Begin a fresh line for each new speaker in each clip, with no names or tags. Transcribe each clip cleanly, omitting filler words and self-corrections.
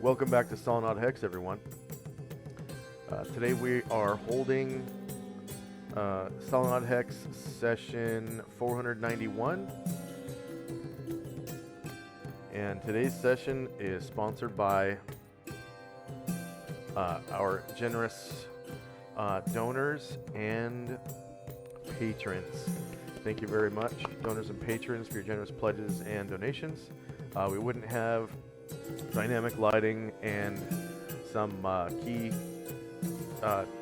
Welcome back to Solynod Hex, everyone. Today we are holding Solynod Hex session 491. And today's session is sponsored by our generous donors and patrons. Thank you very much, donors and patrons, for your generous pledges and donations. We wouldn't have dynamic lighting and some key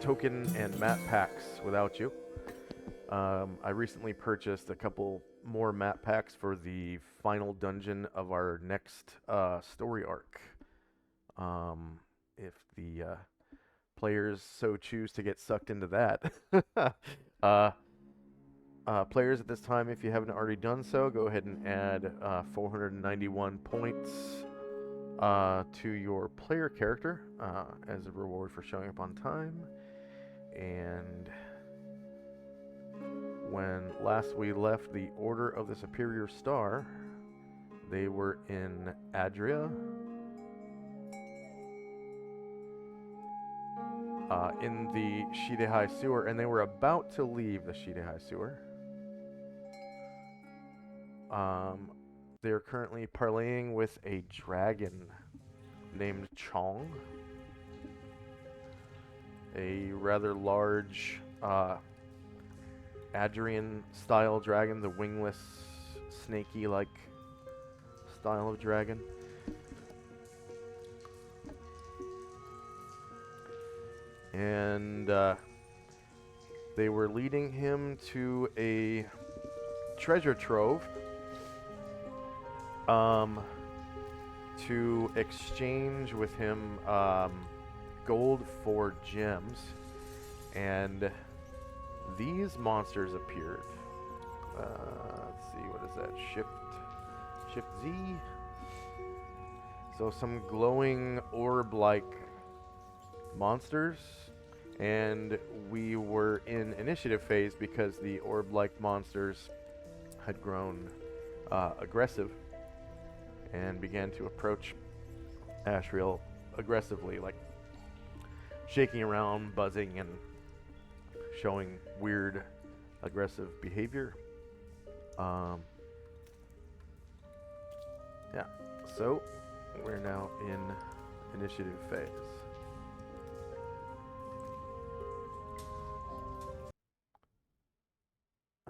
token and map packs without you. I recently purchased a couple more map packs for the final dungeon of our next story arc. If the players so choose to get sucked into that. Players at this time, if you haven't already done so, go ahead and add 491 points to your player character as a reward for showing up on time. And when last we left the Order of the Superior Star, they were in Adria, in the Shidehai sewer, and they were about to leave the Shidehai sewer. They're currently parleying with a dragon named Chong, a rather large Adrian-style dragon, the wingless, snaky-like style of dragon. And they were leading him to a treasure trove to exchange with him gold for gems. And these monsters appeared. Let's see, what is that? Shift Z? So some glowing orb-like monsters. And we were in initiative phase because the orb-like monsters had grown aggressive and began to approach Ashriel aggressively, like shaking around, buzzing, and showing weird, aggressive behavior. Yeah, so we're now in initiative phase.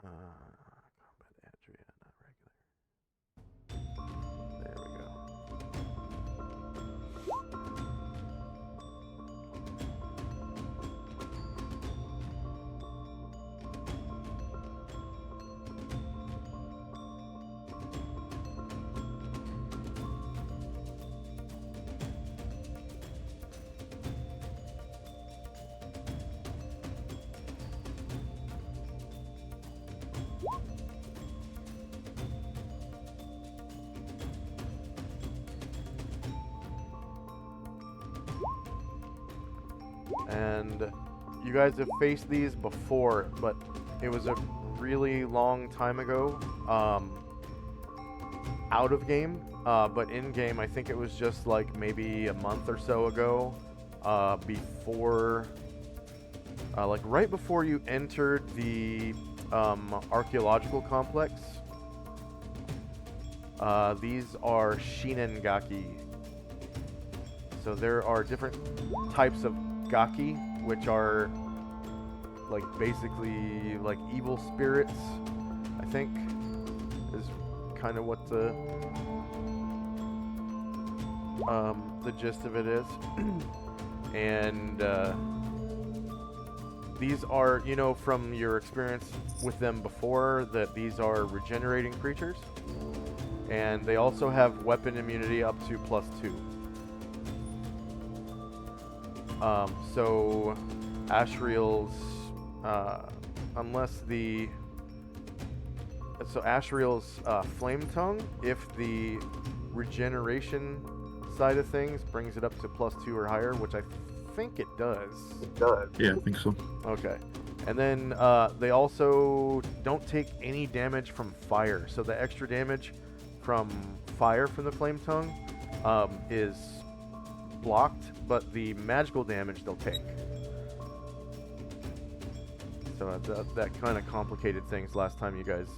Combat Adria, not regular. There we go. And you guys have faced these before, but it was a really long time ago, out of game, but in game I think it was just like maybe a month or so ago, before, like right before you entered the archaeological complex. These are Shinengaki. So there are different types of Gaki, which are like basically like evil spirits, I think, is kind of what the gist of it is. And these are, you know, from your experience with them before, that these are regenerating creatures, and they also have weapon immunity up to +2. So Ashriel's, unless the, so Ashriel's Flame Tongue, if the regeneration side of things brings it up to +2 or higher, which I think it does.
It does. Yeah, I think so.
Okay. And then they also don't take any damage from fire. So the extra damage from fire from the Flame Tongue is blocked, but the magical damage they'll take. So that kind of complicated things last time you guys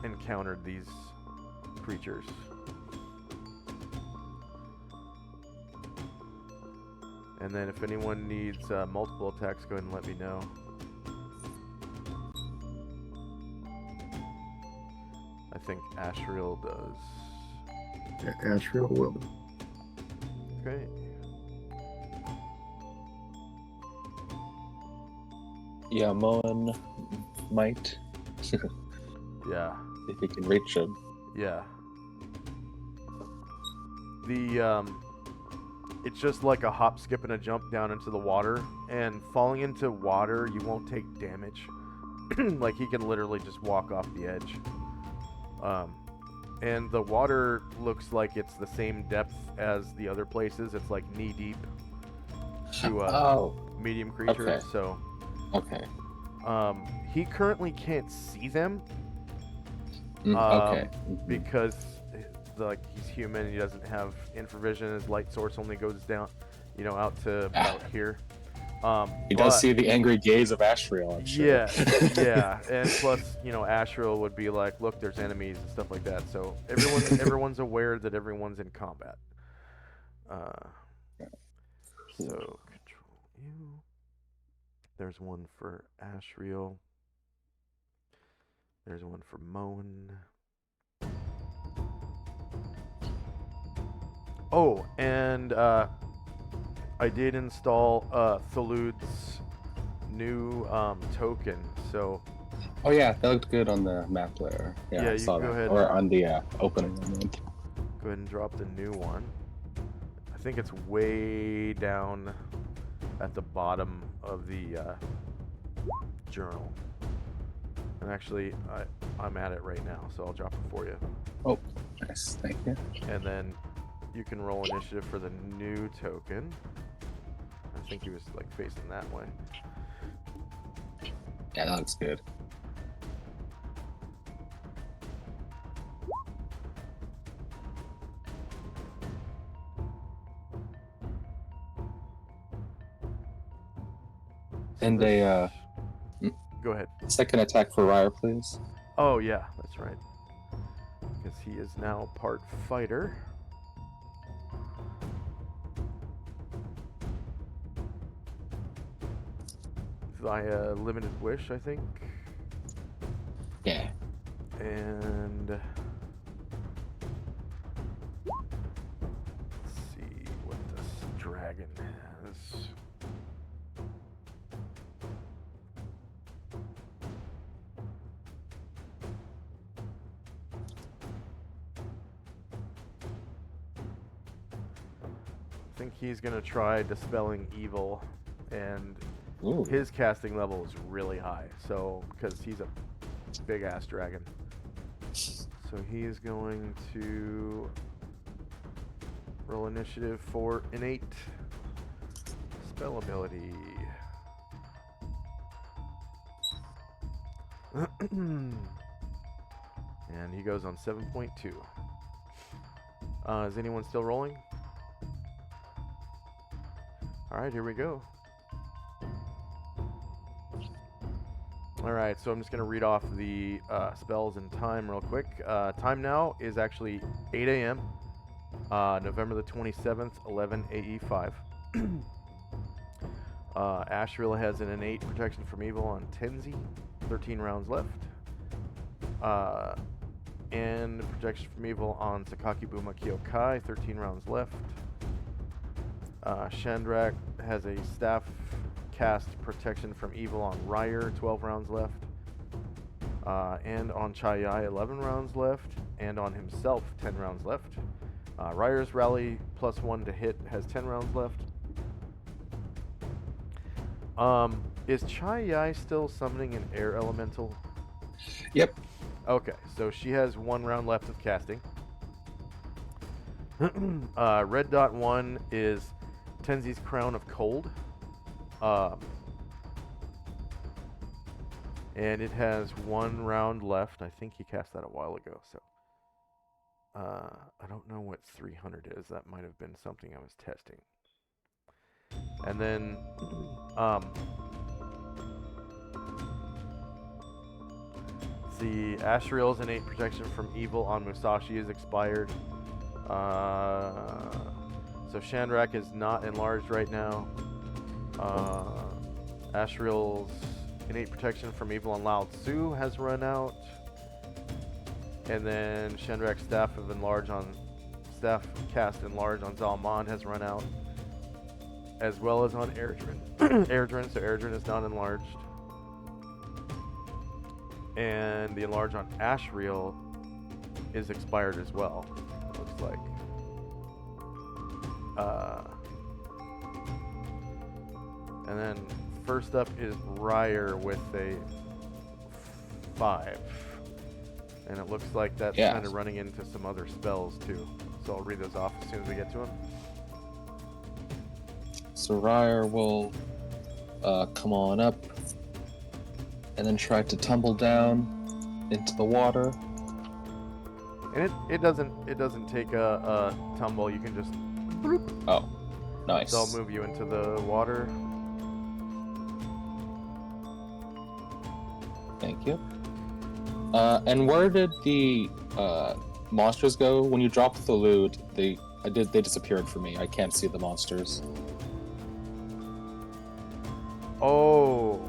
encountered these creatures. And then if anyone needs multiple attacks, go ahead and let me know. I think Ashriel does.
Yeah, Ashriel will.
Okay.
Yeah, Moen might.
Yeah.
If he can reach him.
Yeah. It's just like a hop, skip, and a jump down into the water. And falling into water, you won't take damage. Like, he can literally just walk off the edge. And the water looks like it's the same depth as the other places. It's like knee deep to medium creatures.
Okay.
So,
okay.
He currently can't see them.
Okay.
Because like he's human, he doesn't have infravision. His light source only goes down, out to about here.
He does see the angry gaze of Ashriel, I'm sure.
Yeah, and plus, Ashriel would be like, "Look, there's enemies and stuff like that." So everyone's aware that everyone's in combat. So control you. There's one for Ashriel. There's one for Moen. Oh, and I did install Solynod's new token. So.
Oh yeah, that looked good on the map layer. Yeah, I
you
saw
go
that.
ahead.
Or on the opening event.
Go ahead and drop the new one. I think it's way down at the bottom of the journal. And actually, I'm at it right now, so I'll drop it for you.
Oh, nice. Thank you.
And then you can roll initiative for the new token. I think he was like facing that way.
Yeah, that looks good. And
Go ahead.
Second attack for Ryer, please.
Oh yeah, that's right. Because he is now part fighter. Via limited wish, I think.
Yeah.
And let's see what this dragon has. I think he's gonna try dispelling evil, and
Ooh.
his casting level is really high. So because he's a big ass dragon, so he is going to roll initiative for innate spell ability. And he goes on 7.2. Is anyone still rolling? Alright, here we go. Alright, so I'm just going to read off the spells and time real quick. Time now is actually 8 a.m. November the 27th, 11 AE5. Ashriel has an innate protection from evil on Tenzi, 13 rounds left. And protection from evil on Sakakibuma Kyokai, 13 rounds left. Shandrak has a staff cast protection from evil on Ryer, 12 rounds left. And on Chai-Yai, 11 rounds left. And on himself, 10 rounds left. Ryer's rally +1 to hit has 10 rounds left. Is Chai-Yai still summoning an air elemental?
Yep.
Okay, so she has 1 round left of casting. Red dot 1 is Tenzi's Crown of Cold. And it has 1 round left. I think he cast that a while ago, so. I don't know what 300 is. That might have been something I was testing. And then, the Asriel's innate protection from evil on Musashi is expired. So Shandrak is not enlarged right now. Asriel's innate protection from evil on Lao Tzu has run out. And then Shandrak's staff cast enlarge on Zalman has run out. As well as on Erdrin. Erdrin, so Erdrin is not enlarged. And the enlarge on Asriel is expired as well, it looks like. And then first up is Ryer with a 5. And it looks like that's kind of running into some other spells too. So I'll read those off as soon as we get to them.
So Ryer will come on up and then try to tumble down into the water.
And it doesn't take a tumble. You can just. Bloop.
Oh, nice.
So I'll move you into the water.
Thank you. And where did the monsters go? When you dropped the loot, they disappeared for me. I can't see the monsters.
Oh,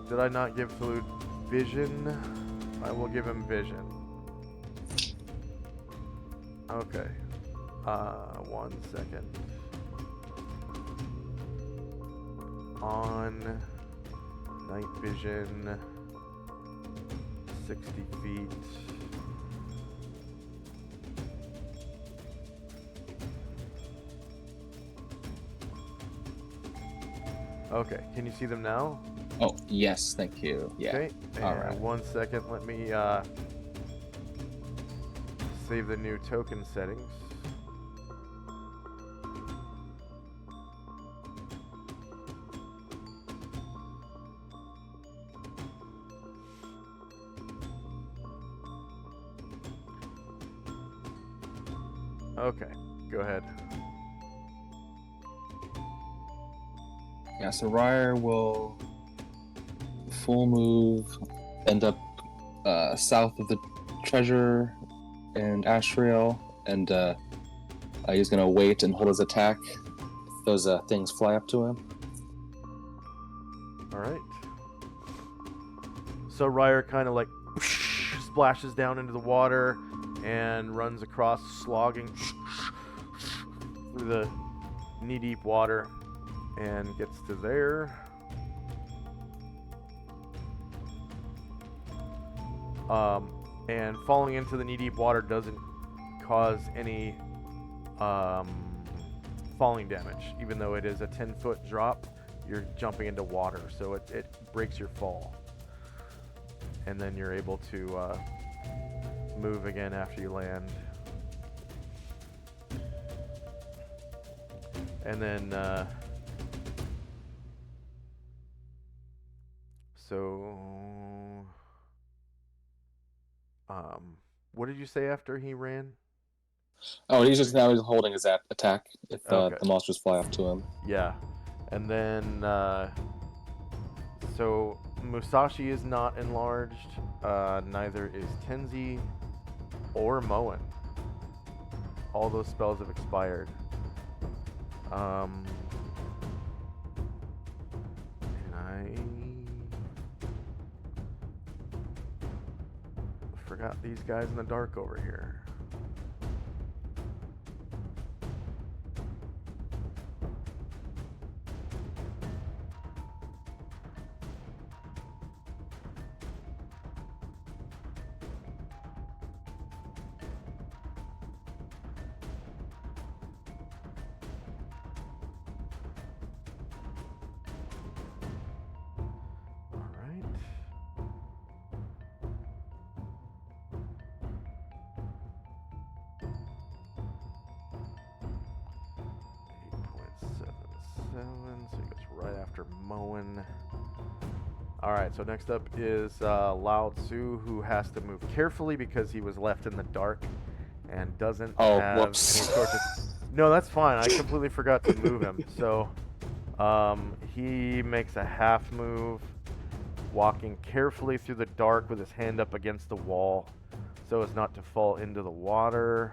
did I not give Salute vision? I will give him vision. Okay. 1 second. On night vision, 60 feet. Okay, can you see them now?
Oh, yes, thank you. Yeah.
Okay, and
all right.
1 second, let me save the new token settings. Okay, go ahead.
Yeah, so Ryer will full move, end up south of the treasure and Ashriel, and he's gonna wait and hold his attack if those things fly up to him.
Alright. So Ryer kind of like splashes down into the water and runs across, slogging through the knee-deep water and gets to there. And falling into the knee-deep water doesn't cause any falling damage. Even though it is a 10-foot drop, you're jumping into water, so it breaks your fall. And then you're able to move again after you land. And then, what did you say after he ran?
Oh, he's holding his attack if
Okay.
the monsters fly up to him.
Yeah. And then, so Musashi is not enlarged, neither is Tenzi or Moen. All those spells have expired. And I forgot these guys in the dark over here. So he goes right after Moen. Alright, so next up is Lao Tzu, who has to move carefully because he was left in the dark and doesn't
Oh,
have
whoops.
any sort of... No, that's fine. I completely forgot to move him. So he makes a half move, walking carefully through the dark with his hand up against the wall so as not to fall into the water.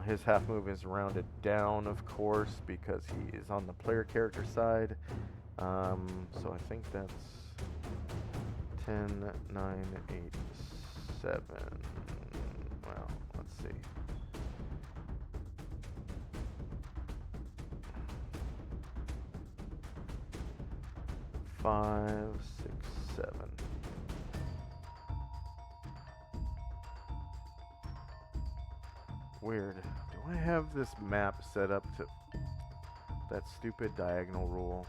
His half move is rounded down, of course, because he is on the player character side. So I think that's 10, 9, 8, 7. Well, let's see. Five, 6, 7. Weird. Do I have this map set up to that stupid diagonal rule?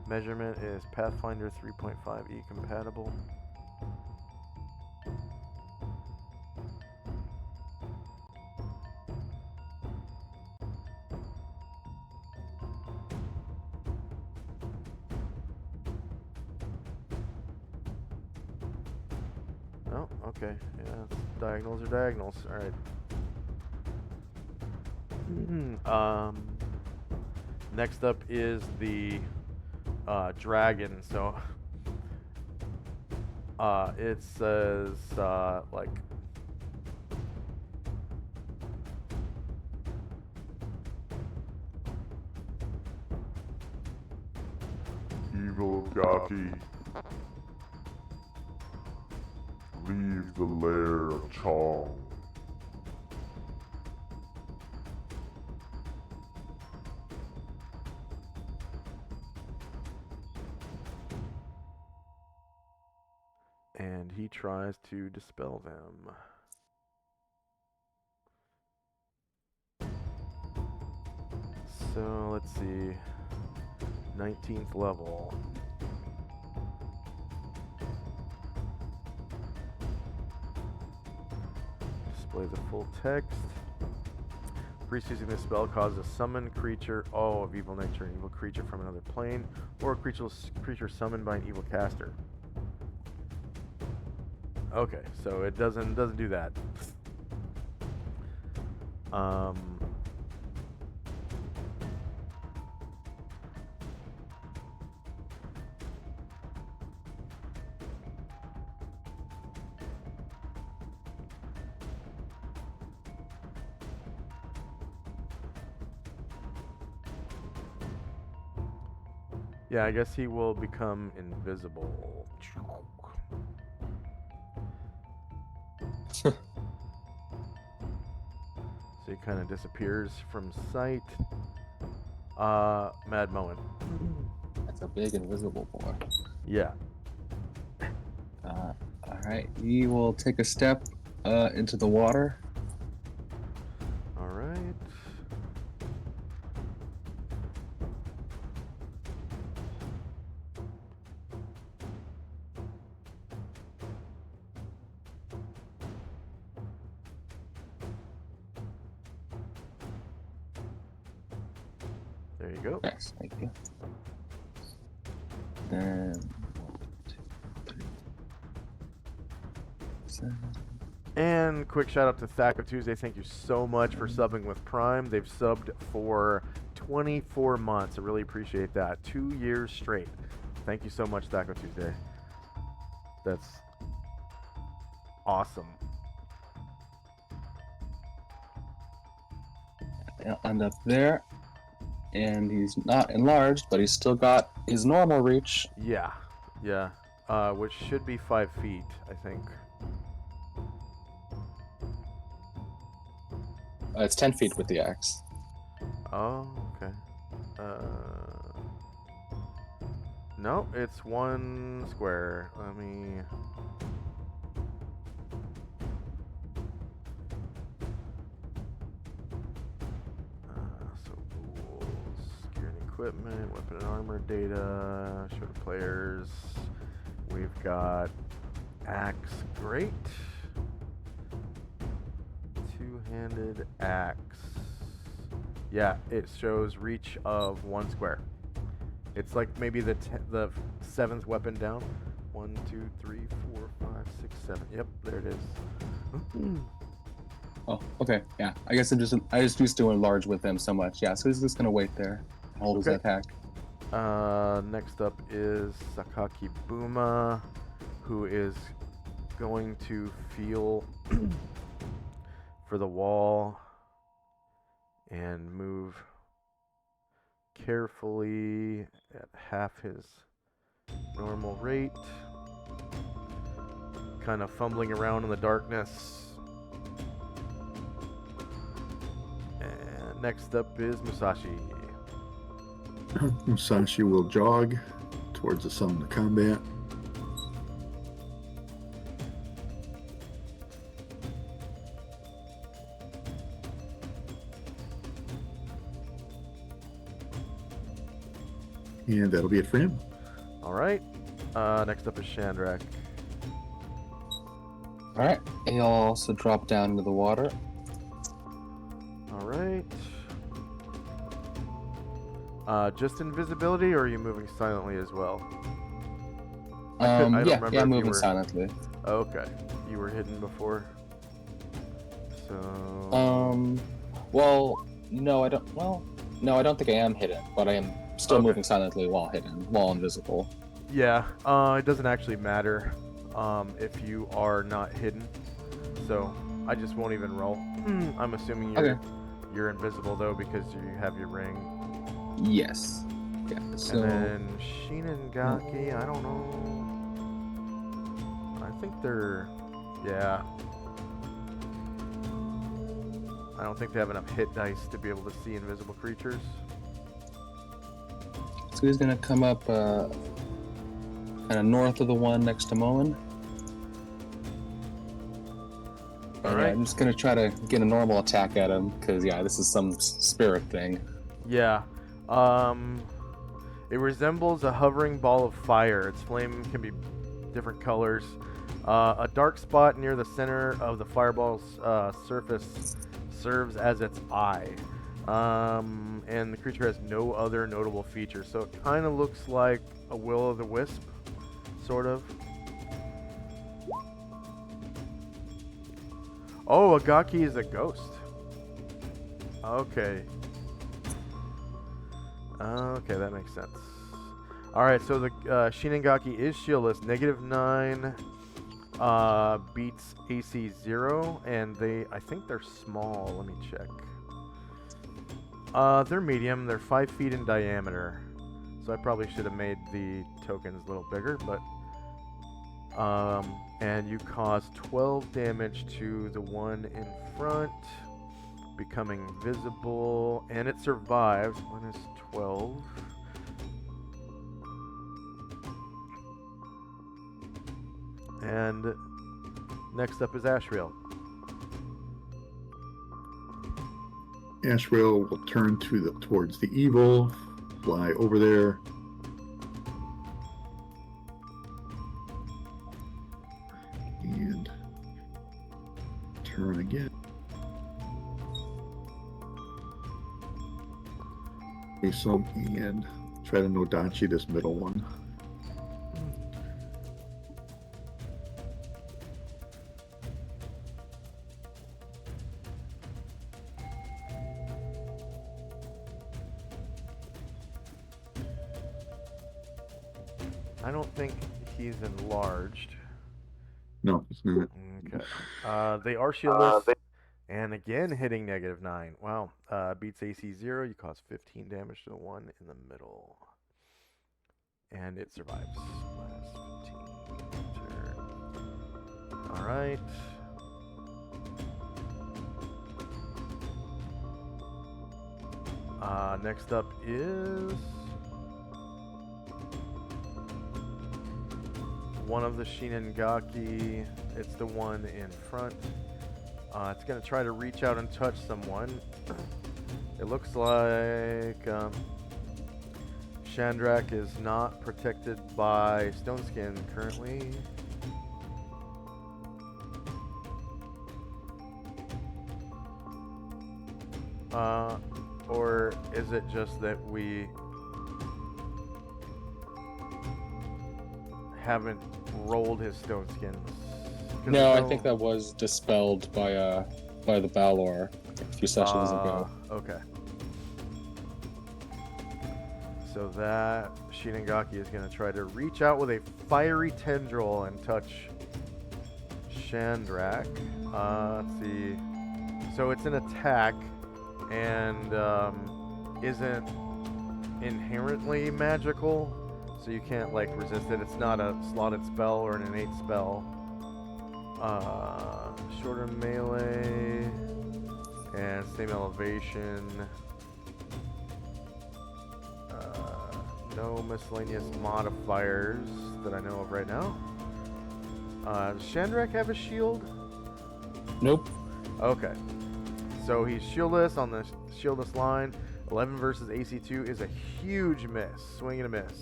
Measurement is Pathfinder 3.5e compatible. Oh, okay. Yeah, diagonals are diagonals. All right. Next up is the dragon. So it says like
Evil Gaki, leave the lair of Chong.
and he tries to dispel them. So let's see. 19th level. Display the full text. Priest using this spell causes a summoned creature, of evil nature, an evil creature from another plane, or a creature summoned by an evil caster. Okay, so it doesn't do that. Yeah, I guess he will become invisible. So he kind of disappears from sight. Mad Moen.
That's a big invisible boy.
Yeah.
Alright, he will take a step into the water.
All right. There you go.
Yes, thank you. Then 1, 2, 3, 7.
And quick shout out to Thaco Tuesday. Thank you so much for subbing with Prime. They've subbed for 24 months. I really appreciate that. 2 years straight. Thank you so much, Thaco Tuesday. That's awesome.
He'll end up there. And he's not enlarged, but he's still got his normal reach.
Yeah. Yeah. Which should be 5 feet, I think.
It's 10 feet with the axe.
Oh, okay. No, it's 1 square. Let me... so rules, gear and equipment, weapon and armor data, show the players. We've got axe, great. 2 Two-handed axe. Yeah, it shows reach of 1 square. It's like maybe the 7th weapon down. 1, 2, 3, 4, 5, 6, 7. Yep, there it is.
Oh, okay. Yeah. I guess I just used to enlarge with them so much. Yeah. So he's just gonna wait there and hold his
Okay.
attack.
Next up is Sakaki Buma, who is going to feel for the wall and move carefully at half his normal rate, kind of fumbling around in the darkness. And next up is Musashi.
Musashi will jog towards the summon of combat. And that'll be it for him.
All right. Next up is Shandrak.
All right. He'll also drop down into the water.
All right. Just invisibility, or are you moving silently as well? I don't remember
Yeah,
if you
moving
were-
silently.
Okay. You were hidden before. So.
Well, no, I don't. Well, no, I don't think I am hidden, but I am still
Okay.
moving silently while hidden, while invisible.
Yeah. It doesn't actually matter if you are not hidden. So I just won't even roll. I'm assuming you're invisible though because you have your ring.
Yes. Yeah. So.
And then Shinengaki, I don't know. I think they're, yeah. I don't think they have enough hit dice to be able to see invisible creatures.
So he's gonna come up kind of north of the one next to Moen.
Alright.
I'm just gonna try to get a normal attack at him because yeah, this is some spirit thing.
Yeah. It resembles a hovering ball of fire. Its flame can be different colors. A dark spot near the center of the fireball's surface serves as its eye. And the creature has no other notable features. So it kind of looks like a will-o'-the-wisp, sort of. Oh, Agaki is a ghost. Okay. Okay, that makes sense. Alright, so the Shinengaki is shieldless. -9 beats AC 0, and I think they're small. Let me check. They're medium. They're 5 feet in diameter. So I probably should have made the tokens a little bigger, but... and you cause 12 damage to the one in front, becoming visible, and it survives. -12. And next up is Ashriel.
Ashriel will turn towards the evil, fly over there. And turn again. Okay, so, and try to Nodachi this middle one.
I don't think he's enlarged.
No, it's not.
Okay. They are shieldless. And again, hitting -9. Wow. Beats AC 0. You cause 15 damage to the one in the middle. And it survives. -15. Turn. Alright. Next up is one of the Shinengaki. It's the one in front. It's going to try to reach out and touch someone. It looks like Shandrak is not protected by Stone Skin currently. Or is it just that we haven't rolled his stone skins? 'Cause
No, I
there's
think that was dispelled by the Balor a few sessions ago.
Okay. So that Shinigaki is going to try to reach out with a fiery tendril and touch Chandrak. Let's see. So it's an attack and isn't inherently magical, so you can't like resist it. It's not a slotted spell or an innate spell. Shorter melee and same elevation. No miscellaneous modifiers that I know of right now. Does Chandrak have a shield?
Nope.
Okay. So he's shieldless on the shieldless line. 11 versus AC2 is a huge miss. Swing and a miss.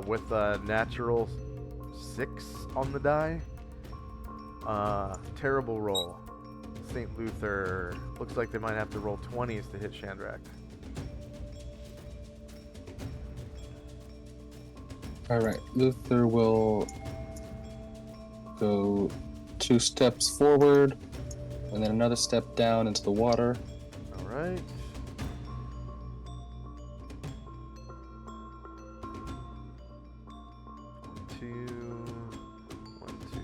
With a natural 6 on the die. Terrible roll. St. Luther. Looks like they might have to roll 20s to hit Chandrak.
Alright, Luther will go 2 steps forward, and then another step down into the water.
Alright. One, two.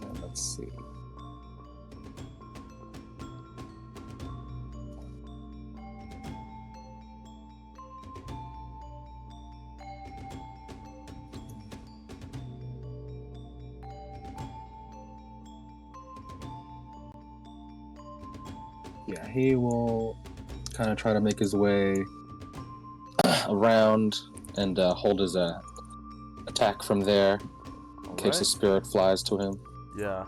And let's see. Yeah, he will kind of try to make his way around and hold his attack from there in case the spirit flies to him.
Yeah.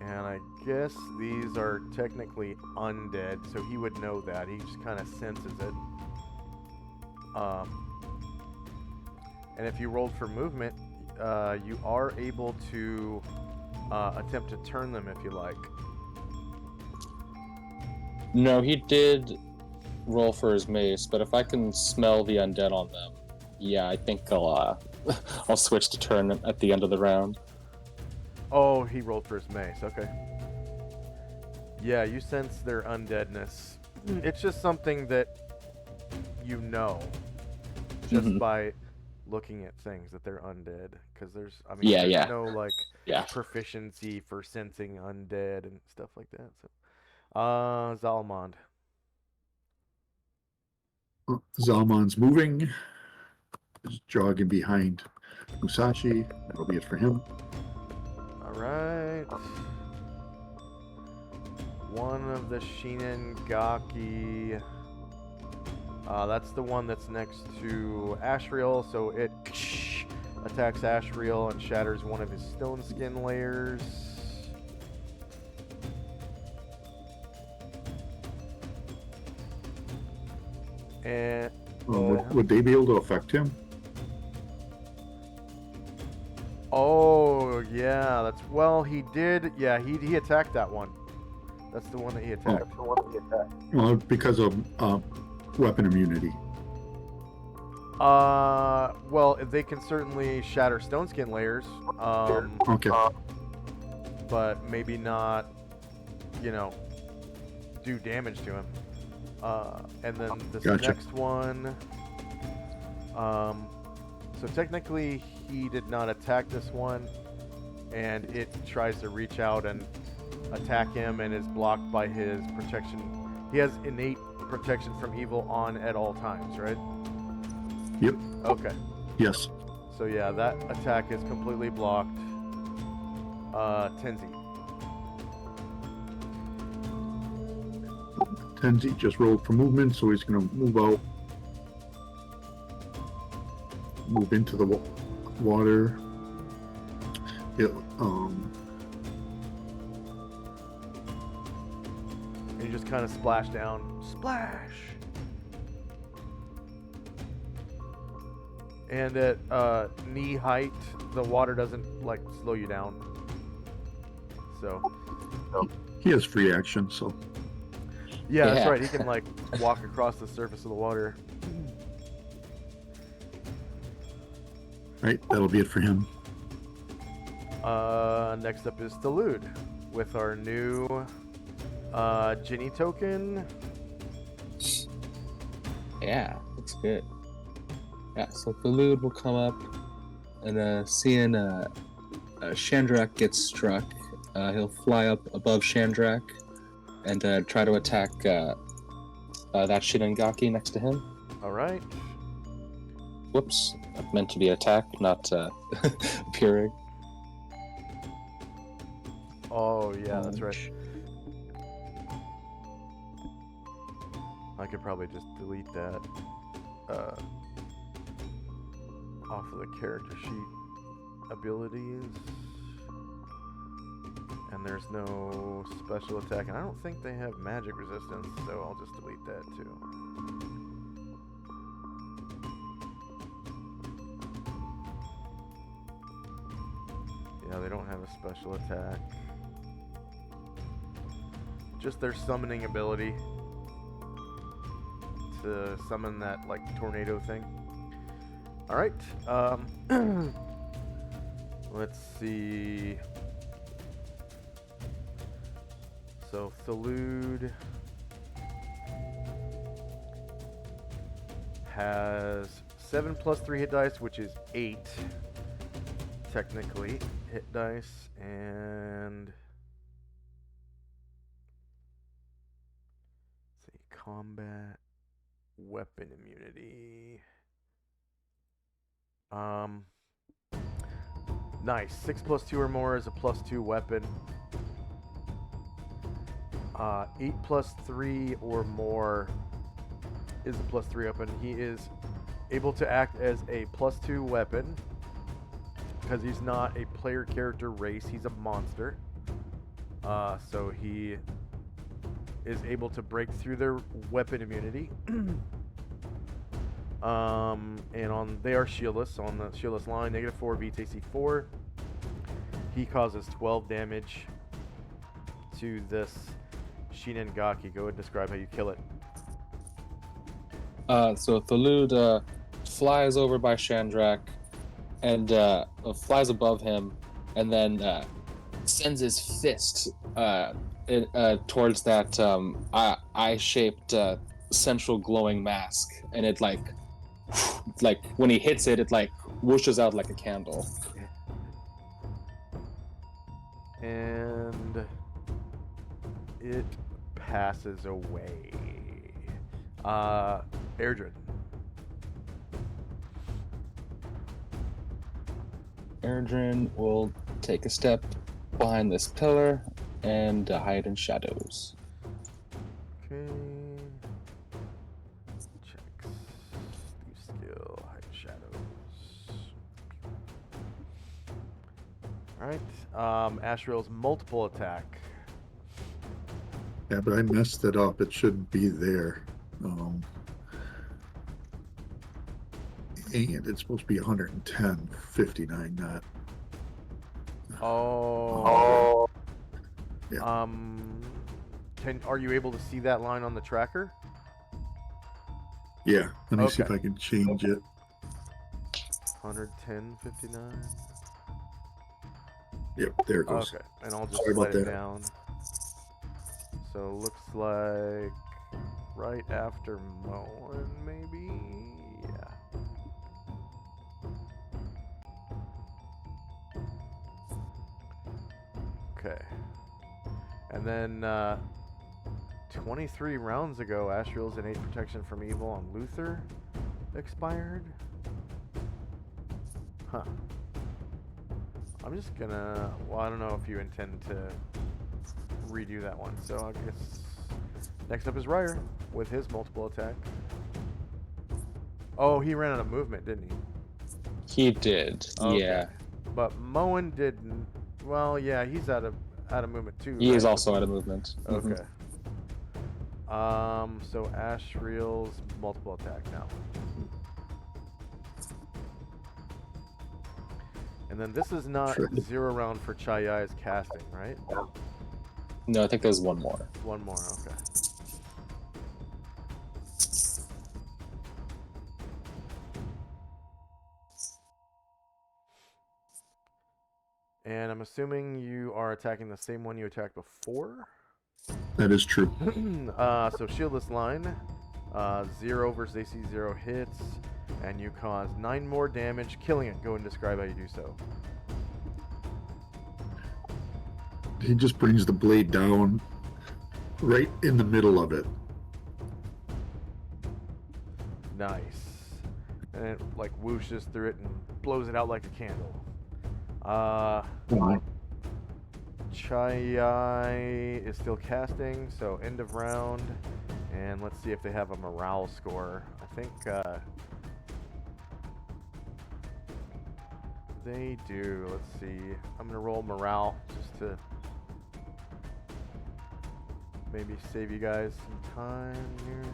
And I guess these are technically undead, so he would know that. He just kind of senses it. And if you rolled for movement, you are able to attempt to turn them if you like.
No, he did roll for his mace, but if I can smell the undead on them, yeah, I think I'll I'll switch to turn at the end of the round.
Oh, he rolled for his mace. Okay. Yeah, you sense their undeadness. It's just something that you know just by looking at things that they're undead. Because there's no like proficiency for sensing undead and stuff like that. So, Zalmond.
Zalman's moving. He's jogging behind Musashi. That'll be it for him.
Alright. One of the Shinigaki. That's the one that's next to Ashriel, so it attacks Ashriel and shatters one of his stone skin layers. And
would they be able to affect him?
oh yeah, he did. Yeah, he attacked that one. That's the one that he attacked.
Well, because of weapon immunity.
Well, they can certainly shatter stone skin layers.
Okay.
But maybe not, do damage to him. And then this next one. So technically, he did not attack this one, and it tries to reach out and attack him, and is blocked by his protection. He has innate protection from evil on at all times, right?
Yep.
Okay.
Yes.
So yeah, that attack is completely blocked. Tenzi.
Tenzi just rolled for movement, so he's going to move out. Move into the water.
And you just kind of splash down. Splash! And at knee height, the water doesn't, slow you down. So
He has free action, so
yeah, that's
Yeah.
right. He can like walk across the surface of the water.
right, that'll be it for him.
Next up is Solynod with our new Ginny token.
Yeah, looks good. Yeah, so Solynod will come up, and seeing Shandrak gets struck, he'll fly up above Shandrak and try to attack that Shinengaki next to him.
All right.
Whoops, meant to be attack, not appearing.
Oh yeah, that's right. I could probably just delete that off of the character sheet abilities. And there's no special attack, and I don't think they have magic resistance, so I'll just delete that too. Yeah, they don't have a special attack. Just their summoning ability to summon that like tornado thing. All right. Let's see. So Solynod has 7 plus 3 hit dice, which is 8 technically hit dice, and let's see, combat weapon immunity. Nice. 6 plus 2 or more is a plus 2 weapon. 8 plus 3 or more is a plus 3 weapon. He is able to act as a plus 2 weapon because he's not a player character race. He's a monster. So he is able to break through their weapon immunity. And they are shieldless. On the shieldless line, -4 beats AC 4. He causes 12 damage to this Shinengaki. Go ahead and describe how you kill it.
So Solynod flies over by Shandrak and flies above him, and then sends his fist towards that eye-shaped central glowing mask, and it like when he hits it, it like whooshes out like a candle.
And it passes away. Airdrin.
Erdrin will take a step behind this pillar and hide in shadows.
Okay. Checks. Do skill. Hide shadows. Alright. Asriel's multiple attack.
Yeah, but I messed it up. It shouldn't be there. And it's supposed to be 110, 59, not.
Oh.
Yeah.
Are you able to see that line on the tracker?
Yeah, let me see if
Okay.
I can change it.
110.59.
Yep, there it goes.
Okay, and I'll just
Sorry about
slide it
that.
down. So looks like right after Moen, maybe. Yeah. Okay. And then 23 rounds ago, Asriel's innate protection from evil on Luther expired. Huh. I'm just gonna, well, I don't know if you intend to redo that one, so I guess next up is Ryer with his multiple attack. Oh, he ran out of movement, didn't he?
He did,
Okay.
yeah.
But Moen didn't. Well, yeah, he's out of movement too.
He is
right?
also out of movement. Mhm.
Okay. So Asriel's multiple attack now. And And then this is not
Sure.
0 round for Chai's casting, right?
No, I think there's one more.
One more, okay. And I'm assuming you are attacking the same one you attacked before?
That is true.
So shieldless line, 0 versus AC 0 hits, and you cause 9 more damage, killing it. Go and describe how you do so.
He just brings the blade down right in the middle of it.
Nice. And it like whooshes through it and blows it out like a candle. Chai is still casting, so end of round. And let's see if they have a morale score. I think they do. Let's see. I'm gonna roll morale just to maybe save you guys some time here,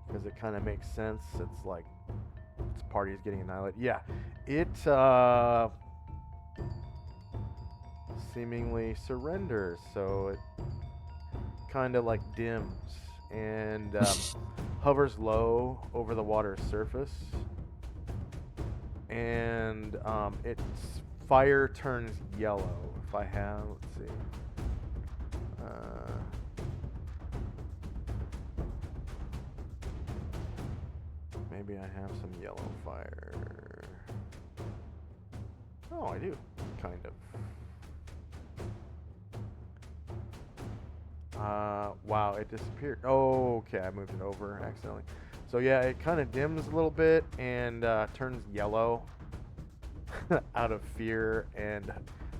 because it kind of makes sense. It's like this party is getting annihilated. Yeah, it seemingly surrenders, so it kind of like dims and hovers low over the water's surface, and its fire turns yellow. If I have, let's see. Maybe I have some yellow fire. Oh, I do, kind of. Wow, it disappeared. Oh, okay, I moved it over accidentally. So yeah, it kind of dims a little bit and turns yellow out of fear and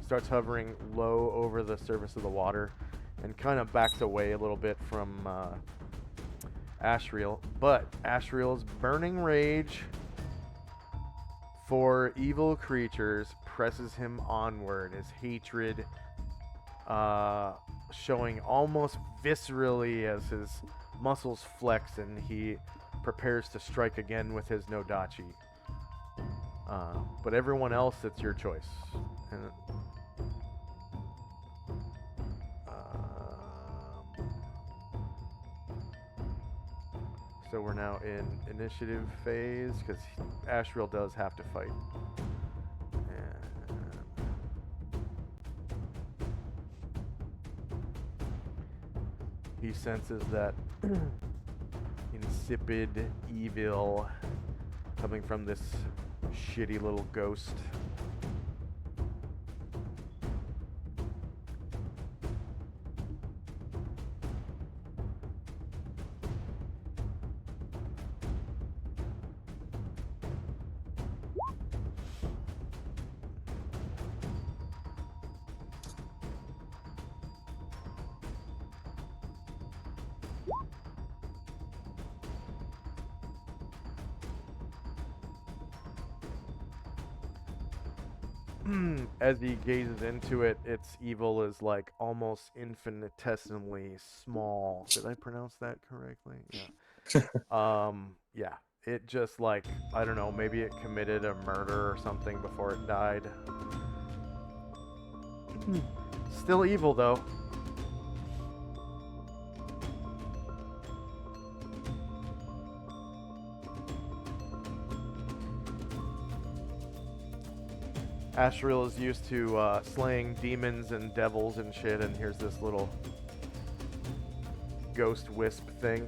starts hovering low over the surface of the water and kind of backs away a little bit from Ashriel. But Ashriel's burning rage for evil creatures presses him onward. His hatred showing almost viscerally as his muscles flex and he prepares to strike again with his Nodachi. But everyone else, it's your choice. And, so we're now in initiative phase because Ashriel does have to fight. He senses that insipid evil coming from this shitty little ghost. As he gazes into it, its evil is like almost infinitesimally small. Did I pronounce that correctly? Yeah. Yeah. It just like, I don't know, maybe it committed a murder or something before it died. Still evil though. Ashriel is used to slaying demons and devils and shit, and here's this little ghost wisp thing.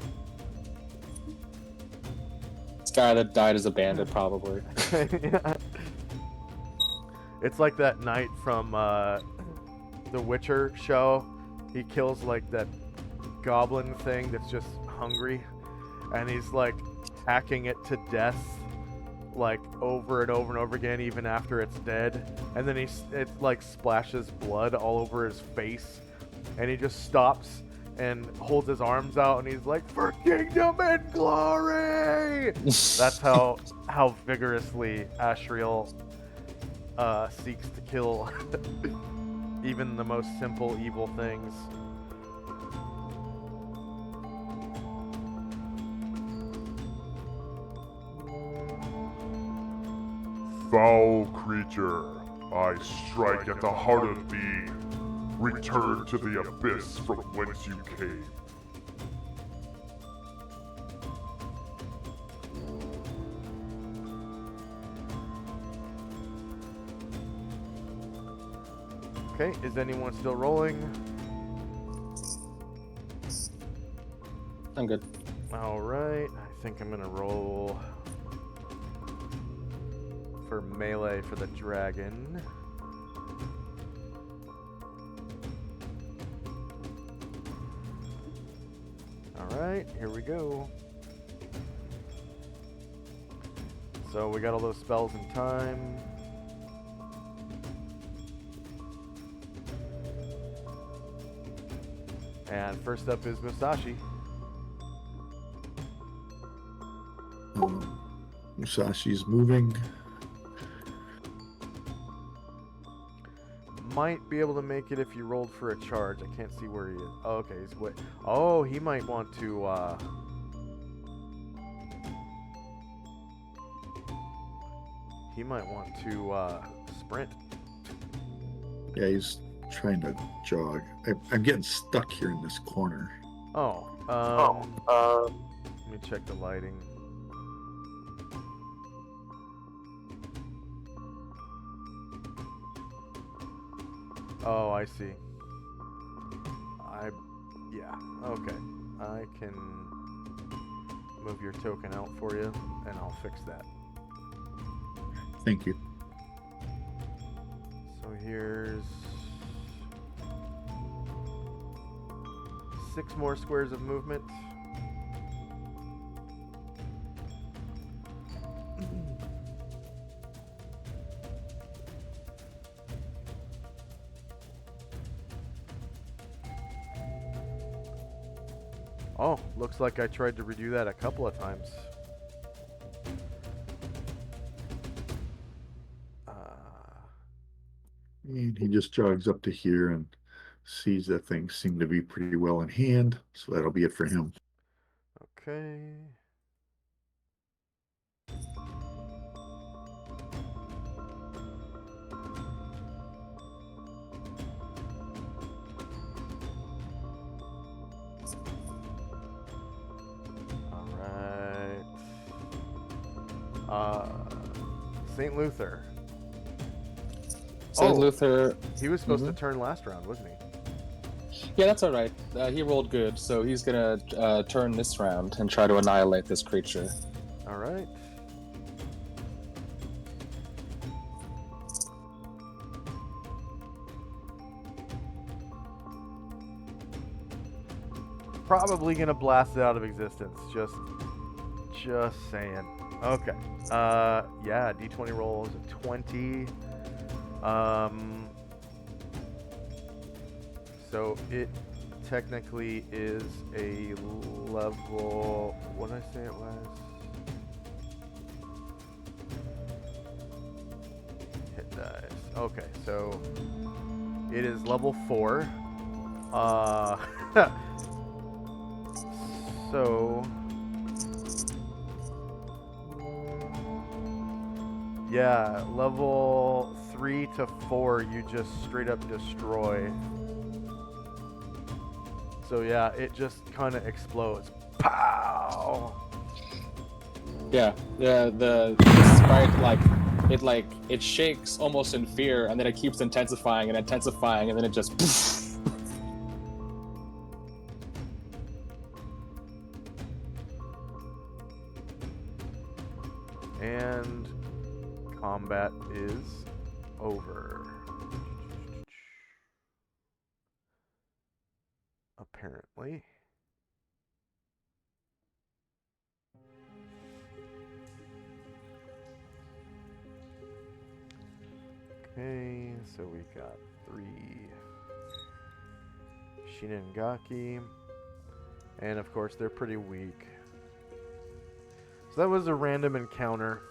This guy that died as a bandit, probably.
Yeah. It's like that knight from the Witcher show. He kills like that goblin thing that's just hungry, and he's like hacking it to death, like over and over and over again, even after it's dead. And then it like splashes blood all over his face, and he just stops and holds his arms out, and he's like, "For kingdom and glory!" That's how vigorously Ashriel seeks to kill even the most simple evil things.
Foul creature, I strike at the heart of thee. Return to the abyss from whence you came.
Okay, is anyone still rolling?
I'm good.
Alright, I think I'm gonna roll for melee for the dragon. Alright, here we go. So we got all those spells in time. And first up is Musashi.
Musashi's moving.
Might be able to make it if you rolled for a charge. I can't see where he is. Oh, okay, he's way. Oh, he might want to. He might want to sprint.
Yeah, he's trying to jog. I'm getting stuck here in this corner.
Oh. Let me check the lighting. Oh, I see. Yeah, okay. I can move your token out for you, and I'll fix that.
Thank you.
So here's 6 more squares of movement. Oh, looks like I tried to redo that a couple of times.
And he just jogs up to here and sees that things seem to be pretty well in hand. So that'll be it for him.
Okay. St. Luther.
St. Luther.
He was supposed to turn last round, wasn't he?
Yeah, that's all right. He rolled good, so he's gonna turn this round and try to annihilate this creature.
All right. Probably gonna blast it out of existence. Just saying. Okay. Yeah, D20 roll is a 20. So it technically is a level. What did I say it was? Hit dice. Okay, so it is level 4. So yeah, level 3 to 4 you just straight up destroy. So yeah, it just kind of explodes. Pow!
Yeah, the sprite it shakes almost in fear, and then it keeps intensifying, and then it just poof.
And combat is over. Apparently. Okay, so we got 3 Shinengaki. And of course, they're pretty weak. So that was a random encounter,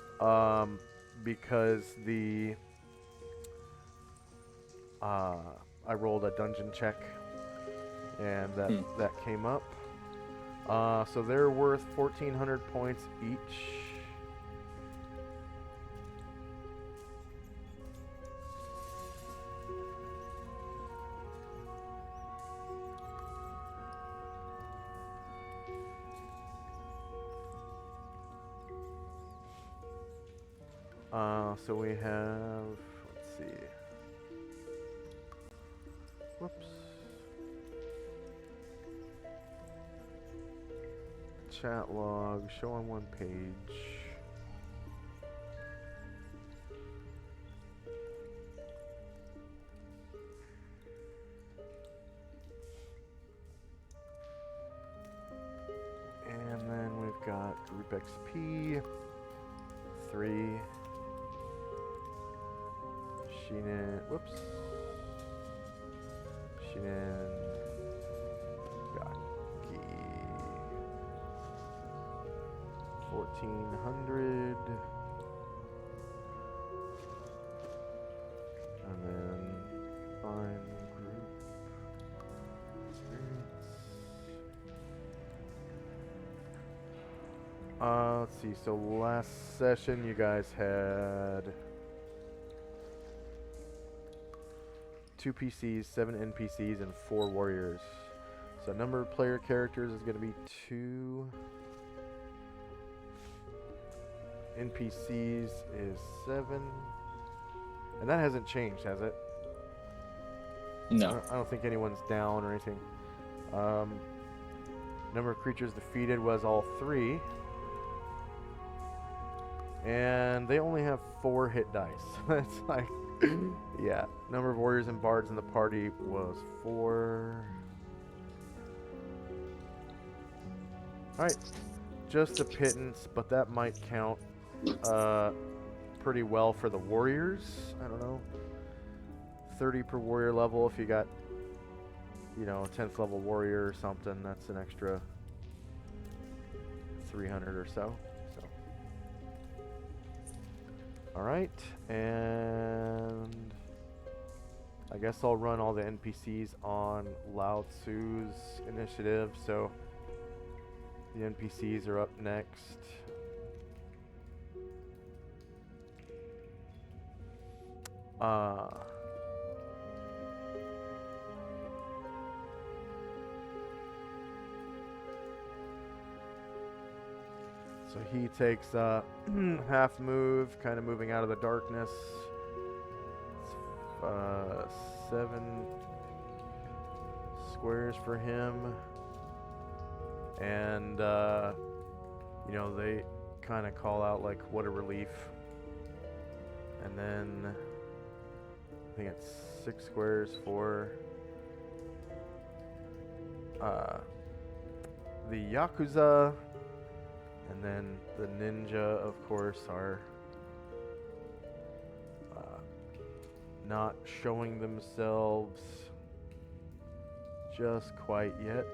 because I rolled a dungeon check, and that came up. So they're worth 1,400 points each. So we have, let's see. Whoops. Chat log, show on one page. And then we've got group XP, 3. Sheenan, whoops. Sheenan, Gaki, 1400. And then find group experience. Let's see. So last session, you guys had 2 PCs, 7 NPCs, and 4 warriors. So number of player characters is going to be 2. NPCs is 7. And that hasn't changed, has it?
No.
I don't think anyone's down or anything. Number of creatures defeated was all 3. And they only have 4 hit dice. It's like, yeah. Number of warriors and bards in the party was 4. Alright. Just a pittance, but that might count pretty well for the warriors. I don't know. 30 per warrior level. If you got, you know, a 10th level warrior or something, that's an extra 300 or so. Alright, and I guess I'll run all the NPCs on Lao Tzu's initiative, so the NPCs are up next. So he takes a half move, kind of moving out of the darkness. It's, 7 squares for him. And, you know, they kind of call out, like, what a relief. And then, I think it's 6 squares for the Yakuza. And then the ninja, of course, are not showing themselves just quite yet.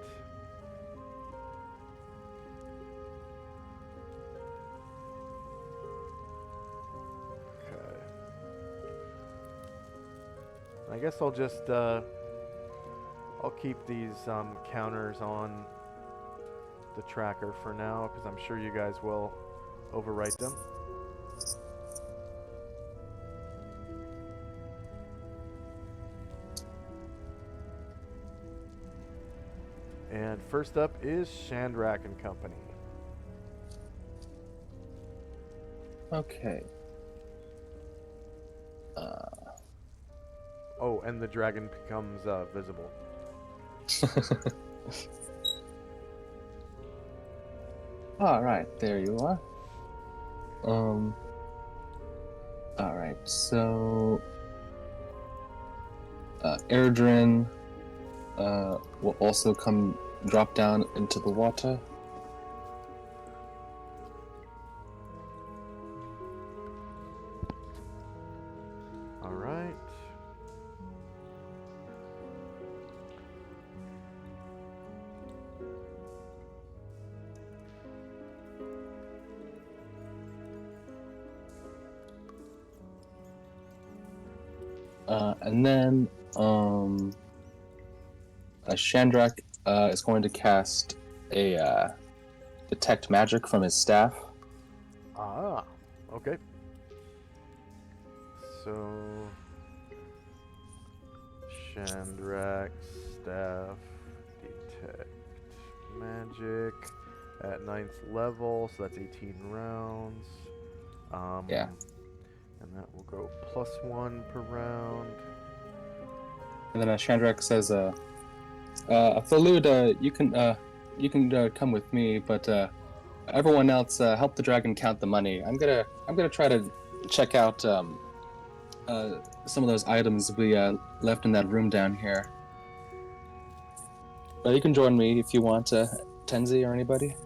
Okay. I guess I'll just I'll keep these counters on the tracker for now, because I'm sure you guys will overwrite them. And first up is Shandrak and Company.
Okay.
Oh, and the dragon becomes visible.
Alright, there you are. Alright, so Airdrin will also drop down into the water.
Alright.
And then Shandrak is going to cast a detect magic from his staff.
Ah, okay. So Shandrak staff detect magic at 9th level, so that's 18 rounds.
Yeah.
And that will go +1 per round.
And then Chandrak says, Thalud, you can come with me, but everyone else, help the dragon count the money. I'm gonna try to check out some of those items we left in that room down here. You can join me if you want, Tenzi or anybody.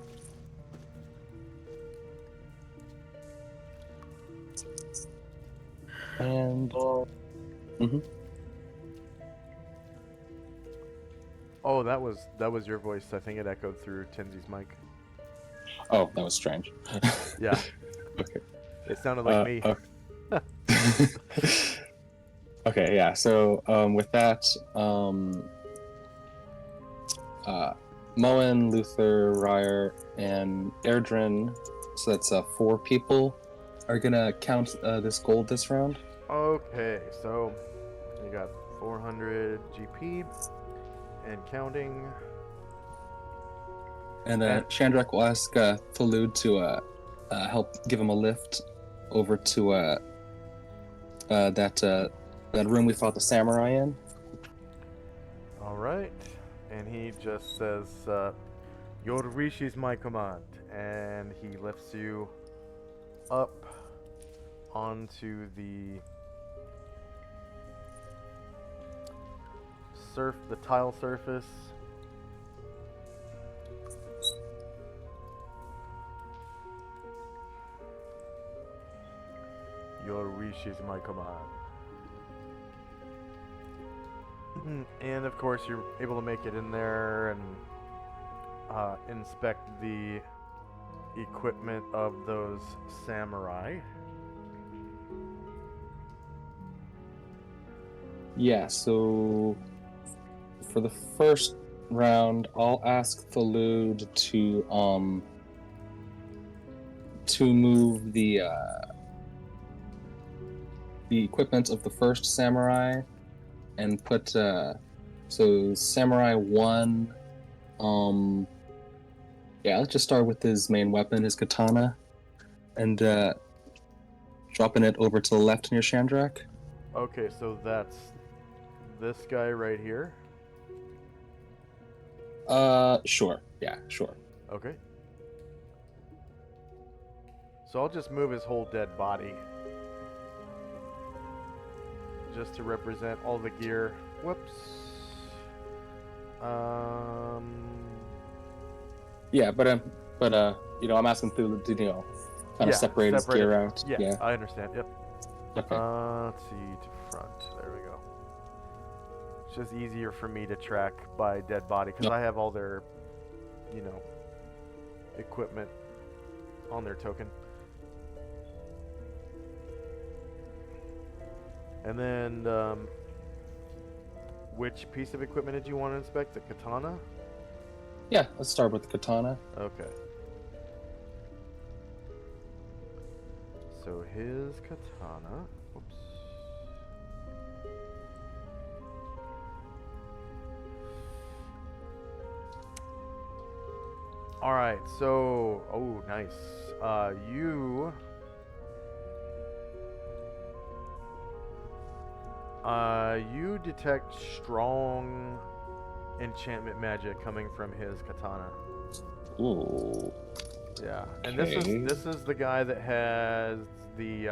And
Oh, that was your voice. I think it echoed through Tenzi's mic.
oh, that was strange.
Yeah.
Okay.
It sounded like me.
Okay, yeah. So with that, Moen, Luther, Ryer, and Erdrin, so that's 4 people, are gonna count this gold this round.
Okay, so you got 400 GP and counting.
And Chandrak will ask Thalud to help give him a lift over to that room we fought the samurai in.
All right, and he just says, "Your wish is my command," and he lifts you up onto the tile surface. Your wish is my command. And of course, you're able to make it in there and inspect the equipment of those samurai.
Yeah, so for the first round, I'll ask Thalud to move the equipment of the first samurai and put so samurai 1, yeah, let's just start with his main weapon, his katana, and dropping it over to the left near Chandrak.
Okay, so that's this guy right here.
Sure. Yeah, sure.
Okay. So I'll just move his whole dead body. Just to represent all the gear. Whoops.
Yeah, but I'm asking Thulu to, kind of separate his gear out.
Yeah, I understand. Yep.
Okay.
Let's see, to front. There we go. It's just easier for me to track by dead body because I have all their, equipment on their token. And then, which piece of equipment did you want to inspect? The katana?
Yeah, let's start with the katana.
Okay. So his katana. Whoops. All right. So, oh, nice. You detect strong enchantment magic coming from his katana.
Ooh.
Yeah, and
Okay.
this is the guy that has the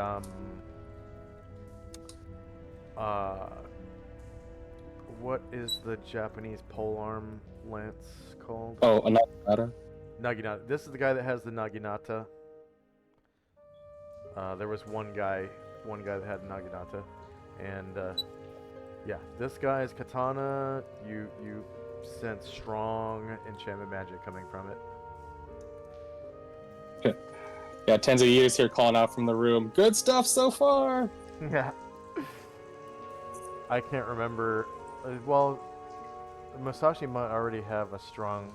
what is the Japanese polearm lance called?
Oh, a naginata.
Naginata. This is the guy that has the naginata. There was one guy that had naginata, and yeah, this guy's katana. You sense strong enchantment magic coming from it.
Okay. Yeah, Tenzo, you just hear calling out from the room. Good stuff so far.
Yeah. I can't remember. Well, Musashi might already have a strong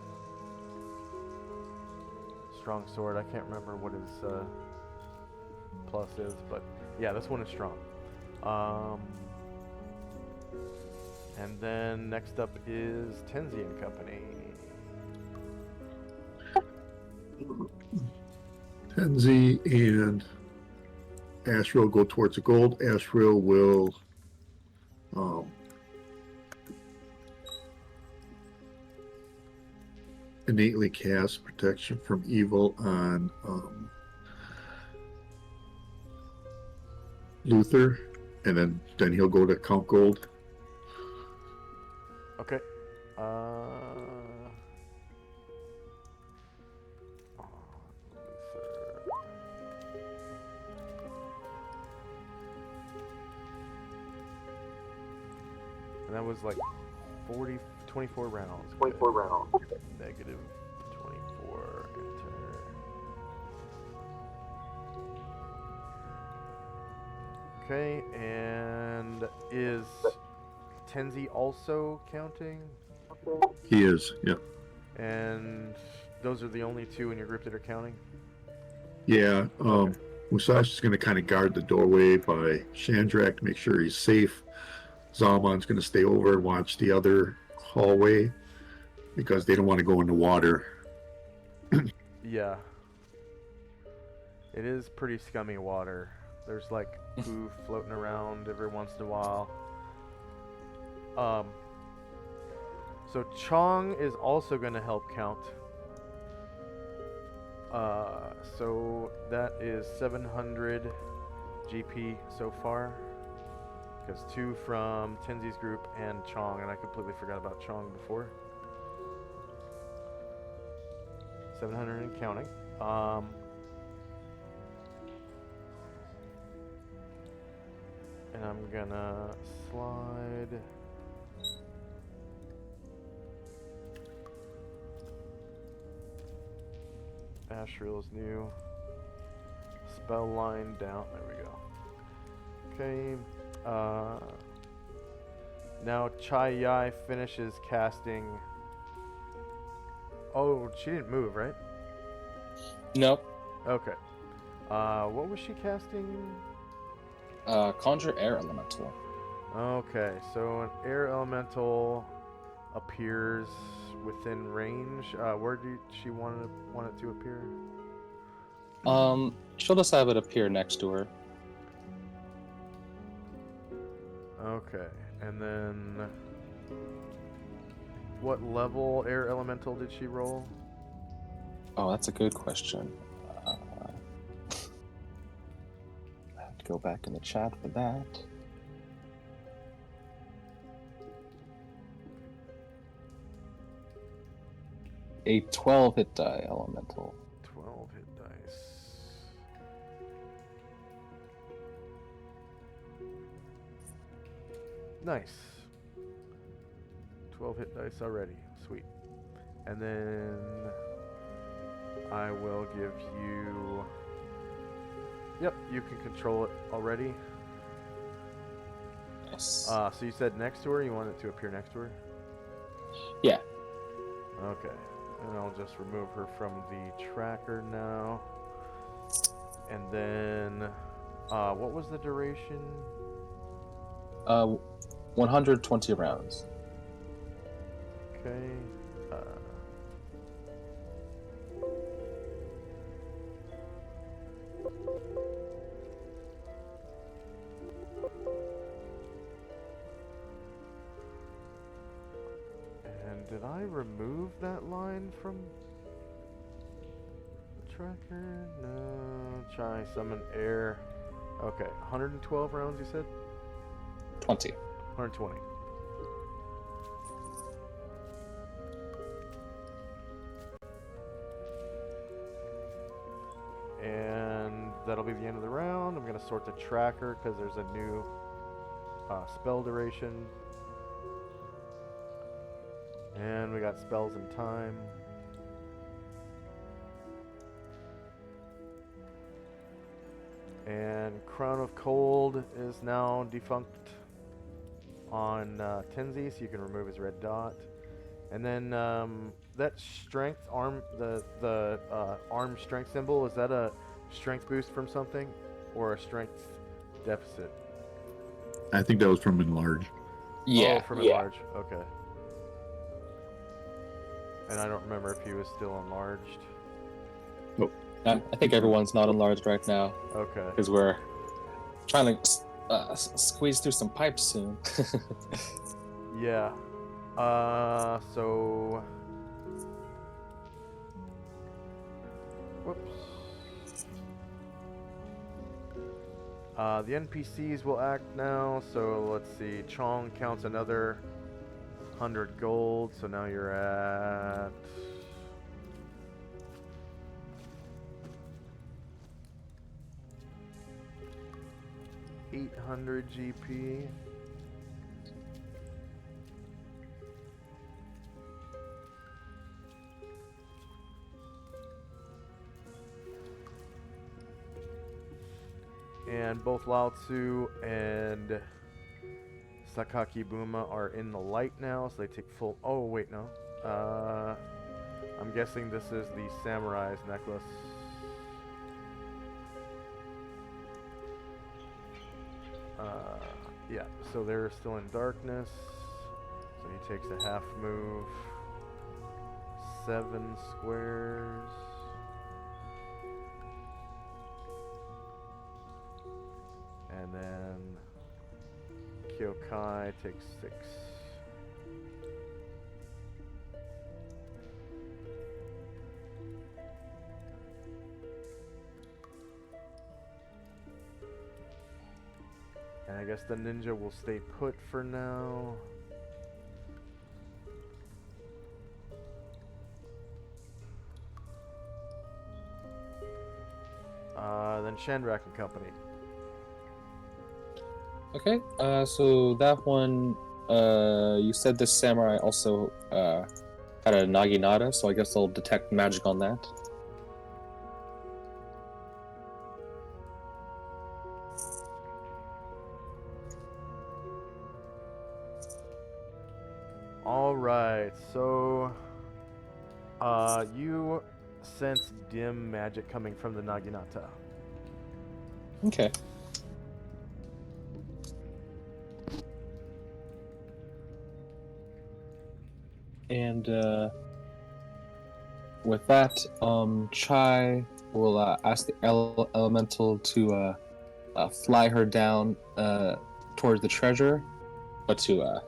sword. I can't remember what his plus is, but yeah, this one is strong. And then next up is Tenzi and Company.
Tenzi and Ashrael go towards the gold. Ashrael will innately cast protection from evil on Luther, and then he'll go to count gold.
Okay. Luther. And that was like 24 rounds. 24 rounds. Negative 24. Enter. Okay, and is Tenzi also counting?
He is, yeah.
And those are the only two in your group that are counting?
Yeah,
Okay.
Musashi's going to kind of guard the doorway by Shandrak to make sure he's safe. Zalman's going to stay over and watch the other hallway because they don't want to go in the water.
Yeah. It is pretty scummy water. There's like poo floating around every once in a while. So Chong is also going to help count. So that is 700 GP so far. Because 2 from Tenzi's group and Chong, and I completely forgot about Chong before. 700 and counting. And I'm gonna slide. Ashriel's new spell line down. There we go. Okay. Now Chai Yai finishes casting. Oh, she didn't move, right?
Nope.
Okay. What was she casting?
Conjure Air Elemental.
Okay, so an air elemental appears within range. Where did she want it to appear?
She'll just have it appear next to her.
Okay, and then what level air elemental did she roll?
Oh, that's a good question. I have to go back in the chat for that. A 12 hit die elemental.
12 hit dice. Nice. 12 hit dice already. Sweet. And then I will give you... Yep, you can control it already.
Nice.
So you said next to her? You want it to appear next to her?
Yeah.
Okay. And I'll just remove her from the tracker now. And then... what was the duration?
120 rounds.
Okay. And did I remove that line from the tracker? No. Try summon air. Okay. 112 rounds, you said?
20.
120. And that'll be the end of the round. I'm going to sort the tracker because there's a new spell duration. And we got spells and time. And Crown of Cold is now defunct on Tenzi, so you can remove his red dot. And then that strength arm, the arm strength symbol, is that a strength boost from something or a strength deficit?
I think that was from Enlarge.
Yeah.
Oh, from enlarge. Okay. And I don't remember if he was still enlarged.
I think everyone's not enlarged right now
Okay.
because we're trying to squeeze through some pipes soon.
Yeah. So. Whoops. The NPCs will act now. So let's see. Chong counts another 100 gold. So now you're at. $800 GP. And both Lao Tzu and Sakaki Buma are in the light now, so they take full. Oh, wait, no. I'm guessing this is the samurai's necklace. Yeah, so they're still in darkness. So he takes a half move. 7 squares. And then Kyokai takes 6. And I guess the ninja will stay put for now. Then Shandrak and Company.
Okay, so that one, you said this samurai also had a naginata, so I guess they'll detect magic on that.
Alright, so you sense dim magic coming from the Naginata.
Okay. And with that, Chai will ask the elemental to fly her down towards the treasure, but to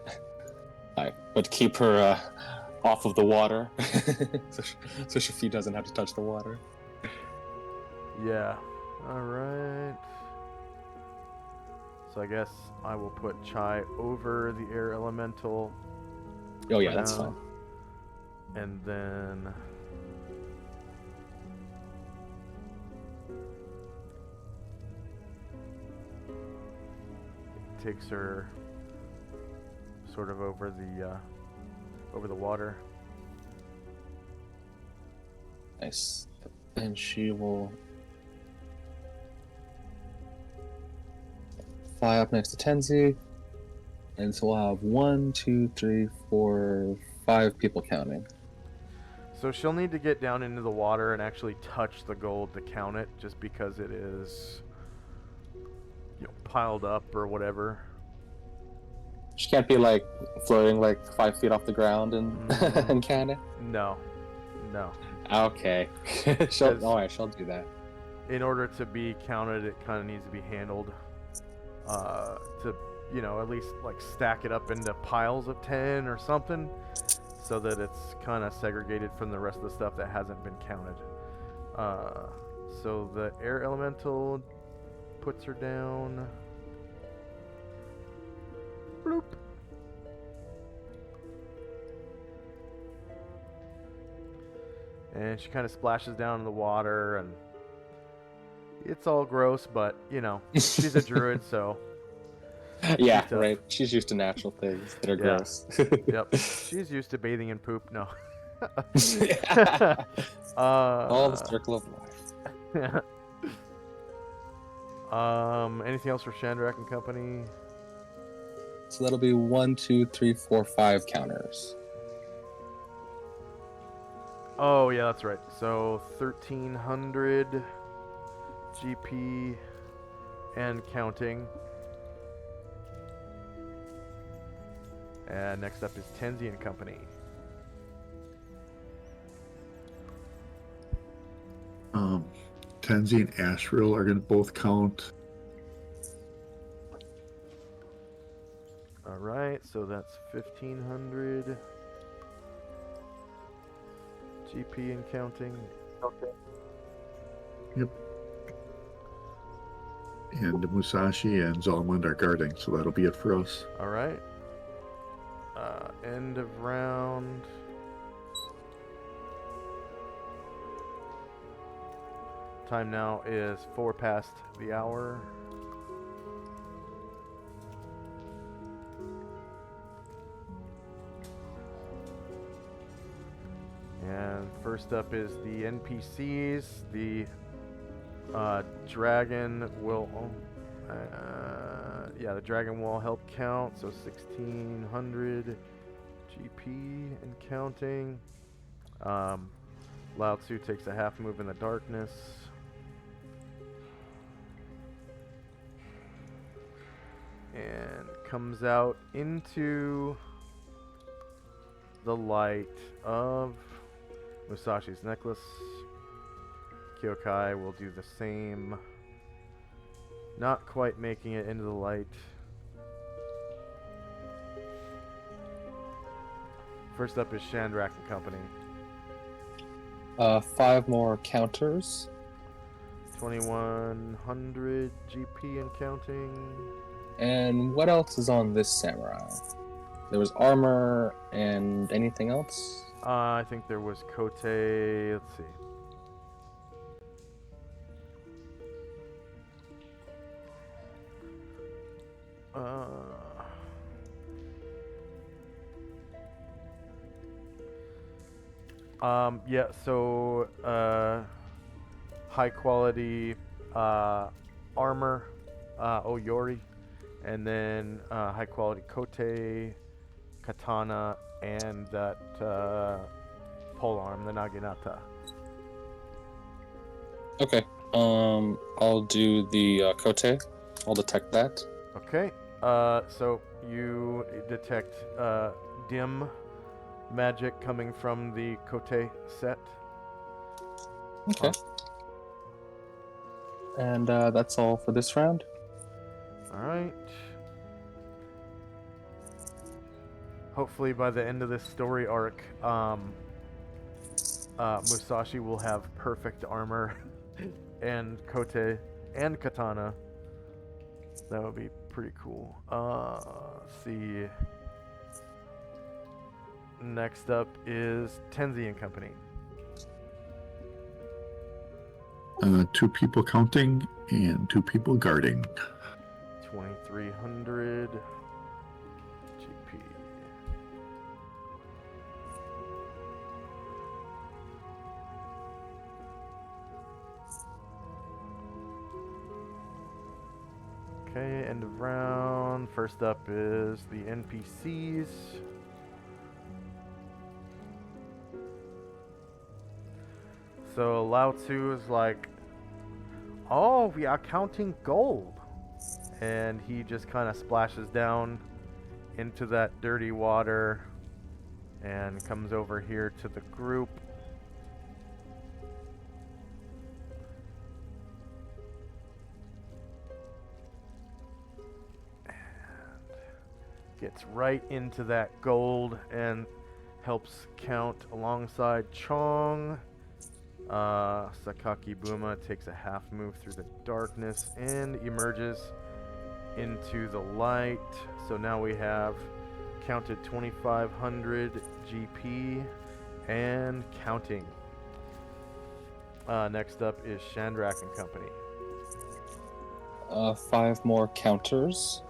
keep her off of the water, so she doesn't have to touch the water.
Yeah. Alright. So I guess I will put Chai over the air elemental.
Oh yeah,
for
that's
now.
fine.
And then it takes her sort of over the water.
Nice. And she will fly up next to Tenzi, and so we'll have 1, 2, 3, 4, 5 people counting.
So she'll need to get down into the water and actually touch the gold to count it, just because it is, piled up or whatever.
She can't be like floating like 5 feet off the ground and and count it.
No.
Okay, she'll do that.
In order to be counted, it kind of needs to be handled to, at least like stack it up into piles of 10 or something, so that it's kind of segregated from the rest of the stuff that hasn't been counted. So the air elemental puts her down. Bloop. And she kind of splashes down in the water, and it's all gross, but, she's a druid, so...
Yeah, right. She's used to natural things that are gross.
Yep. She's used to bathing in poop. No.
All the circle of life.
Anything else for Shandrak and Company?
So that'll be 1, 2, 3, 4, 5 counters.
Oh, yeah, that's right. So 1,300 GP and counting. And next up is Tenzi and Company.
Tenzi and Ashriel are going to both count
All right, so that's 1500 GP and counting.
Yep. And Musashi and Zalman are guarding, so that'll be it for us.
All right. End of round. Time now is 4 past the hour. And first up is the NPCs. The dragon will, the dragon will help count. So 1600 GP and counting. Lao Tzu takes a half move in the darkness. And comes out into the light of Musashi's necklace. Kyokai will do the same. Not quite making it into the light. First up is Chandrak and Company.
5 more counters.
2100 GP and counting.
And what else is on this samurai? There was armor and anything else?
I think there was Kote. Let's see. Yeah, so high quality armor, Oyori, and then high quality Kote, katana, and that polearm, the Naginata.
Okay. I'll do the Kote. I'll detect that.
Okay. So you detect dim magic coming from the Kote set.
Okay. And that's all for this round.
All right. Hopefully by the end of this story arc, Musashi will have perfect armor and Kote and katana. That would be pretty cool. Let's see. Next up is Tenzi and Company.
2 people counting and 2 people guarding.
2300 GP. Okay, end of round. First up is the NPCs. So Lao Tzu is like, oh, we are counting gold. And he just kind of splashes down into that dirty water and comes over here to the group. And gets right into that gold and helps count alongside Chong. Sakaki Buma takes a half move through the darkness and emerges into the light. So now we have counted 2500 GP and counting. Next up is Chandrak and Company.
5 more counters.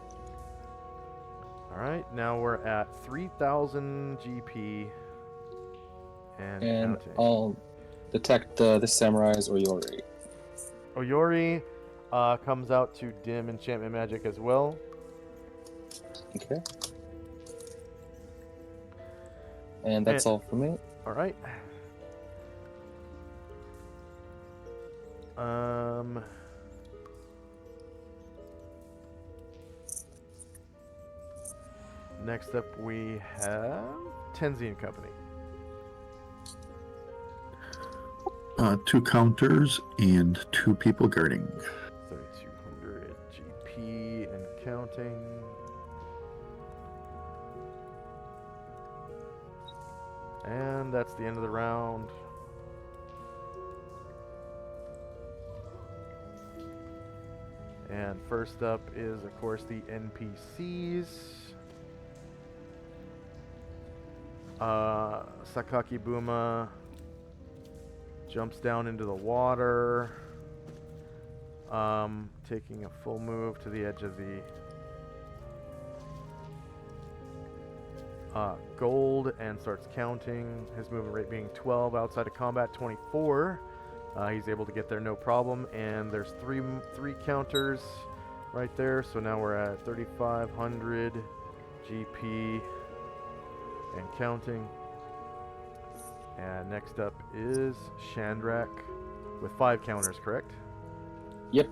Alright, now we're at 3000 GP and
And
counting.
I'll detect the samurai's Oyori.
Oyori comes out to dim enchantment magic as well.
Okay. And that's all for me.
Alright. Next up we have Tenzi and Company.
2 counters and 2 people guarding.
3200 GP and counting. And that's the end of the round. And first up is, of course, the NPCs. Sakaki Buma jumps down into the water, taking a full move to the edge of the gold and starts counting. His movement rate being 12, outside of combat 24. He's able to get there no problem, and there's three counters right there. So now we're at 3,500 GP and counting. And next up is Chandrak with 5 counters, correct?
Yep.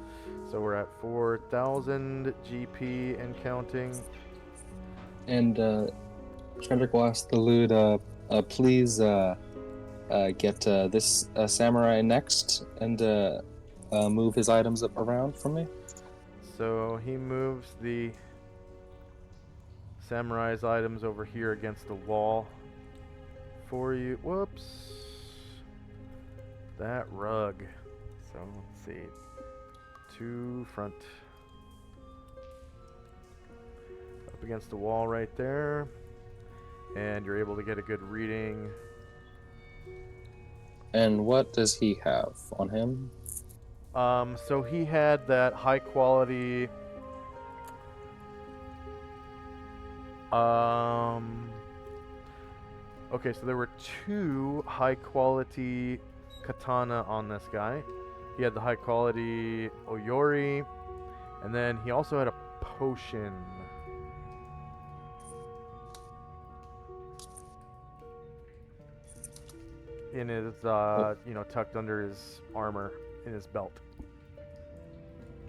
So we're at 4,000 GP and counting.
And Chandrik will ask the Lud, please get this samurai next and move his items up around for me.
So he moves the samurai's items over here against the wall for you. Whoops. That rug. So let's see. 2 front. Up against the wall right there. And you're able to get a good reading.
And what does he have on him?
So he had that high quality okay, so there were 2 high quality katana on this guy. He had the high quality Oyori, and then he also had a potion. In his, tucked under his armor, in his belt.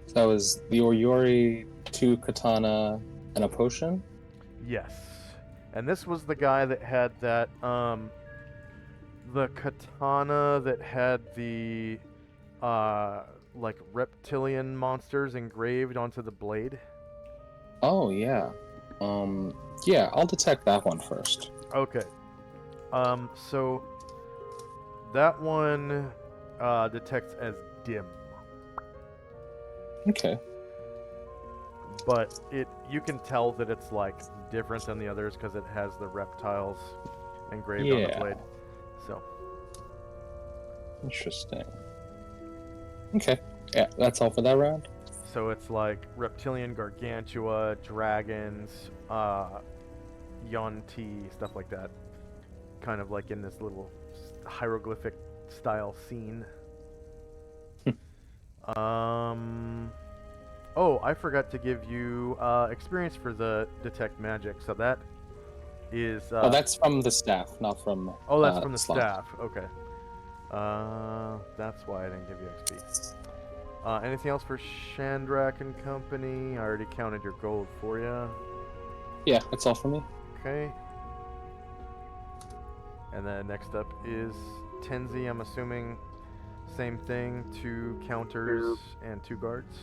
So that was the Oyori, 2 katana, and a potion?
Yes. And this was the guy that had that, the katana that had the, like, reptilian monsters engraved onto the blade.
Oh, yeah. Yeah, I'll detect that one first.
Okay. So that one detects as dim,
Okay.
but you can tell that it's like different than the others because it has the reptiles engraved on the
Yeah.
blade. So
Interesting. Okay. Yeah, that's all for that round?
it's like reptilian gargantua, dragons, yonti, stuff like that. Kind of like in this little hieroglyphic style scene. Oh, I forgot to give you experience for the detect magic. So that is
oh, that's from the staff, not from.
oh, that's from the
slot.
staff. Okay. That's why I didn't give you XP. Anything else for Chandrak and Company? I already counted your gold for you.
Yeah, that's all for me.
Okay. And then next up is Tenzi. I'm assuming same thing, 2 counters and 2 guards.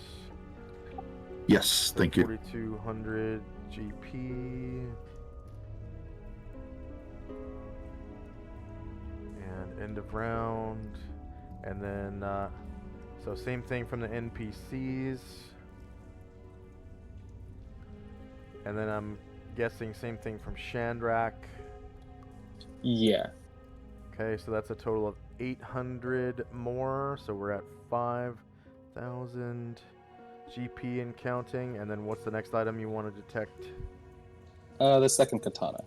Yes, thank you.
4,200 GP. And end of round. And then, so same thing from the NPCs. And then I'm guessing same thing from Chandrak.
Yeah.
Okay, so that's a total of 800 more. So we're at 5,000 GP and counting. And then what's the next item you want to detect?
The second katana.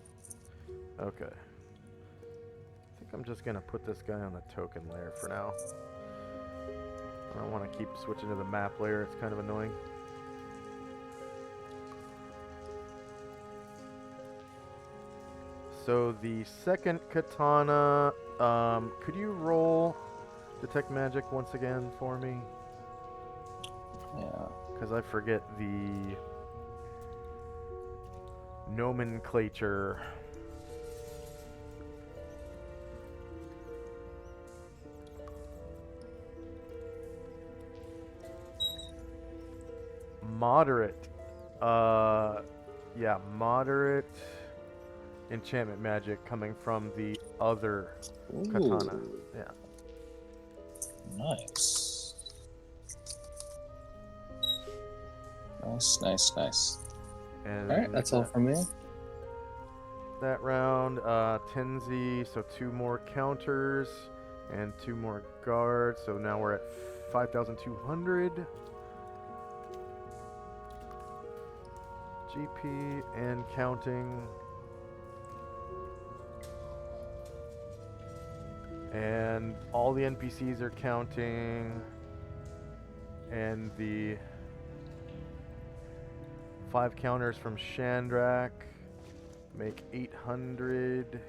Okay. I think I'm just going to put this guy on the token layer for now. I don't want to keep switching to the map layer. It's kind of annoying. So the second katana, could you roll detect magic once again for me?
Yeah.
Because I forget the nomenclature. Moderate. Yeah, moderate enchantment magic coming from the other katana.
Ooh,
Yeah.
nice. Nice.
And
Alright, that's all from me.
that round, Tenzi, so 2 more counters and 2 more guards. So now we're at 5,200 GP and counting. And all the NPCs are counting. And the 5 counters from Shandrak make 800.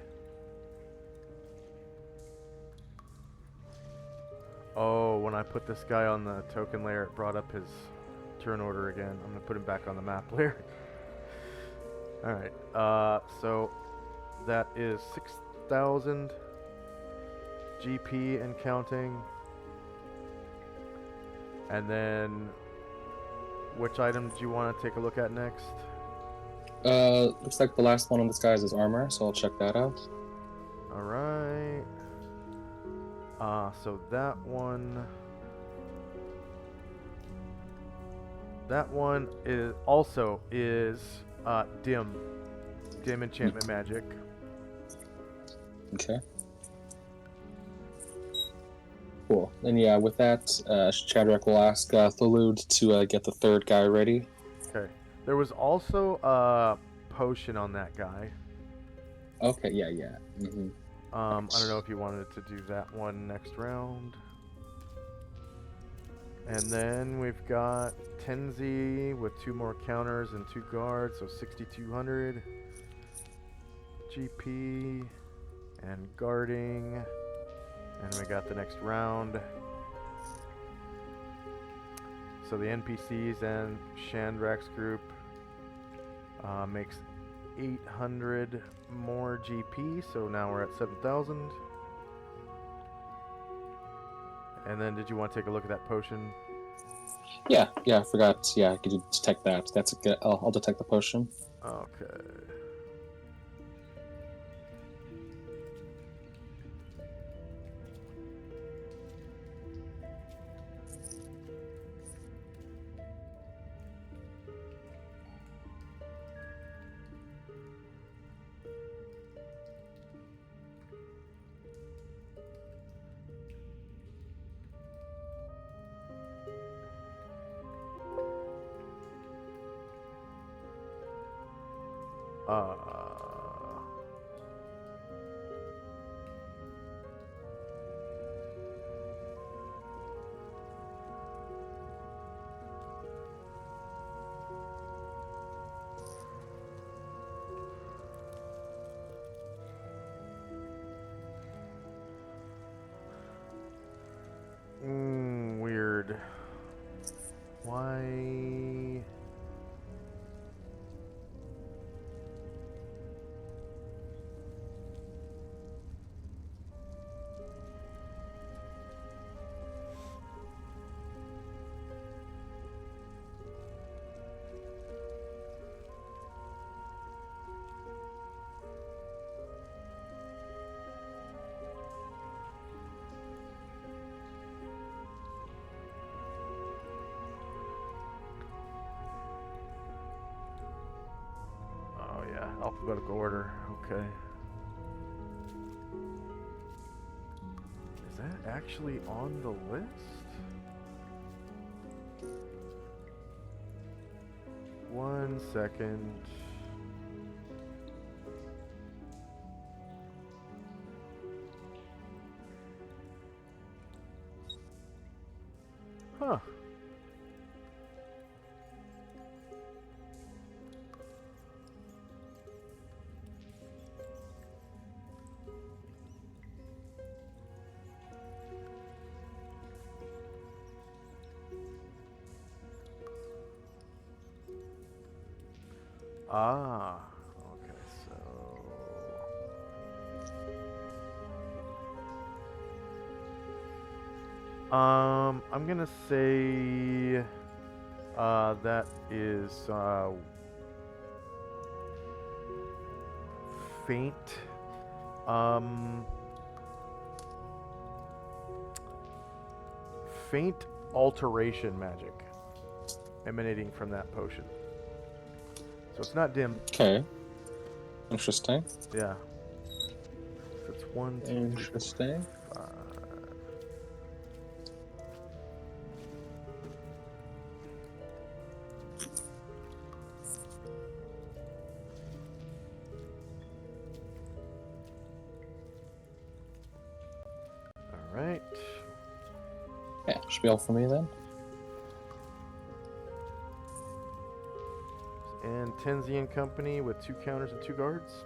Oh, when I put this guy on the token layer, it brought up his turn order again. I'm gonna put him back on the map layer. Alright, so that is 6,000 GP and counting. And then, which item do you want to take a look at next?
Looks like the last one on this guy's is armor, so I'll check that out.
Alright. So that one is also dim enchantment magic.
Okay. Cool. And yeah, with that, Shadrach will ask Thalud to get the third guy ready.
Okay. There was also a potion on that guy.
Okay, yeah. Mm-hmm.
I don't know if you wanted to do that one next round. And then we've got Tenzi with 2 more counters and 2 guards, so 6,200 GP and guarding. And we got the next round. So the NPCs and Shandrak's group makes 800 more GP, so now we're at 7,000. And then did you want to take a look at that potion?
Yeah, I forgot. Yeah, I could detect that. That's a good. I'll detect the potion.
Okay. Uh, weird. Why? Oh yeah, alphabetical order. Okay. Is that actually on the list? One second. Huh. Ah, okay, so I'm gonna say that is faint, faint alteration magic emanating from that potion. So it's not dim.
Okay. Interesting.
Yeah. So it's 1, 2, 3, 4,
Interesting.
5. All right.
Yeah, should be all for me then.
And Tenzi and Company with 2 counters and 2 guards.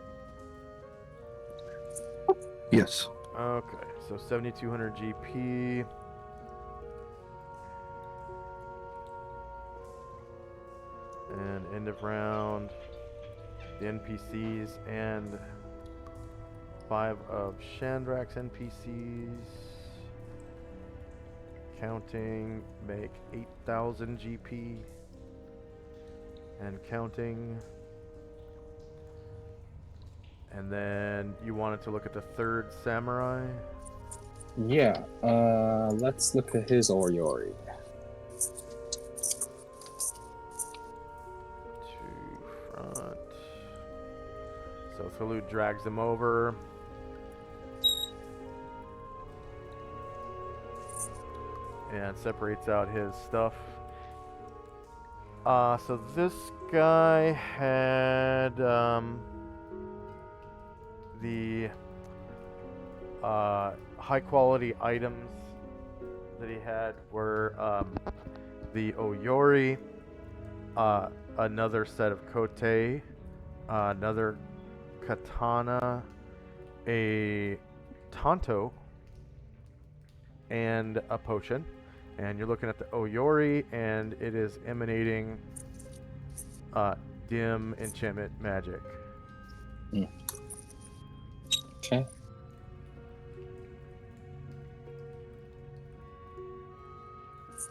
Yes.
Okay, so 7,200 GP. And end of round, the NPCs and 5 of Chandrak's NPCs, counting, make 8,000 GP. And counting. And then you wanted to look at the 3rd samurai.
Yeah. Let's look at his Oriori.
To front. So Thalud drags him over. And separates out his stuff. So this guy had the high quality items that he had were the Oyori, another set of kote, another katana, a tanto, and a potion. And you're looking at the Oyori, and it is emanating dim enchantment magic.
Okay.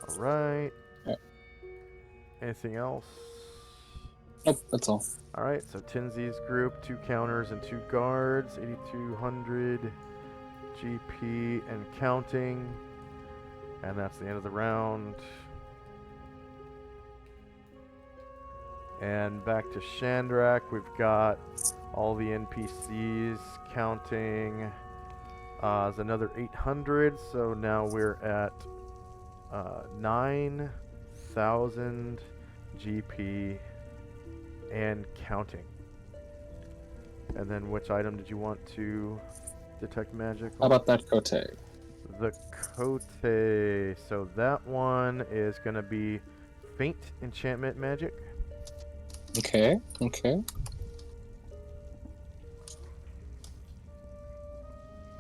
All right.
Yeah.
Anything else?
Nope, that's all.
All right. So Tenzi's group, 2 counters and 2 guards, 8,200 GP and counting. And that's the end of the round. And back to Chandrak, we've got all the NPCs counting. Is another 800, so now we're at 9,000 GP and counting. And then which item did you want to detect magic?
How about that Kote?
The Kote. So that one is going to be faint enchantment magic.
Okay, okay.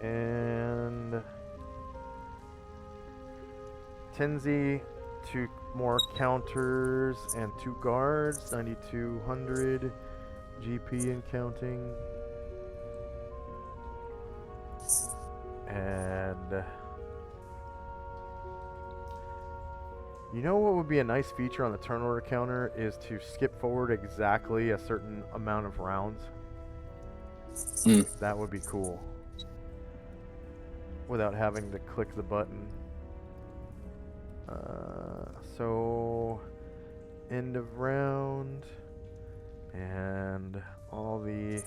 And Tenzi, 2 more counters and 2 guards, 9,200 GP and counting. And you know what would be a nice feature on the turn order counter is to skip forward exactly a certain amount of rounds. That would be cool. Without having to click the button. So end of round, and all the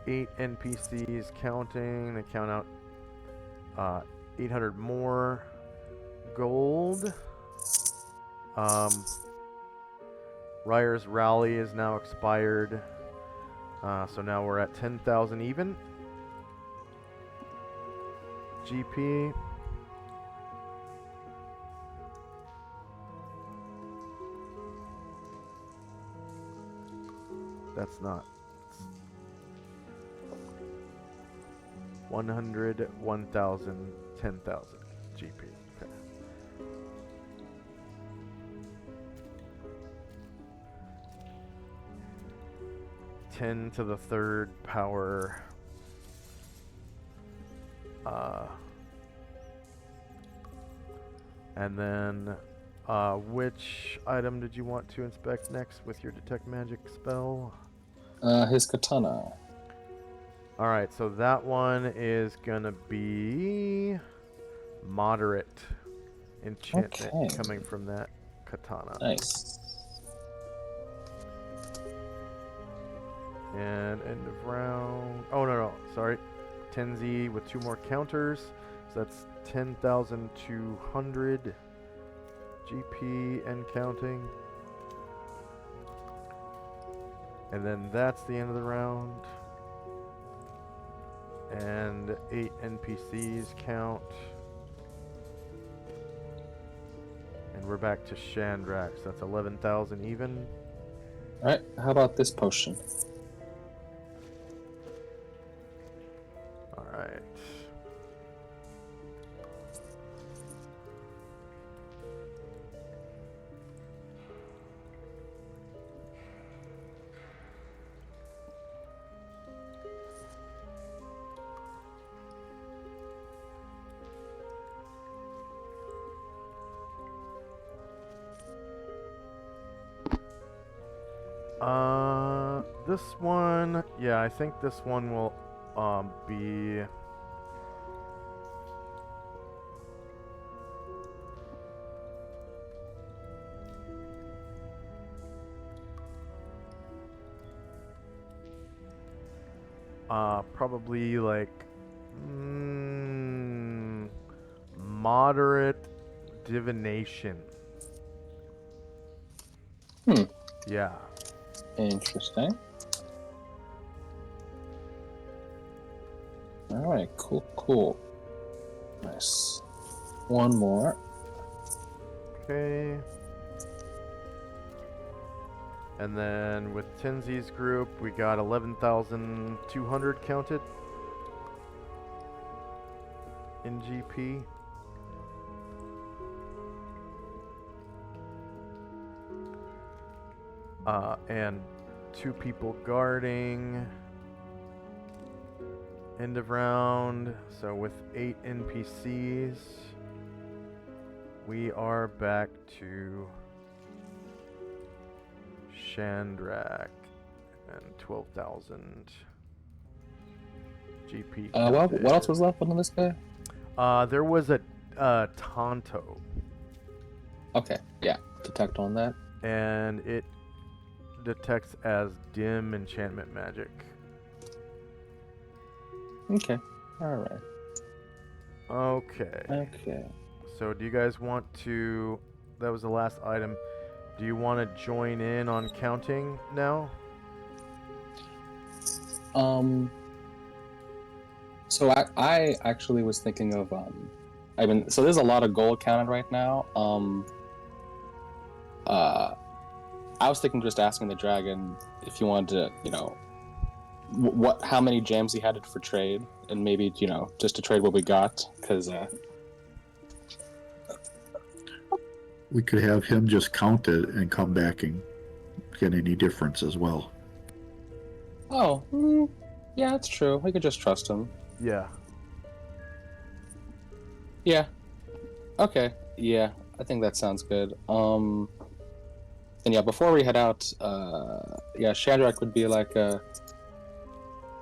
8 NPCs counting. They count out 800 more gold. Ryer's rally is now expired, so now we're at 10,000 even GP. That's not 100, 1,000, 10,000 GP. Okay. Ten to the 3rd power. And then, which item did you want to inspect next with your detect magic spell?
His katana.
All right, so that one is gonna be moderate enchantment
Okay.
coming from that katana.
Nice.
And end of round. Oh no, sorry. Tenzi with 2 more counters, so that's 10,200 GP and counting. And then that's the end of the round. And 8 NPCs count. And we're back to Shandrak, so that's 11,000 even.
Alright, how about this potion?
Alright. This one, yeah, I think this one will be probably like moderate divination.
Hmm.
Yeah.
Interesting. Alright, cool. Nice. One more.
Okay. And then with Tenzi's group, we got 11,200 counted in GP. And 2 people guarding. End of round. So with 8 NPCs, we are back to Shandrak and 12,000 GP.
What else was left on this guy?
There was a Tonto,
Okay, yeah. Detect on that.
and it detects as dim enchantment magic.
Okay. Alright.
Okay. So do you guys want to... That was the last item. Do you want to join in on counting now?
So I actually was thinking of so there's a lot of gold counted right now. I was thinking just asking the dragon if you wanted to, how many gems he had for trade, and maybe, just to trade what we got, because
We could have him just count it and come back and get any difference as well.
yeah, that's true. We could just trust him.
Yeah.
Yeah. Okay. Yeah, I think that sounds good. And yeah, before we head out, Shadrach would be like,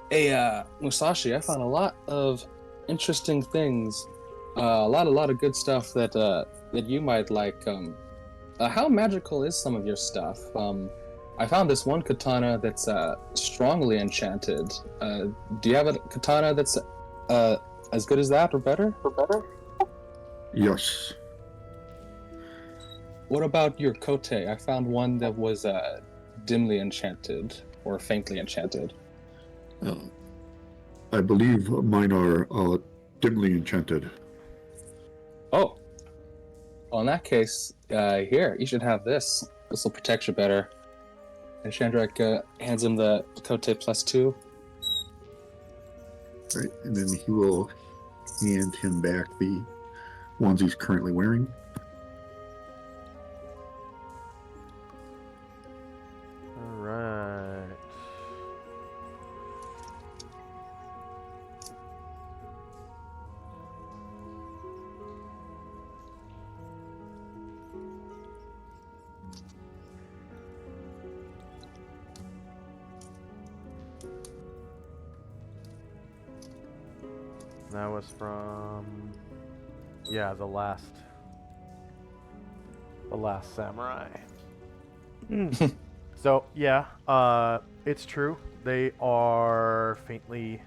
hey, Musashi, I found a lot of interesting things, a lot of good stuff that you might like. How magical is some of your stuff? I found this one katana that's strongly enchanted. Do you have a katana that's as good as that, or better?
Yes.
What about your kote? I found one that was dimly enchanted or faintly enchanted.
I believe mine are dimly enchanted.
Oh, well, in that case, here, you should have this. This will protect you better. And Shandrak hands him the kote +2.
Right, and then he will hand him back the ones he's currently wearing.
All right. That was from, yeah, the last samurai. So yeah, it's true. They are faintly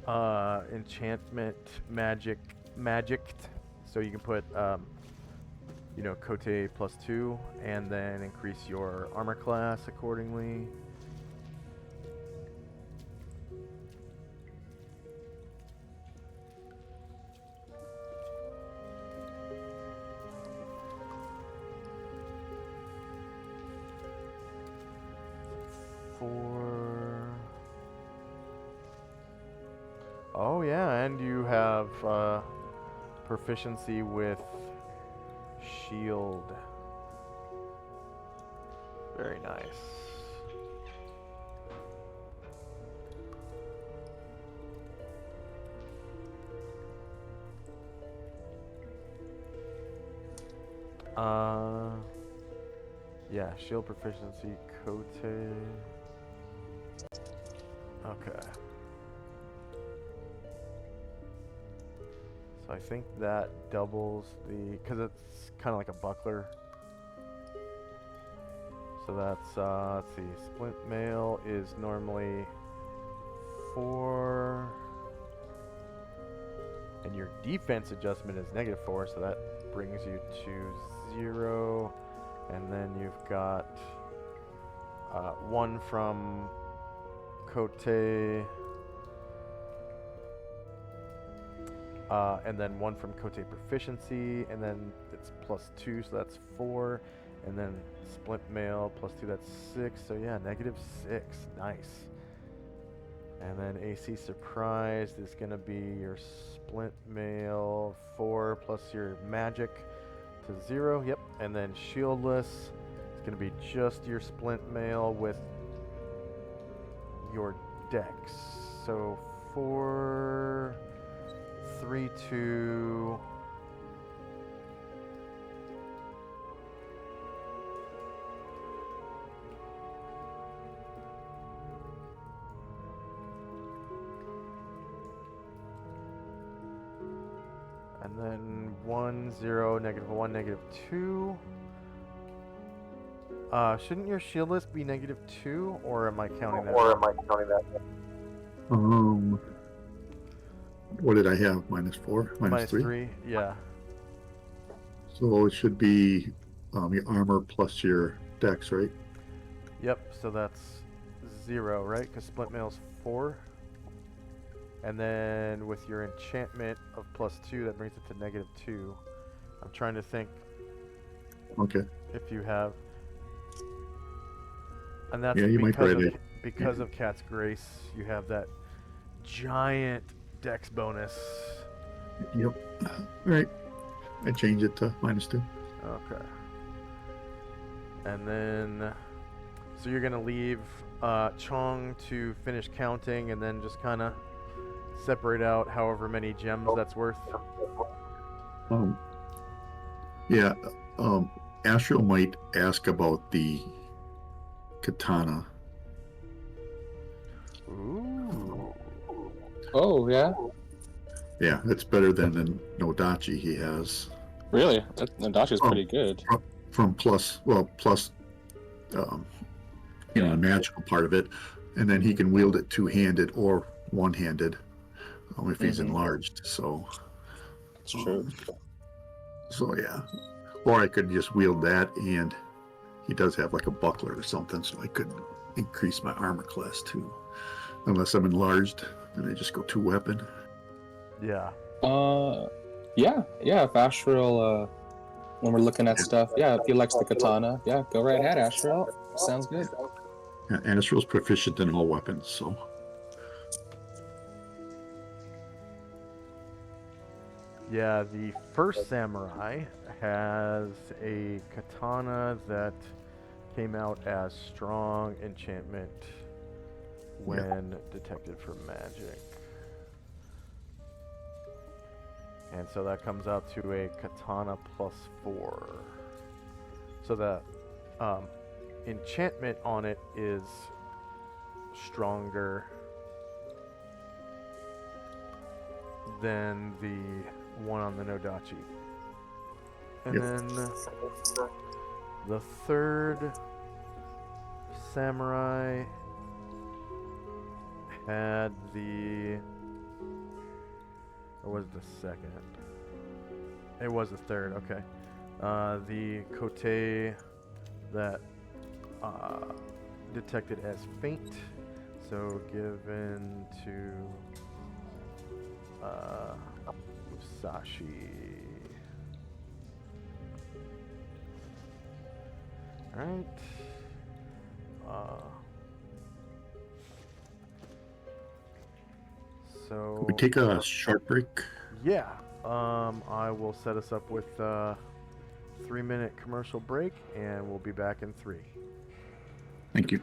enchantment magicked. So you can put Cote +2 and then increase your armor class accordingly. Oh yeah, and you have proficiency with shield. Very nice. Yeah, shield proficiency, Cote. Okay. So I think that doubles the, because it's kind of like a buckler. So that's, let's see, splint mail is normally 4. And your defense adjustment is -4, so that brings you to 0. And then you've got 1 from Cote. And then 1 from Cote proficiency, and then it's +2, so that's 4. And then splint mail +2, that's 6. So yeah, -6. Nice. And then AC surprised is going to be your splint mail 4 plus your magic to 0. Yep. And then shieldless is going to be just your splint mail with your dex. So 4, 3, 2. And then 1, 0, -1, -2. Shouldn't your shield list be -2, or am I counting that?
What did I have? -4, -3.
-3. Yeah.
So it should be your armor plus your dex, right?
Yep. So that's 0, right? Because splint mail's 4. And then with your enchantment of +2, that brings it to -2. I'm trying to think.
Okay.
If you have, and that's
Yeah, you might
because of Cat's Grace, you have that giant dex bonus.
Yep. All right. I changed it to -2.
Okay. And then, so you're gonna leave Chong to finish counting, and then just kind of separate out however many gems that's worth.
Yeah. Astral might ask about the katana.
Ooh.
Oh, yeah?
Yeah, it's better than the Nodachi he has.
Really? Nadachi's pretty good.
From plus, the magical part of it. And then he can wield it two-handed or one-handed if he's enlarged. So
That's true.
So yeah. Or I could just wield that, and he does have like a buckler or something, so I could increase my armor class too. Unless I'm enlarged, then I just go 2-weapon.
Yeah.
Yeah. If Astral, when we're looking at stuff, if he likes the katana, go right ahead, Astral. Sounds good.
Yeah, Astral's proficient in all weapons, so.
Yeah, the first samurai has a katana that came out as strong enchantment when detected for magic. And so that comes out to a katana +4. So the enchantment on it is stronger. than the one on the Nodachi. And
Yep.
then the third samurai had the... Or was it the second? It was the third, okay. The kote that detected as faint, so given to Musashi. Alright. So
Could we take a short break?
yeah, I will set us up with a 3-minute commercial break, and we'll be back in 3.
Thank you.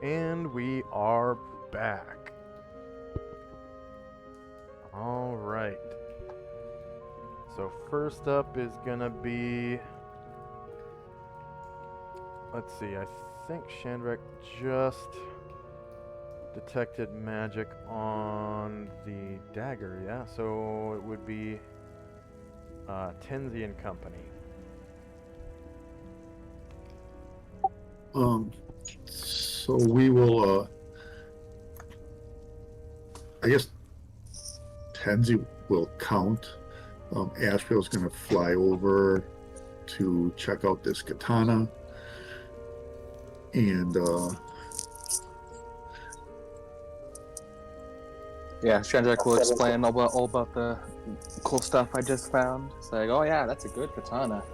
And we are back. All right. So first up is gonna be, let's see, I think Shandrak just detected magic on the dagger, yeah? So it would be Tenzi and Company.
So we will, I guess Tenzi will count. Asheville's going to fly over to check out this katana. And,
Yeah, Shandrak will explain all about the cool stuff I just found. It's like, oh yeah, that's a good katana.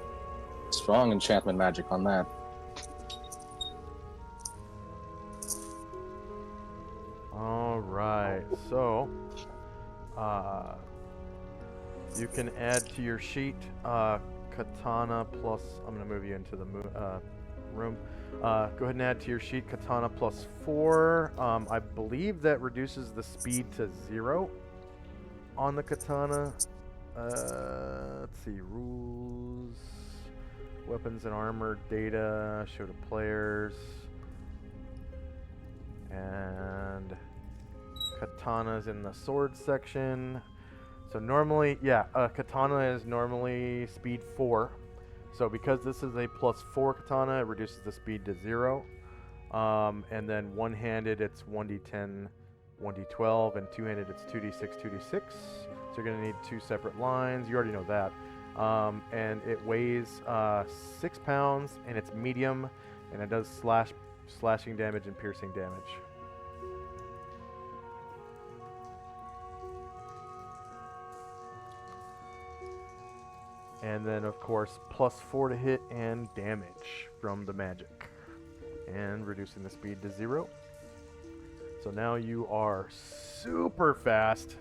Strong enchantment magic on that.
All right, so you can add to your sheet katana plus. I'm gonna move you into the room. Go ahead and add to your sheet katana plus 4. I believe that reduces the speed to 0 on the katana. Let's see, rules, weapons and armor data, show to players, and katana's in the sword section. So normally, yeah, katana is normally speed 4. So because this is a plus 4 katana, it reduces the speed to 0. And then one-handed, it's 1d10, 1d12, and two-handed, it's 2d6, 2d6. So you're going to need 2 separate lines. You already know that. And it weighs 6 pounds, and it's medium, and it does slashing damage and piercing damage. And then, of course, plus 4 to hit and damage from the magic. And reducing the speed to 0. So now you are super fast.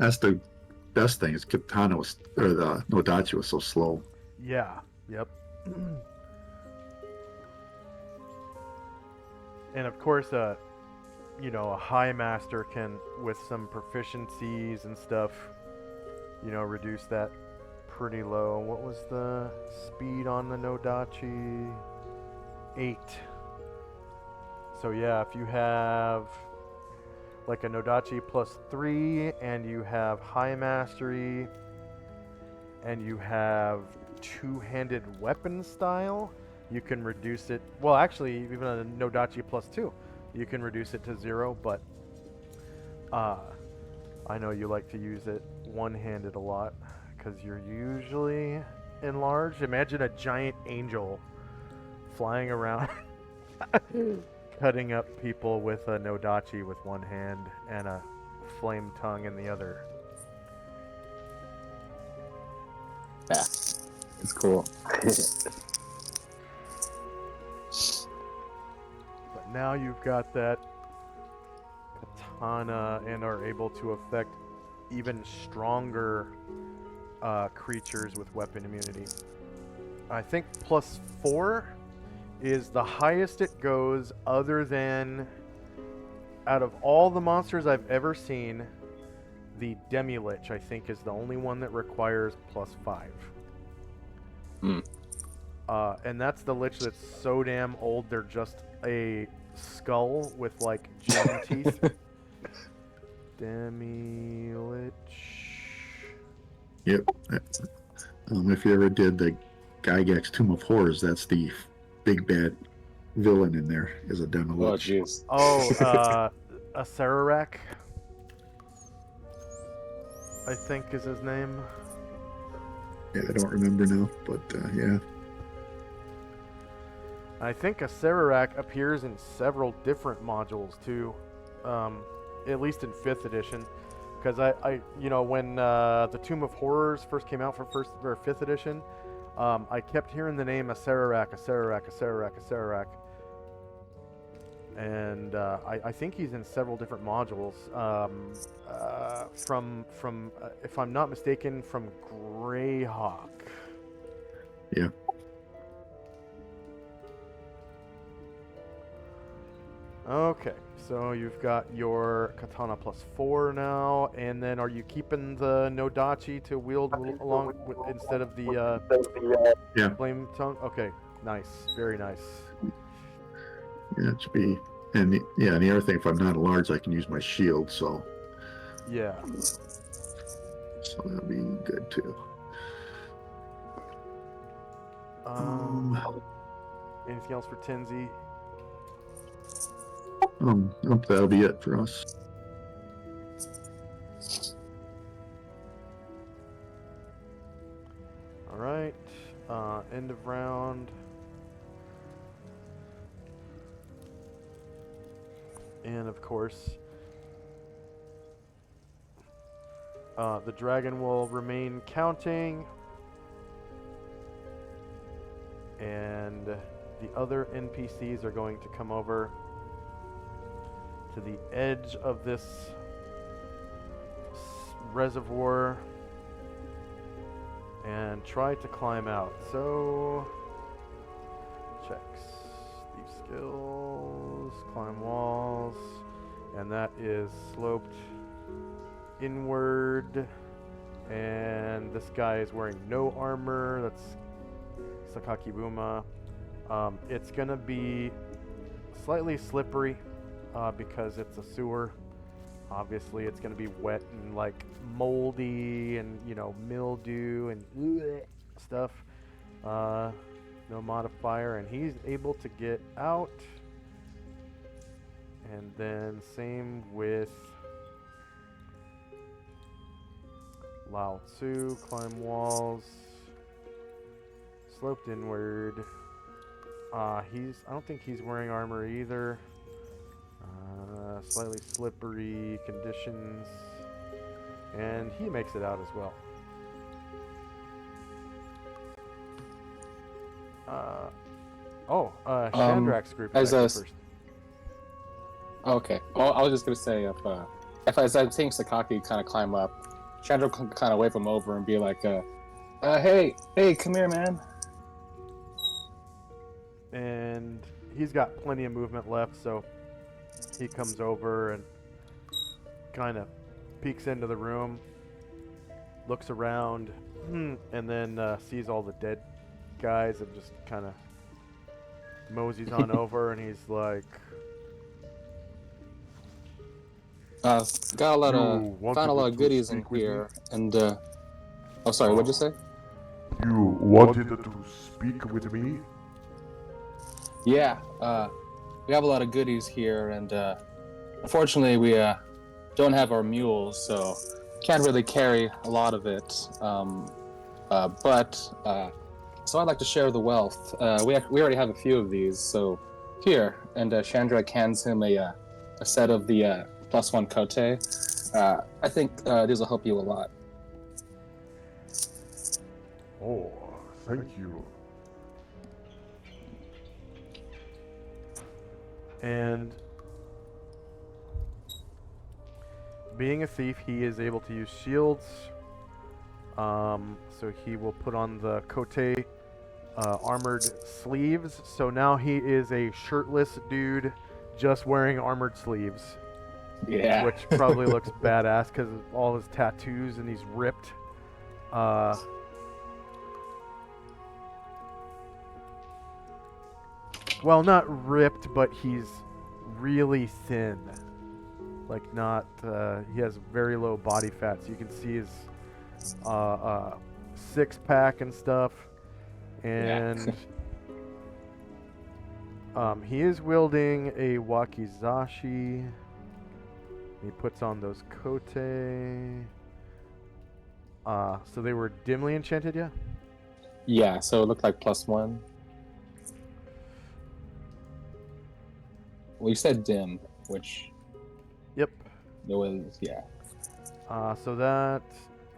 that's the best thing is katana was, or the Nodachi was so slow.
Yeah, yep. And of course, you know, a high master can, with some proficiencies and stuff, you know, reduce that pretty low. What was the speed on the Nodachi? 8. So yeah, if you have like a Nodachi plus 3 and you have high mastery and you have two-handed weapon style, you can reduce it. Well, actually, even a Nodachi plus 2, you can reduce it to 0, but I know you like to use it one-handed a lot because you're usually enlarged. Imagine a giant angel flying around cutting up people with a Nodachi with one hand and a flame tongue in the other.
Yeah, it's cool.
But now you've got that katana and are able to affect even stronger creatures with weapon immunity. I think plus 4 is the highest it goes, other than out of all the monsters I've ever seen, the Demi-Lich, I think, is the only one that requires plus 5. And that's the Lich that's so damn old, they're just a skull with, like, gem teeth. Demi-Lich.
Yep. If you ever did the Gygax Tomb of Horrors, that's the big bad villain in there, is a
Oh,
Demi-Lich.
jeez.
Oh, a Sararak, I think is his name.
Yeah, I don't remember now, but yeah.
I think a Sararak appears in several different modules too, at least in 5th edition. Because I you know, when the Tomb of Horrors first came out for 5th edition, I kept hearing the name Sararak, Sararak. And I think he's in several different modules. from if I'm not mistaken, from Greyhawk.
Yeah.
Okay, so you've got your katana +4 now, and then are you keeping the Nodachi to wield along with, instead of the
Yeah.
flame tongue? Okay, nice, very nice.
Yeah, it should be. And the other thing, if I'm not large, I can use my shield, so
Yeah.
that'll be good too.
Anything else for Tenzi?
Nope, that'll be it for us.
All right. End of round. And of course, the dragon will remain counting. And the other NPCs are going to come over to the edge of this reservoir and try to climb out. So, checks, these skills, climb walls, and that is sloped inward. And this guy is wearing no armor. That's Sakaki Buma. It's gonna be slightly slippery because it's a sewer. Obviously, it's gonna be wet and like moldy and mildew and stuff. No modifier, and he's able to get out. And then same with Lao Tzu, climb walls. Sloped inward. I don't think he's wearing armor either. Slightly slippery conditions. And he makes it out as well. Shandrak's group is actually first.
Okay. Well, I was just gonna say if as I'm seeing Sakaki kind of climb up, Chandra can kind of wave him over and be like, hey, come here, man.
And he's got plenty of movement left, so he comes over and kind of peeks into the room, looks around, and then sees all the dead guys and just kind of moseys on over, and he's like,
found a lot of goodies in here, and oh, sorry, what'd you say?
You wanted to speak with me?
Yeah, we have a lot of goodies here, and unfortunately we don't have our mules, so can't really carry a lot of it. So I'd like to share the wealth. We already have a few of these, so here. And Chandra hands him a set of the +1 kote. I think these will help you a lot.
Oh, thank you.
and being a thief, he is able to use shields. So he will put on the Kote armored sleeves. So now he is a shirtless dude just wearing armored sleeves.
Yeah.
Which probably looks badass because of all his tattoos and he's ripped. Well, not ripped, but he's really thin. Like not, he has very low body fat, so you can see his six-pack and stuff. And he is wielding a wakizashi. He puts on those kote. So they were dimly enchanted, yeah?
Yeah, so it looked like +1. Well, you said dim, which...
Yep.
It was, yeah.
So that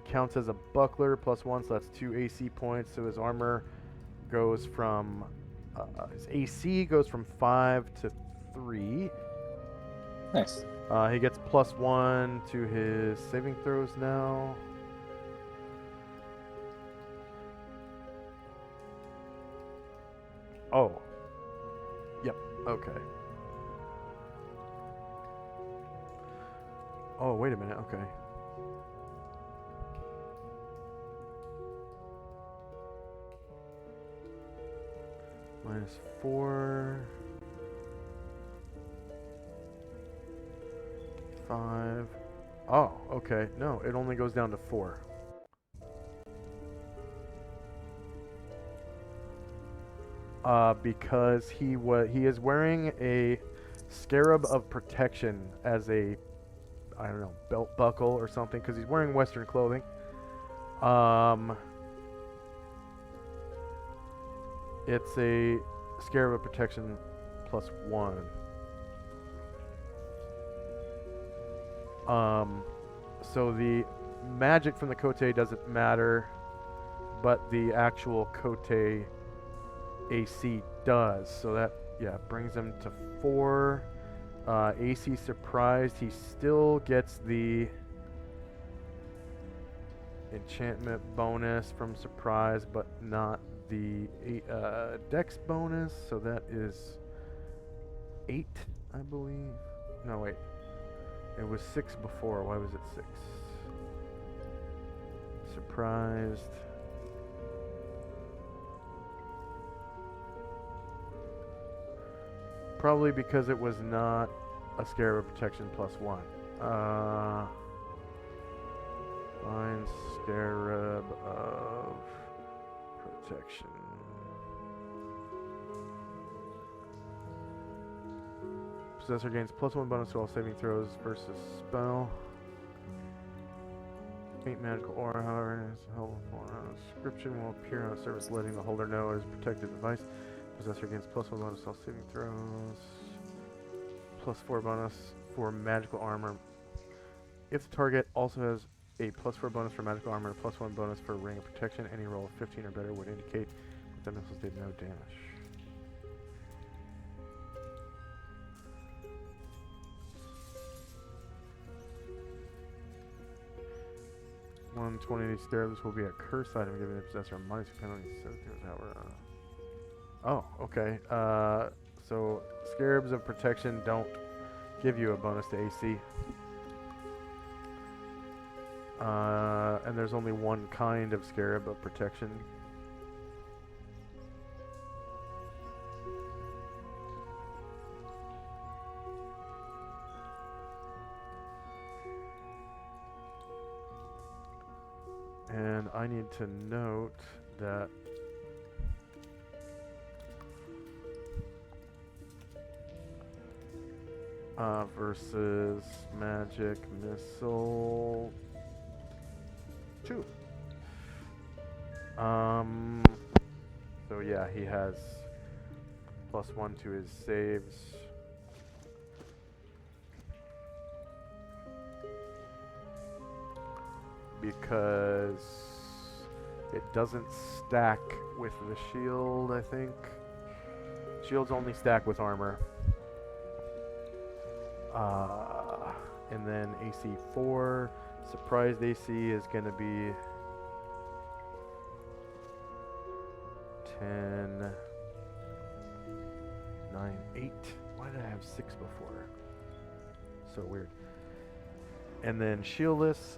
counts as a buckler +1, so that's 2 AC points. So his armor goes from... his AC goes from 5 to 3.
Nice.
He gets +1 to his saving throws now. Oh. Yep. Okay. Oh, wait a minute. Okay. -4. 5. Oh, okay. No, it only goes down to 4. Because he is wearing a scarab of protection as a, I don't know, belt buckle or something, because he's wearing Western clothing. It's a scarab of protection +1. So the magic from the Kote doesn't matter, but the actual Kote AC does. So that, yeah, brings him to 4. AC surprised. He still gets the enchantment bonus from surprise, but not the dex bonus. So that is 8, I believe. No, wait. It was 6 before. Why was it 6? Surprised. Probably because it was not a scarab of protection +1. Find scarab of protection. Possessor gains +1 bonus to all saving throws versus spell. Faint magical aura, however, inscription will appear on a surface, letting the holder know it is a protected device. Possessor gains +1 bonus to all saving throws. +4 bonus for magical armor. If the target also has a +4 bonus for magical armor, and +1 bonus for ring of protection, any roll of 15 or better would indicate that the missiles did no damage. $120 scarabs will be a curse item, giving the possessor a minus penalty. Oh, okay. So scarabs of protection don't give you a bonus to AC. And there's only one kind of scarab of protection. And I need to note that versus magic missile 2. So yeah, he has +1 to his saves. Because it doesn't stack with the shield, I think. Shields only stack with armor. And then AC 4. Surprised AC is going to be 10, 9, 8. Why did I have 6 before? So weird. And then shieldless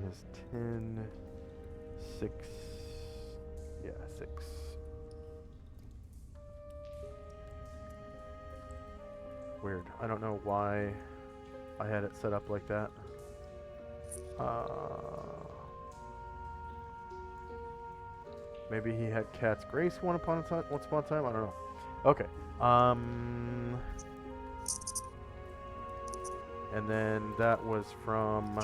is 10, 6. Yeah, 6. Weird. I don't know why I had it set up like that. Maybe he had Cat's Grace once upon a time. I don't know. Okay. And then that was from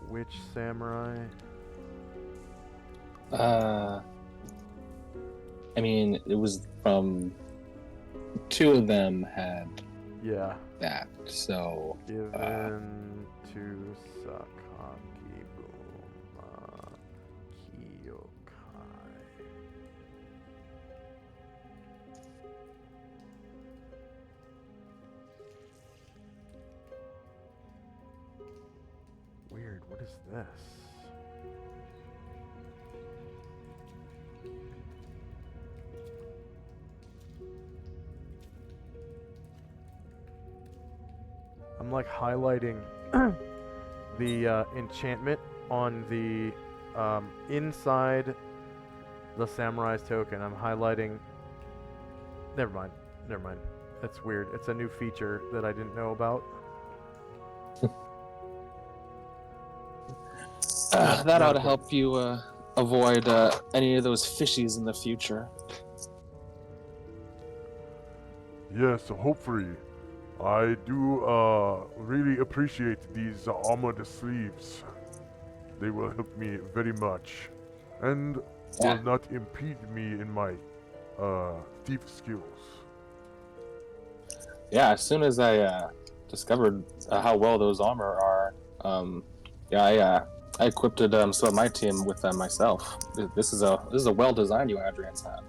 which samurai?
I mean, it was from 2 of them had
Yeah.
that, so
Given to Sakaki Buma Kiyo. is this? I'm like highlighting the enchantment on the inside the samurai's token. I'm highlighting. Never mind. Never mind. That's weird. It's a new feature that I didn't know about.
That ought to help you avoid any of those fishies in the future.
Yes, hopefully. I do really appreciate these armored sleeves. They will help me very much, and will not impede me in my thief skills.
Yeah, as soon as I discovered how well those armor are, I equipped some of my team with them myself. This is a well designed Adrian's have.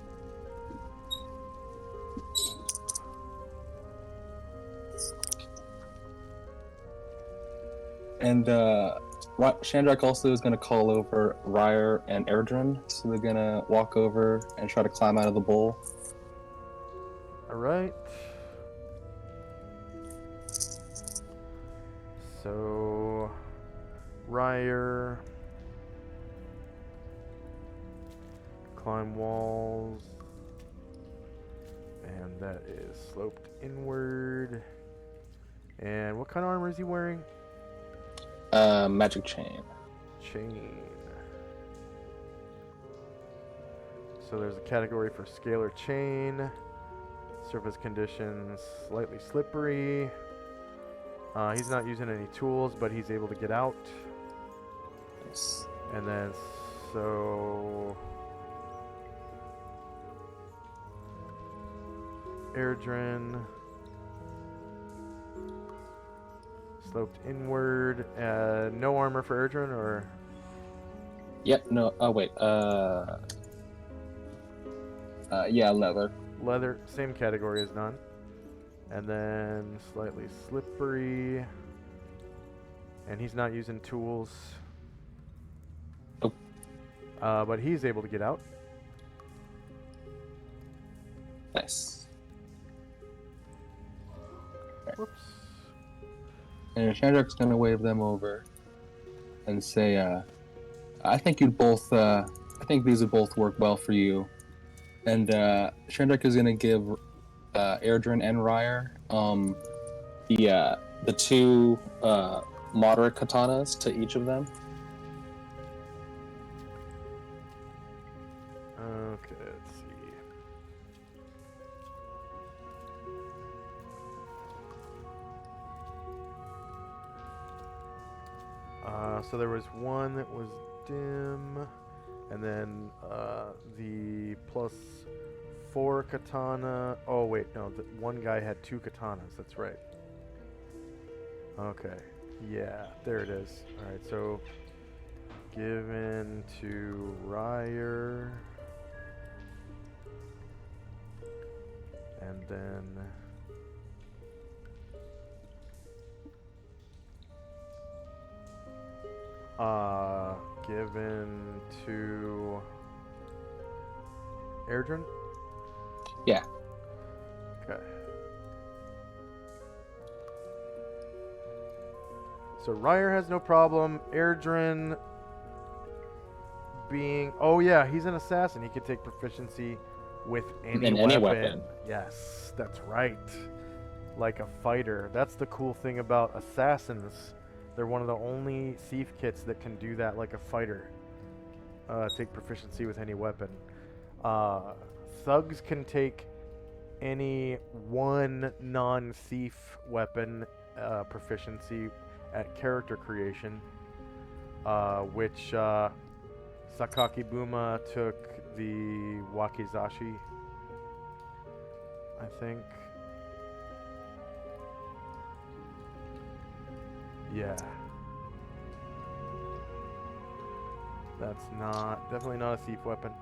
And Shandrak also is going to call over Ryer and Erdrin, so they're going to walk over and try to climb out of the bowl.
All right. So, Ryer, climb walls, and that is sloped inward. And what kind of armor is he wearing?
Magic chain.
Chain. So there's a category for scalar chain. Surface conditions slightly slippery. He's not using any tools, but he's able to get out.
Nice.
And then so Erdrin. Sloped inward. No armor for Erdrin, or?
Yep. No. Oh wait. Yeah, leather.
Leather, same category as none. And then slightly slippery. And he's not using tools.
Nope.
But he's able to get out.
Nice.
Whoops.
And Shandrak's gonna wave them over and say, I think you'd both I think these would both work well for you. And Shandrak is gonna give Erdrin and Ryer the two moderate katanas to each of them.
Okay, let's see. So there was one that was dim, and then the +4 katana. Oh wait, no, the one guy had 2 katanas. That's right. Okay, yeah, there it is. All right, so given to Ryer, and then given to Erdrin?
Yeah.
Okay. So Ryer has no problem. Erdrin being... Oh yeah, he's an assassin. He could take proficiency with any weapon. Yes, that's right. Like a fighter. That's the cool thing about assassins. They're one of the only thief kits that can do that like a fighter. Take proficiency with any weapon. Thugs can take any one non-thief weapon proficiency at character creation, which Sakaki Buma took the Wakizashi, I think. Yeah. That's definitely not a thief weapon.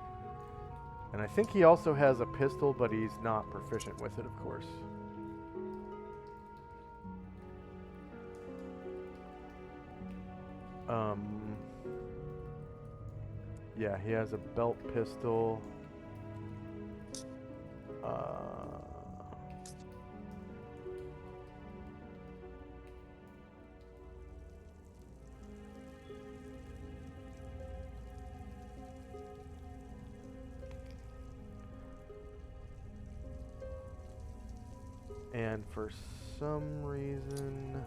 And I think he also has a pistol, but he's not proficient with it, of course. Yeah, he has a belt pistol. And for some reason,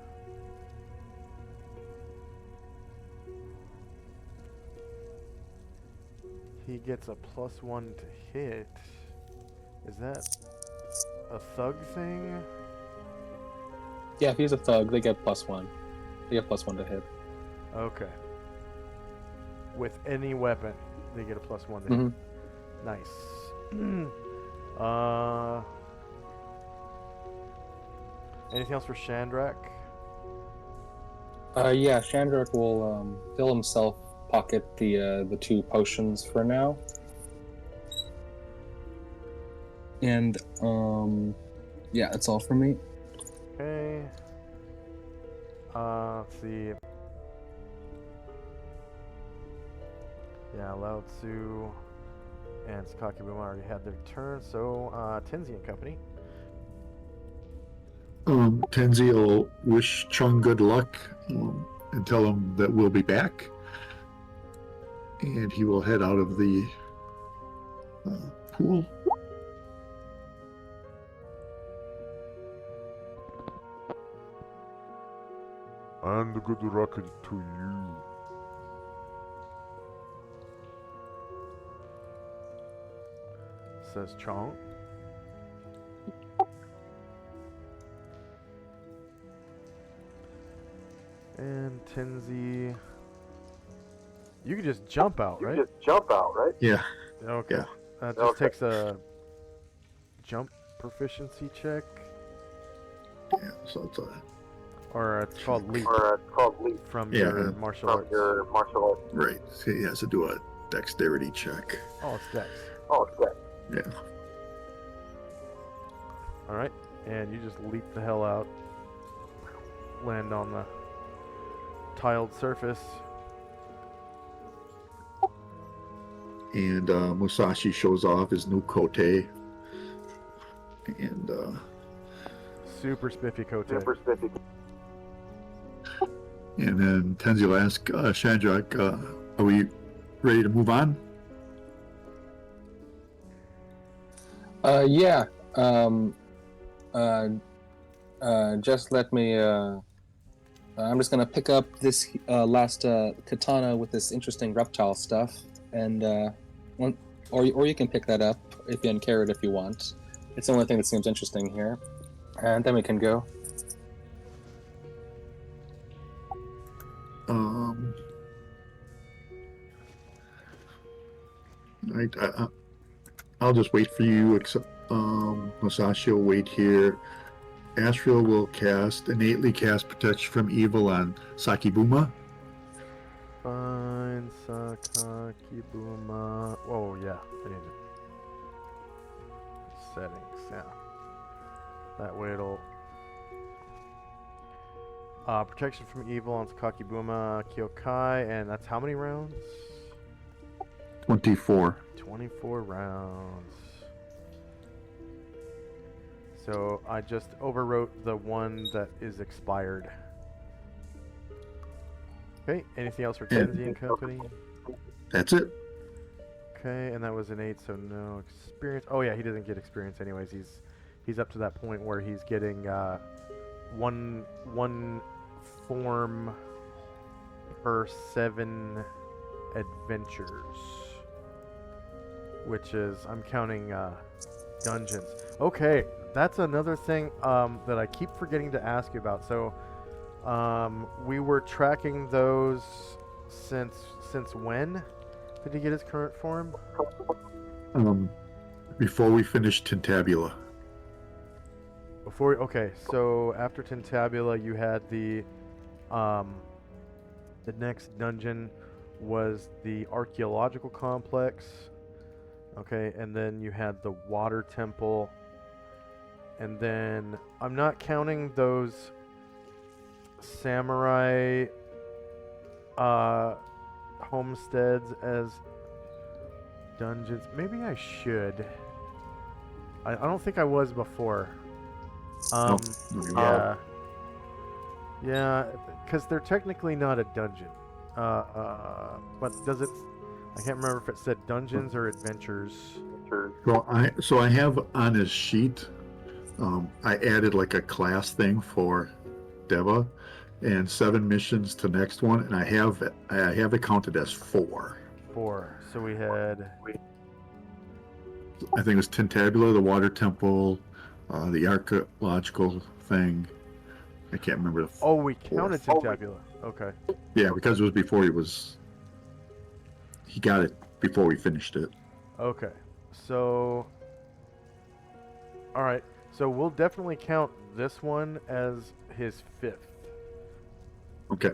he gets a +1 to hit. Is that a thug thing?
Yeah, if he's a thug, they get +1. They get +1 to hit.
Okay. With any weapon, they get a +1 to
Mm-hmm.
hit. Nice. Anything else for Shandrak?
Yeah, Chandrak will he'll himself pocket the 2 potions for now. And yeah, that's all for me.
Okay. Let's see. Yeah, Lao Tzu and Sakakibuma already had their turn, so Tenzi and Company.
Tenzi will wish Chung good luck and tell him that we'll be back. And he will head out of the pool.
And good luck to you.
Says Chong. And Tenzi. You can just jump out, right?
Yeah.
Okay.
Yeah.
That just takes a jump proficiency check.
Yeah. So it's a
Or it's called leap from
Yeah,
your martial arts.
right. So he has to do a dexterity check.
Oh, it's Dex.
Yeah.
Alright. And you just leap the hell out. Land on the tiled surface.
And Musashi shows off his new kote. And
Super spiffy coat.
and then Tenzi will ask Shandrak, are we ready to move on?
Yeah. Just let me. I'm just gonna pick up this last katana with this interesting reptile stuff, and or you can pick that up if you uncarry it if you want. It's the only thing that seems interesting here, and then we can go.
I'll just wait for you. Except Musashi will wait here. Astral will innately cast protection from evil on Sakibuma.
Fine, Sakakibuma. Oh, yeah. I need it. Settings, yeah. That way it'll. Protection from evil on Sakakibuma Kyokai, and that's how many rounds?
24.
24 rounds. So I just overwrote the one that is expired. Okay, anything else for Tenzi and Company?
That's it.
Okay, and that was an 8, so no experience. Oh yeah, he doesn't get experience anyways. He's up to that point where he's getting one form per 7 adventures, which is, I'm counting dungeons. Okay, that's another thing that I keep forgetting to ask you about. So we were tracking those since when did he get his current form?
Before we finish Tintabula.
Okay, so after Tintabula you had the next dungeon was the archaeological complex. Okay, and then you had the water temple, and then I'm not counting those samurai homesteads as dungeons. Maybe I should. I don't think I was before.
No, you are.
Yeah. Yeah, because they're technically not a dungeon. But does it? I can't remember if it said dungeons or adventures.
Well, I have on his sheet. I added like a class thing for Deva, and 7 missions to next one, and I have it counted as 4.
4. So we had.
I think it was Tentabula, the Water Temple, the archaeological thing. I can't remember the.
Oh, we counted Tentabula. Okay.
Yeah, because it was before he got it before we finished it.
Okay. So. All right. So we'll definitely count this one as his 5th.
Okay.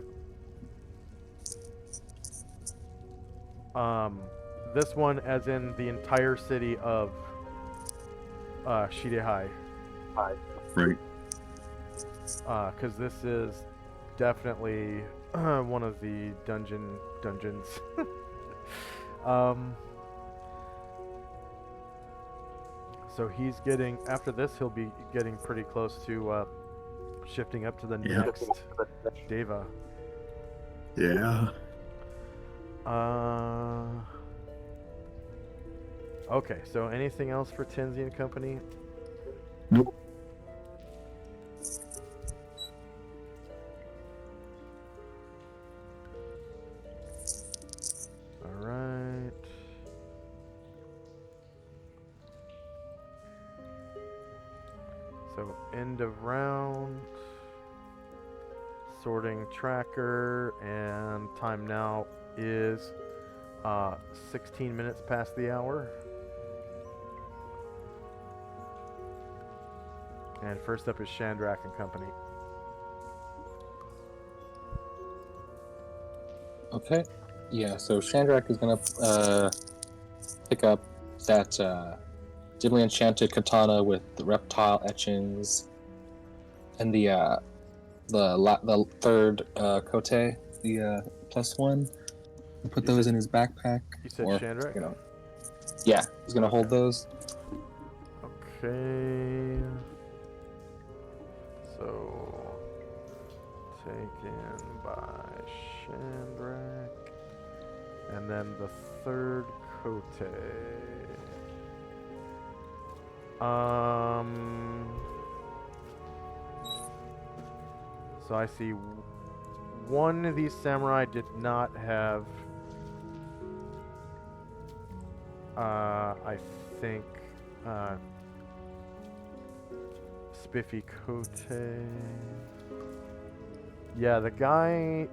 This one as in the entire city of Shidehai.
Right.
Because this is definitely one of the dungeons. So he's getting, after this, he'll be getting pretty close to shifting up to the
Yeah.
next Deva.
Yeah.
Okay, so anything else for Tenzi and Company?
Nope.
All right. So end of round. Sorting tracker, and time now is 16 minutes past the hour. And first up is Shandrak and Company.
Okay. Yeah, so Shandrak is gonna pick up that dimly enchanted katana with the reptile etchings and the third kote, the +1. And put those in his backpack.
You said
or,
Shandrak?
you know, yeah, he's gonna hold those.
Okay. So taken by Shandrak. And then the third Kote. So I see one of these samurai did not have I think Spiffy Kote. Yeah, the guy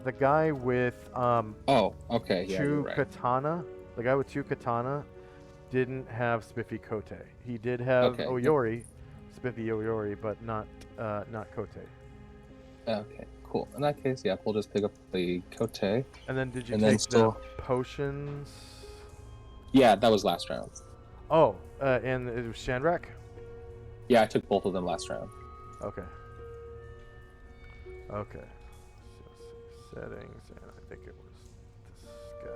with
Oh, okay, yeah, you're
two
right.
katana. The guy with 2 katana didn't have Spiffy Kote. He did have
Okay, yep.
Oyori, Spiffy Oyori, but not Kote.
Okay, cool. In that case, yeah, we'll just pick up the kote.
And then did you
And then
take
still-
the potions?
Yeah, that was last round.
Oh, and it was Shandrak?
Yeah, I took both of them last round.
Okay. Okay. So, settings, and I think it was this guy.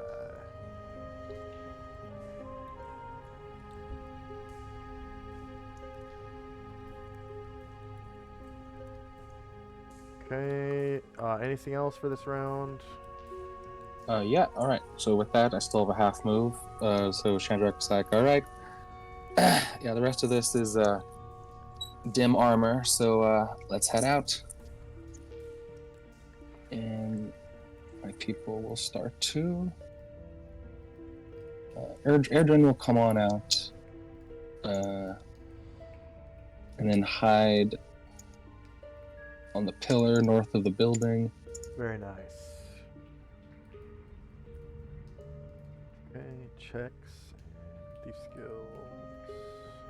Okay. Anything else for this round?
Yeah, alright. So with that, I still have a half move. So Chandrak's like, alright. Yeah, the rest of this is dim armor, so let's head out. And my people will start too. Erdrin will come on out. And then hide on the pillar north of the building.
Very nice. Okay, checks, thief skills,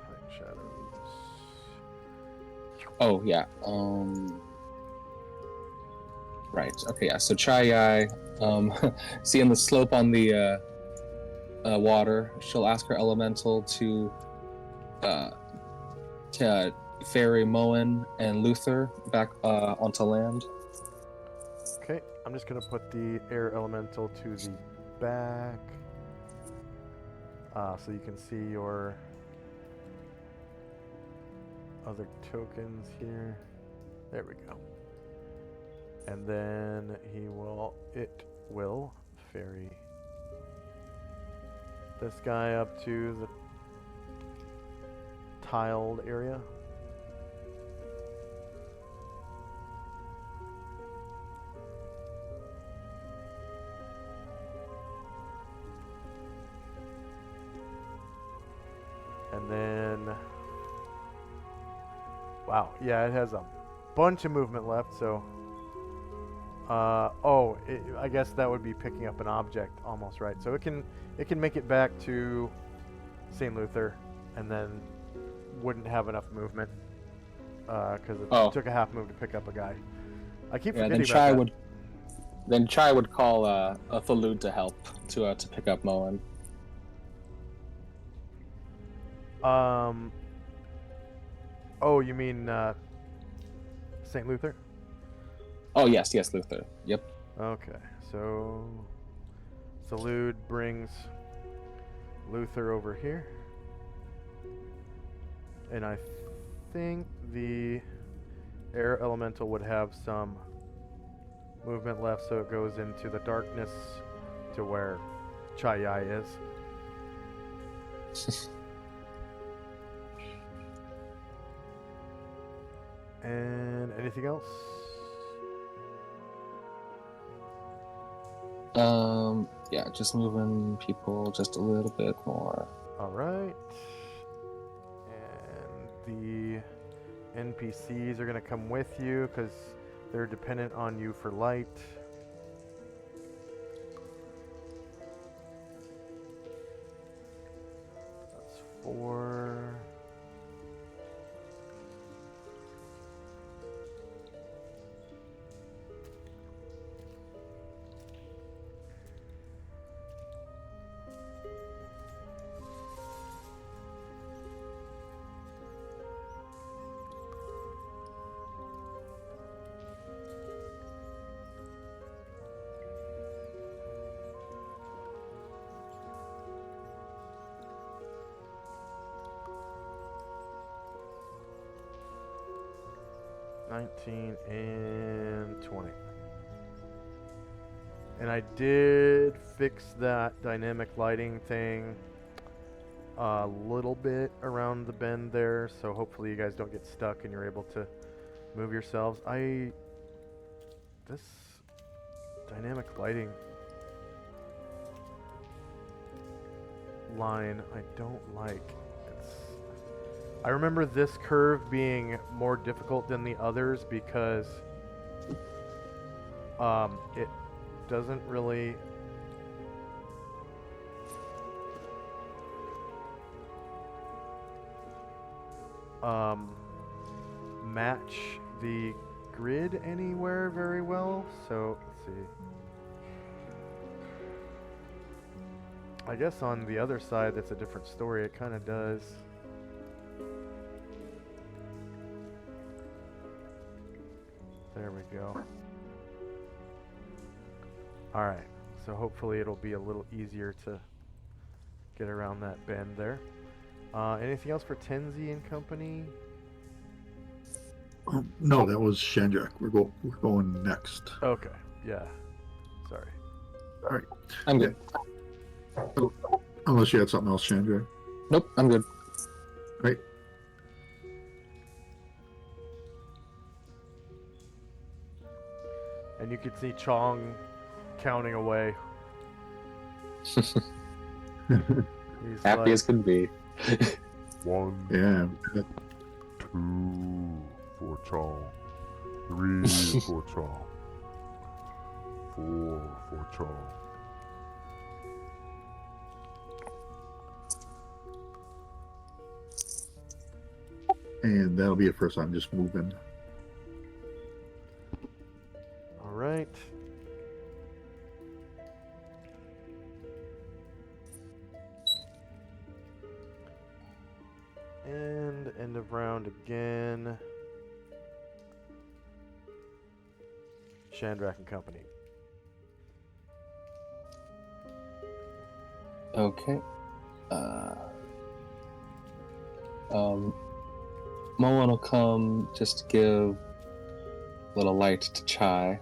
hide shadows.
Oh yeah. Right. Okay. Yeah. So Chai seeing the slope on the water, she'll ask her elemental to ferry Moen and Luther back onto land.
Okay, I'm just going to put the air elemental to the back so you can see your other tokens here. There we go. And then it will ferry this guy up to the tiled area. And then, wow, yeah, it has a bunch of movement left, so, I guess that would be picking up an object almost, right? So it can make it back to St. Luther, and then wouldn't have enough movement, because it took a half move to pick up a guy. I keep forgetting about that.
Then Chai would call a Thalud to help to pick up Moen.
Oh, you mean St. Luther?
Oh, yes, Luther. Yep.
Okay, so Salud brings Luther over here. And I think the air elemental would have some movement left, so it goes into the darkness to where Chai is. And anything else?
Yeah, just moving people just a little bit more.
All right. And the NPCs are going to come with you because they're dependent on you for light. That's 4. $19 and $20. And I did fix that dynamic lighting thing a little bit around the bend there, so hopefully you guys don't get stuck and you're able to move yourselves. This dynamic lighting line I don't like. I remember this curve being more difficult than the others because it doesn't really match the grid anywhere very well. So let's see. I guess on the other side that's a different story. It kind of does. There we go. Alright, so hopefully it'll be a little easier to get around that bend there. Anything else for Tenzi and company?
No, that was Shandrak. We're going next.
Okay, yeah. Sorry.
All right.
I'm good.
Unless you had something else, Shandrak.
Nope, I'm good.
Right.
And you can see Chong counting away. He's
Happy as could be.
1,
Yeah.
2 for Chong, 3 for Chong, 4 for Chong.
And that'll be it first. I'm just moving.
All right. And end of round again. Shandrak and company.
Okay. Moen will come just to give a little light to Chai,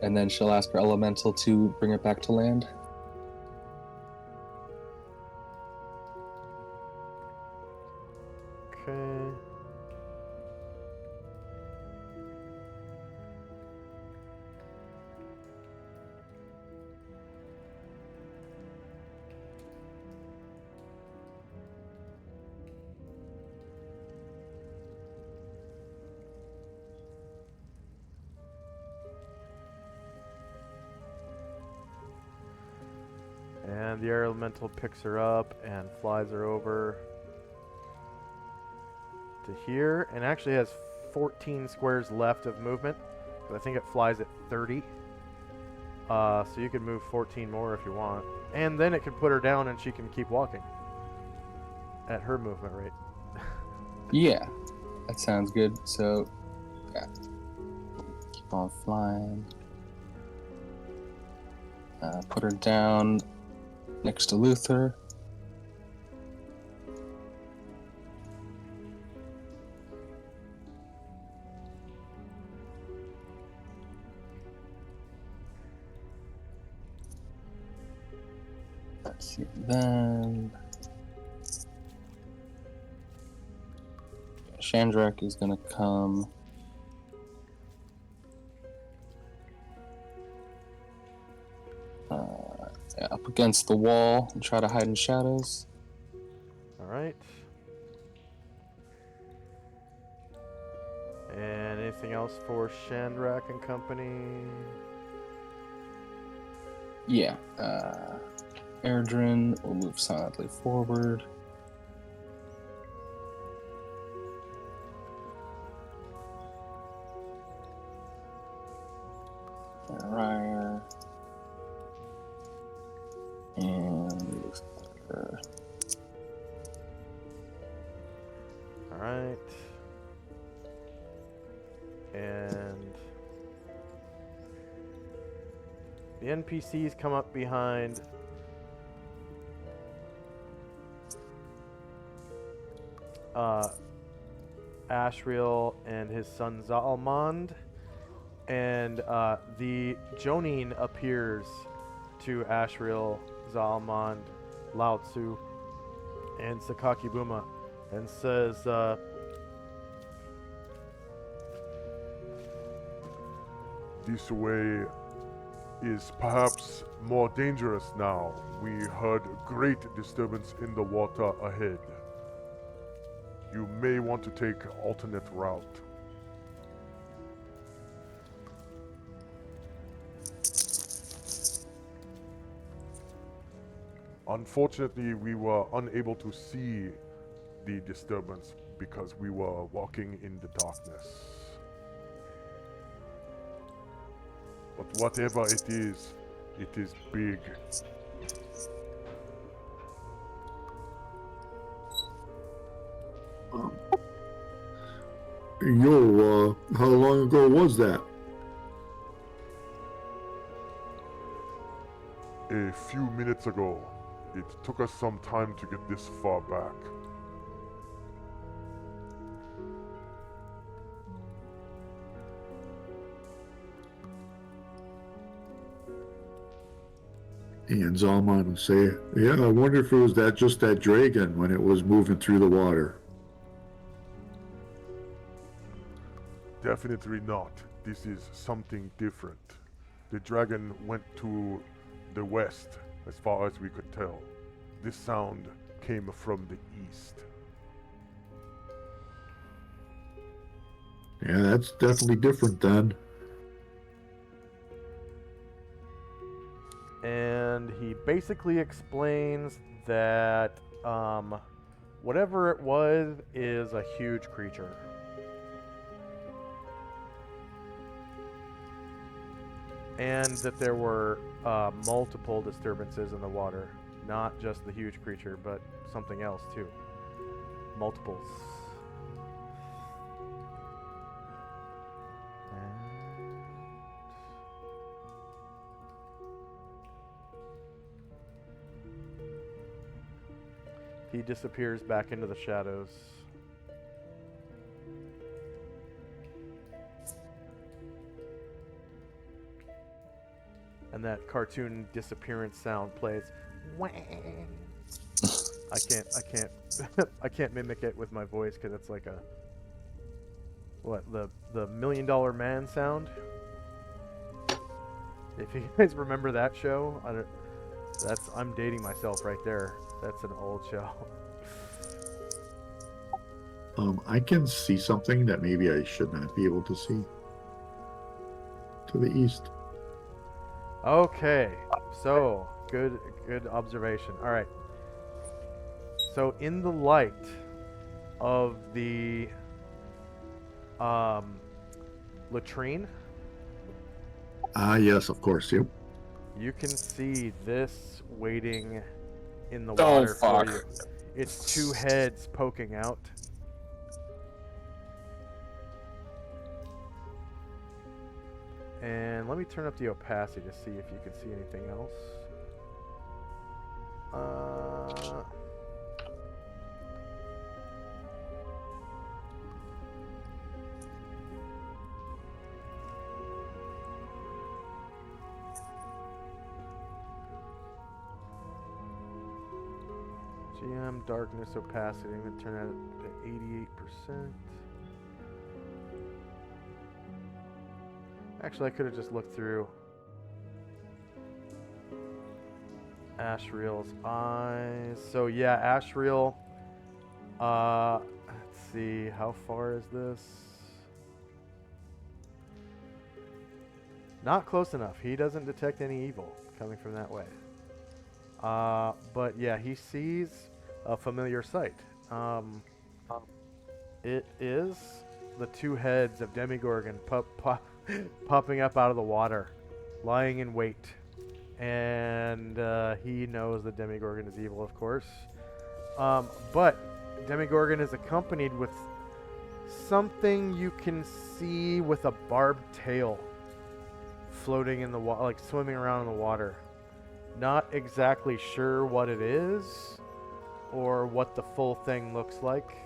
and then she'll ask her elemental to bring it back to land.
Okay. And the air elemental picks her up and flies her over to here, and actually has 14 squares left of movement, 'cause I think it flies at 30. So you can move 14 more if you want. And then it can put her down and she can keep walking at her movement rate.
Yeah, that sounds good. So, yeah. Keep on flying. Put her down next to Luther. Let's see. Then Chandrak is gonna come. Up against the wall and try to hide in shadows.
Alright. And anything else for Chandrak and company?
Yeah. Erdrin will move silently forward. Ryer. And Luther.
Alright. And the NPCs come up behind Ashriel and his son Zalmond, and the Jonin appears to Ashriel, Zalmond, Lao Tzu, and Sakaki Buma, and says,
This way is perhaps more dangerous now. We heard great disturbance in the water ahead. You may want to take alternate route. Unfortunately, we were unable to see the disturbance because we were walking in the darkness. But whatever it is big.
How long ago was that?
A few minutes ago. It took us some time to get this far back.
And Zalman would say, yeah, I wonder if it was just that dragon when it was moving through the water.
Definitely not. This is something different. The dragon went to the west, as far as we could tell. This sound came from the east.
Yeah, that's definitely different then.
and he basically explains that whatever it was is a huge creature. And that there were multiple disturbances in the water. Not just the huge creature, but something else too. Multiples. He disappears back into the shadows. And that cartoon disappearance sound plays. I can't I can't mimic it with my voice because it's like a the $1 Million Man sound. If you guys remember that show, I'm dating myself right there. That's an old show.
I can see something that maybe I should not be able to see. To the east.
Okay, so good observation. All right. So in the light of the latrine,
Ah, yes, of course. Yep.
you can see this waiting in the
Oh,
water for
fuck.
you. It's two heads poking out. And let me turn up the opacity to see if you can see anything else. GM darkness opacity. I'm going to turn that to 88%. Actually, I could have just looked through Ashriel's eyes. So yeah, Ashriel. Let's see, how far is this? Not close enough. He doesn't detect any evil coming from that way. But yeah, he sees a familiar sight. It is the two heads of Demigorgon popping up out of the water, lying in wait. And he knows that Demigorgon is evil, of course. But Demigorgon is accompanied with something you can see with a barbed tail floating in the water, like swimming around in the water. Not exactly sure what it is or what the full thing looks like.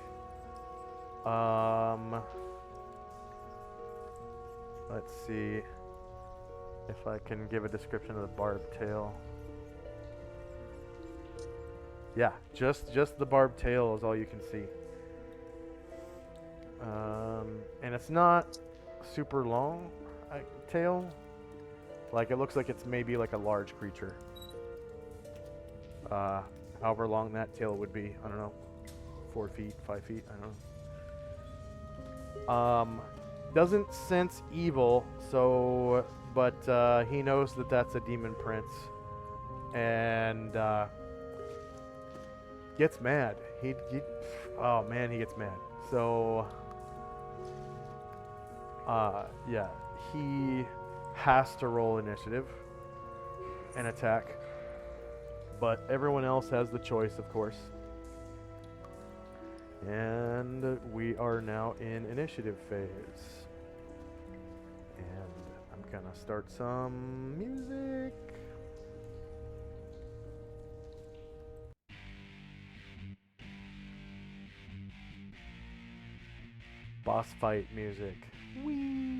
Let's see if I can give a description of the barbed tail. Yeah, just the barbed tail is all you can see. And it's not super long tail. Like, it looks like it's maybe like a large creature. However long that tail would be, I don't know, 4 feet, 5 feet, I don't know. Doesn't sense evil, so, but he knows that that's a demon prince, and gets mad. Oh man, he gets mad. So, yeah, he has to roll initiative and attack. But everyone else has the choice, of course. And we are now in initiative phase. And I'm gonna start some music. Boss fight music. Whee!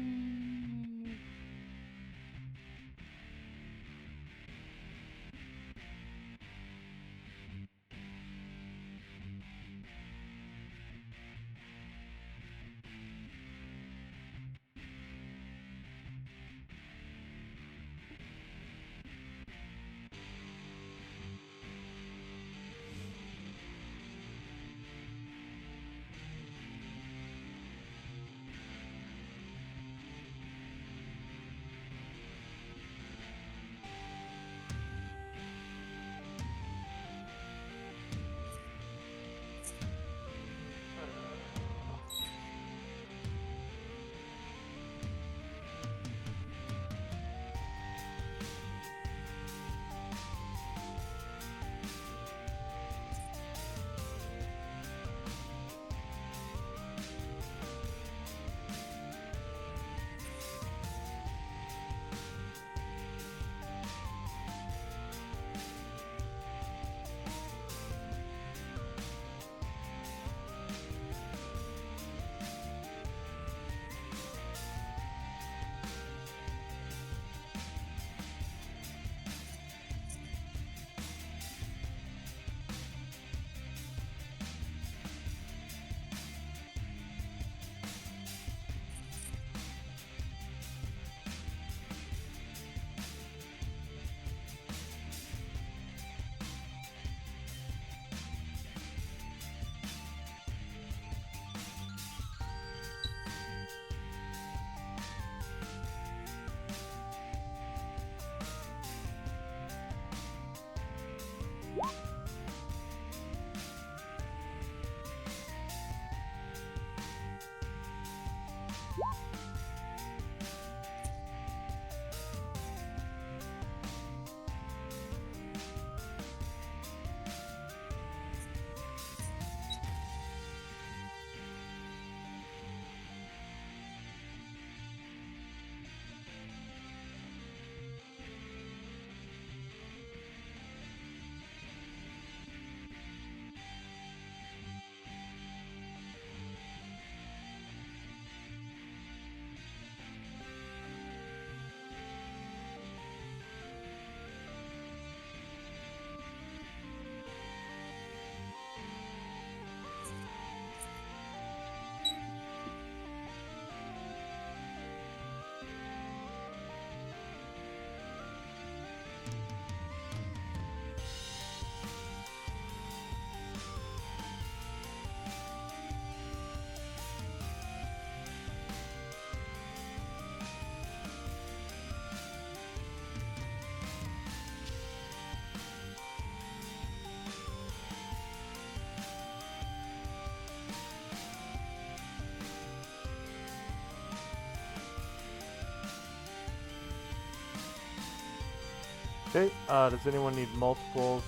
Okay, does anyone need multiples?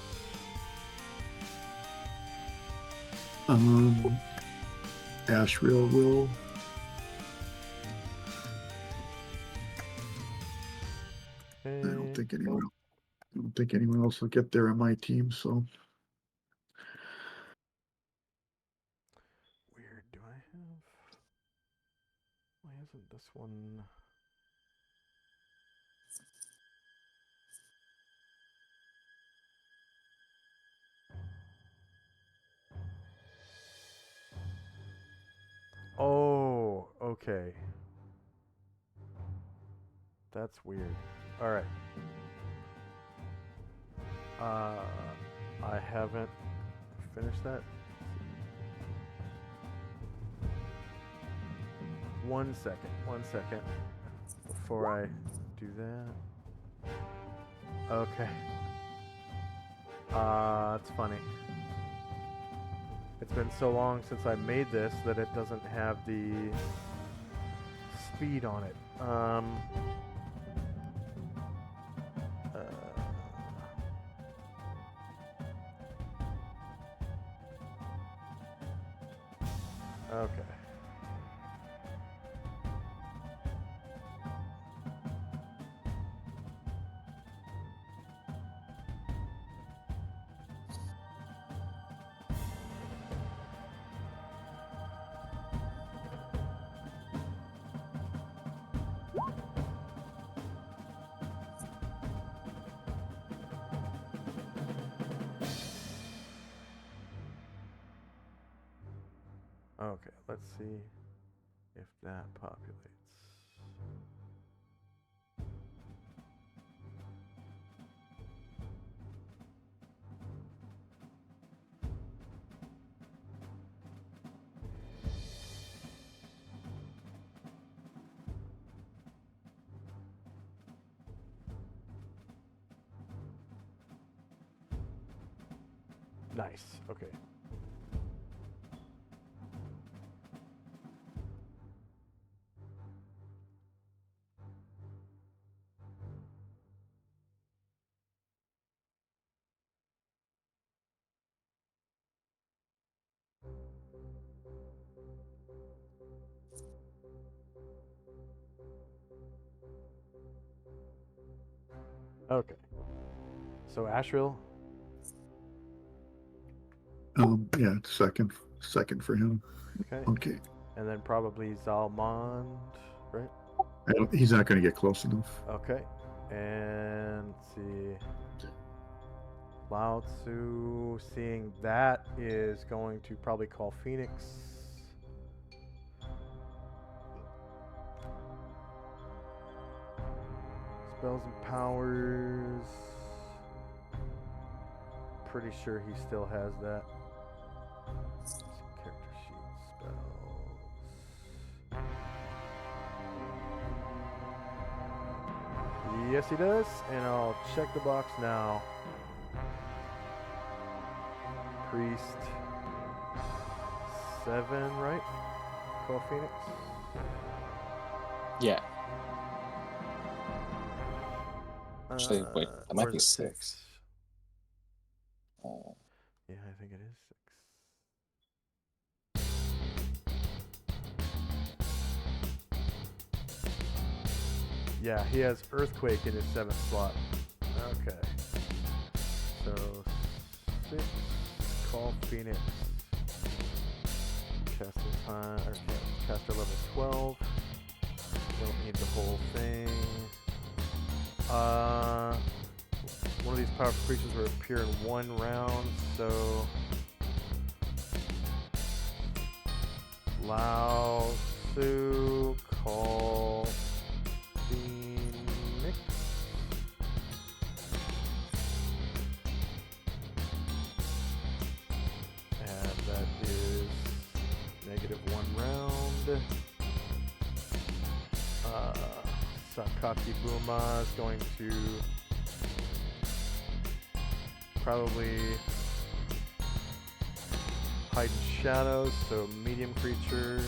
Ashriel will. I don't think anyone. I don't think anyone else will get there on my team. So
Weird. Do I have? Why isn't this one? Oh, okay. That's weird. All right. I haven't finished that. 1 second. 1 second. Before I do that. Okay. It's funny. It's been so long since I made this that it doesn't have the speed on it. Okay. Okay, let's see if that populates. Nice, okay. Okay. So Ashril,
yeah, second for him.
okay.
Okay.
And then probably Zalmond, right?
He's not going to get close enough.
Okay. And let's see. Lao Tzu, seeing that, is going to probably call Phoenix. Spells and powers. Pretty sure he still has that. Character sheet spells. Yes, he does. And I'll check the box now. Priest 7, right? Call Phoenix.
Yeah. Actually, wait, that
Or
might
is
be
it
6.
Yeah, I think it is 6. Yeah, he has Earthquake in his 7th slot. Okay. So 6, call Phoenix. Caster time, or caster level 12. Don't need the whole thing. One of these powerful creatures will appear in 1 round, so Lao Tzu, call Phoenix. And that is -1 round. Sakaki Buma is going to probably hide in shadows, so medium creature.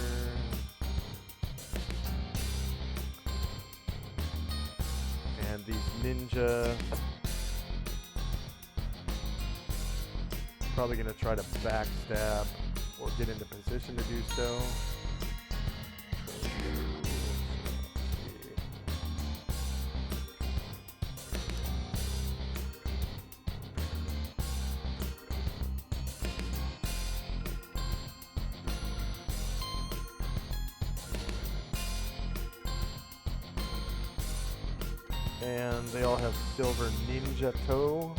And these ninja probably going to try to backstab or get into position to do so. And they all have silver ninja toe.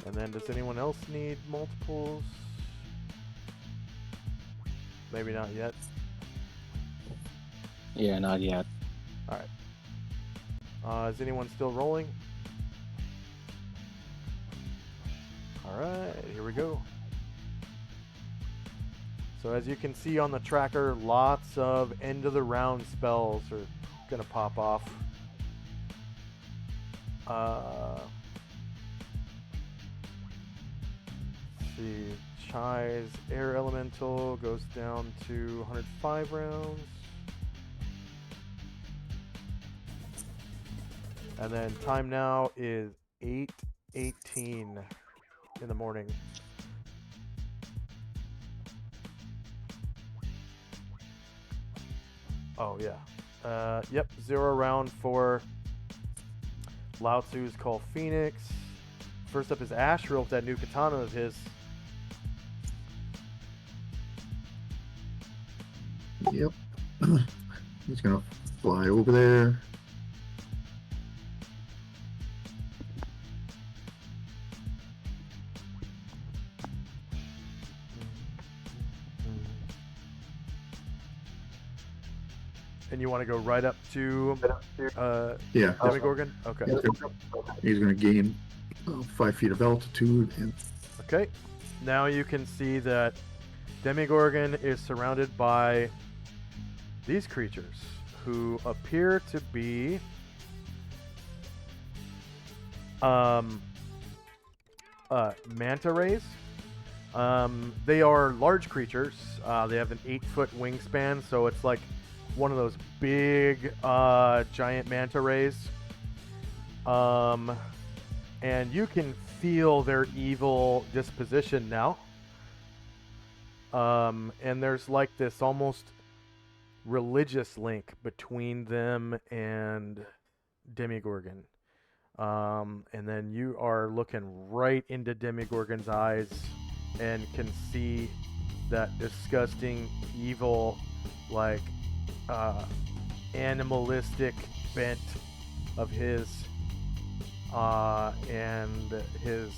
And then does anyone else need multiples? Maybe not yet.
Yeah, not yet.
Alright. Is anyone still rolling? Alright, here we go. So as you can see on the tracker, lots of end of the round spells are gonna pop off. Let's see. Chai's air elemental goes down to 105 rounds. And then time now is 8:18 in the morning. Oh yeah. Yep, 0 round for Lao Tzu's Call Phoenix. First up is Ashriel with that new katana of his.
Yep. He's gonna fly over there.
And you want to go right up to
Yeah.
Demigorgon? Okay.
He's gonna gain 5 feet of altitude and
Okay. Now you can see that Demigorgon is surrounded by these creatures who appear to be manta rays. They are large creatures. They have an 8-foot wingspan, so it's like one of those big giant manta rays. And you can feel their evil disposition now. And there's like this almost religious link between them and Demigorgon. And then you are looking right into Demigorgon's eyes and can see that disgusting, evil, like animalistic bent of his, and his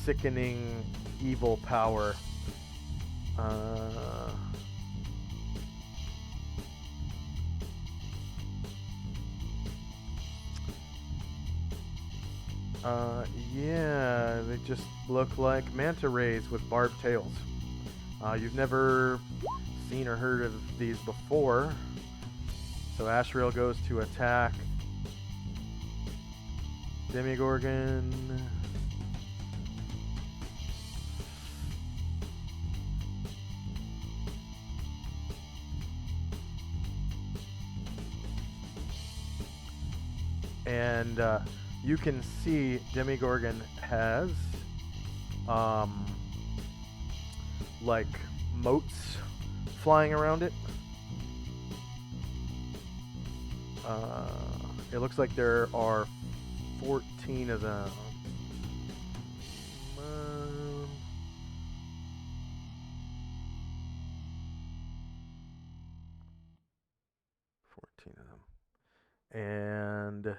sickening evil power. Yeah, they just look like manta rays with barbed tails. You've never seen or heard of these before. So Ashriel goes to attack Demigorgon. And you can see Demigorgon has like moats flying around it. It looks like there are 14 of them. 14 of them. And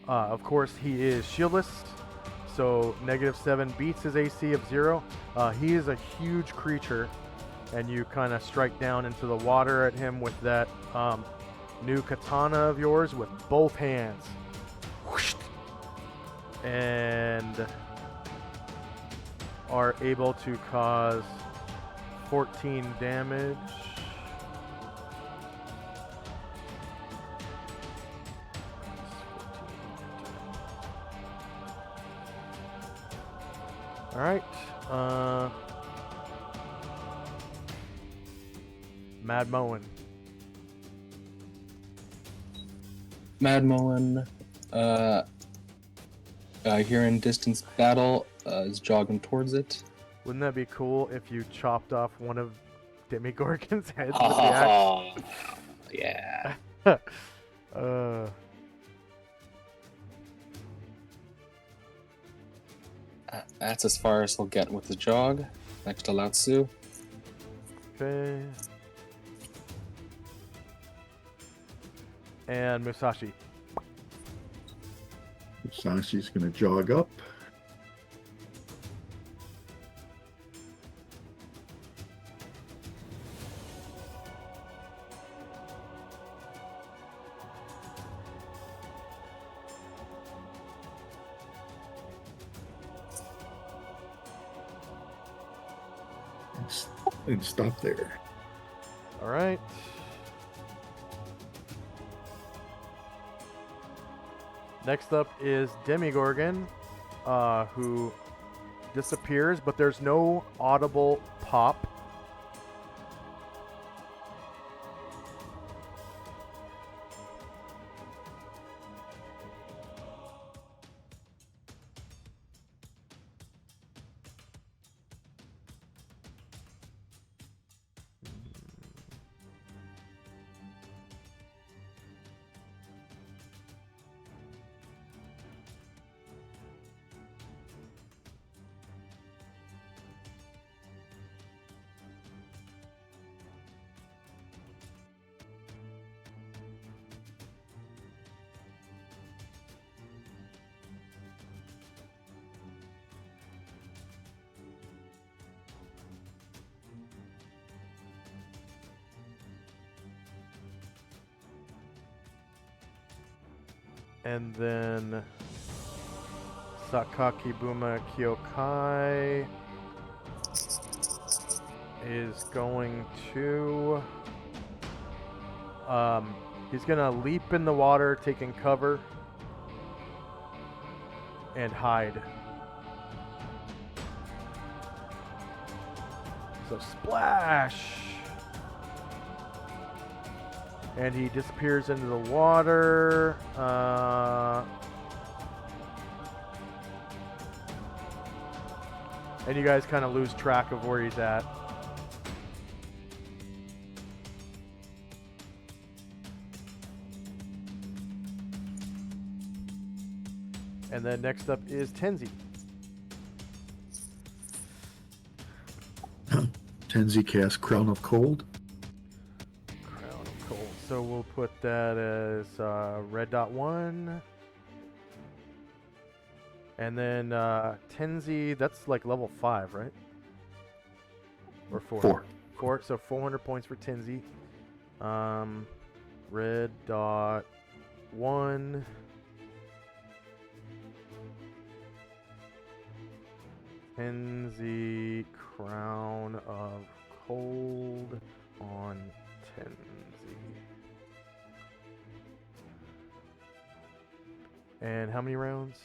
of course, he is shieldless, so -7 beats his AC of 0. He is a huge creature, and you kind of strike down into the water at him with that new katana of yours with both hands. Whoosh! And are able to cause 14 damage. Alright. Mad Moen.
Mad Moen, hearing distance battle, is jogging towards it.
Wouldn't that be cool if you chopped off one of Demigorgon's heads
Ha
with the
ha
axe?
ha! Yeah. That's as far as he'll get with the jog. Next to Lao Tzu.
Okay. And Musashi.
Sashi's going to jog up. And stop there.
Alright. Next up is Demigorgon, who disappears, but there's no audible pop. And then Sakaki Buma Kyokai is going to he's gonna leap in the water, taking cover, and hide. So splash! And he disappears into the water. And you guys kind of lose track of where he's at. And then next up is Tenzi.
Tenzi casts Crown of Cold.
Crown of Cold. So we'll put that as red dot 1. And then Tenzi, that's like level 5, right? Or 4? 4. So 400 points for Tenzi. Red dot 1. Tenzi, Crown of Cold on Tenzi. And how many rounds?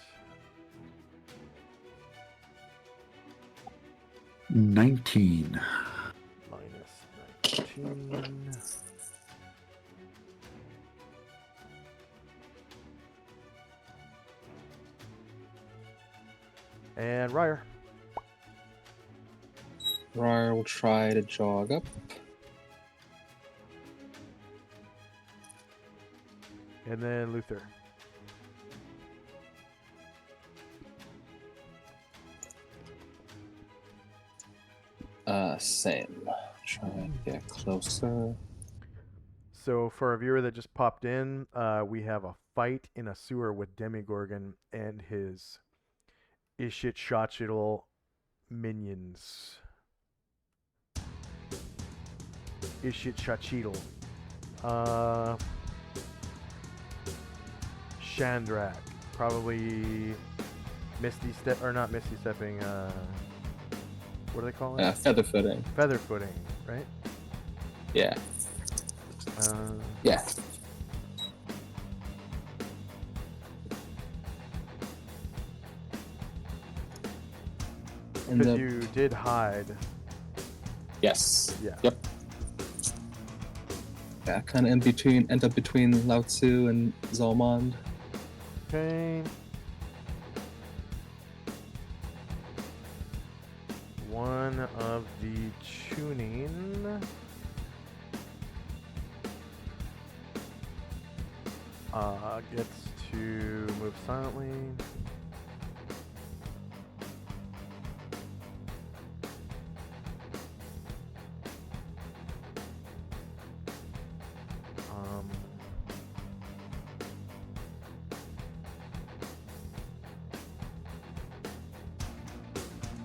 19.
Minus 19. And Ryer.
Ryer will try to jog up.
And then Luther.
Same. Try to get closer.
So for a viewer that just popped in, we have a fight in a sewer with Demigorgon and his Ishit minions. Ishit Shandrak. Probably Misty Step, or not Misty Stepping, what do they call it?
Featherfooting.
Featherfooting, right?
Yeah. Yeah. And
Because
the
you did hide.
yes.
Yeah.
Yep. Yeah, kind of in between, end up between Lao Tzu and Zalmond.
Okay. One of the tuning gets to move silently.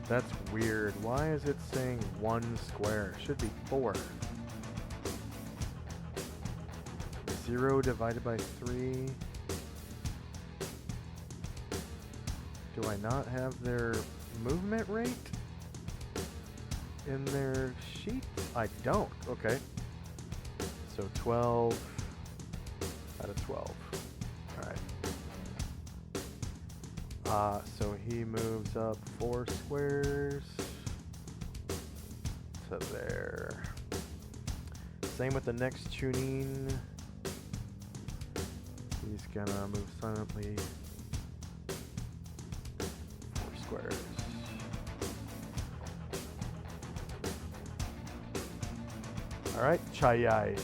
That's weird. Why is it saying 1 square? It should be 4. 0 divided by 3. Do I not have their movement rate in their sheet? I don't. Okay. So 12 out of 12. Alright. So he moves up 4 squares to there. Same with the next tuning. He's gonna move silently 4 squares. Alright, Chai.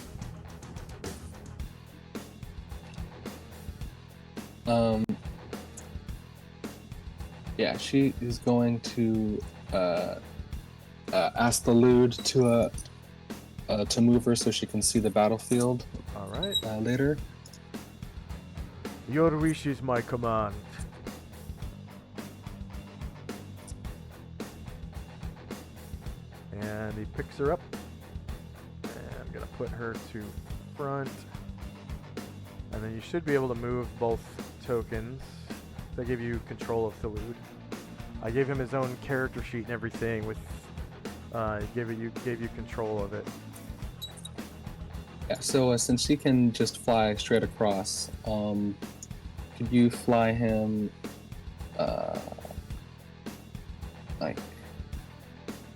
Yeah, she is going to ask the Lude to move her so she can see the battlefield
Alright.
later.
Your wish is my command. And he picks her up. And I'm gonna put her to front. And then you should be able to move both tokens. They give you control of Thalud. I gave him his own character sheet and everything with gave you control of it.
Yeah, so since she can just fly straight across, could you fly him like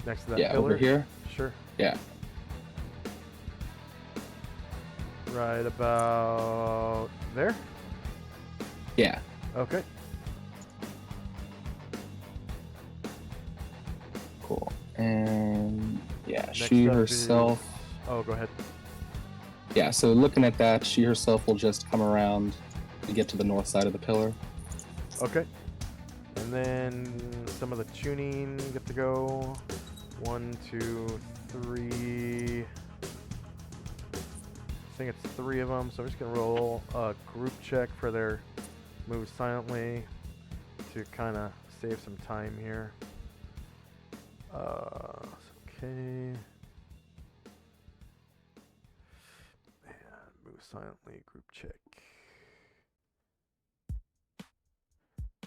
Next to that
yeah,
pillar.
over here?
Sure.
Yeah.
Right about there?
Yeah.
Okay.
Cool. And yeah,
Next
she
up
herself
is- Oh, go ahead.
yeah, so looking at that, she herself will just come around to get to the north side of the pillar.
Okay. And then some of the tuning get to go. 1, 2, 3. I think it's 3 of them. So I'm just gonna roll a group check for their move silently to kind of save some time here. Okay. And move silently, group check.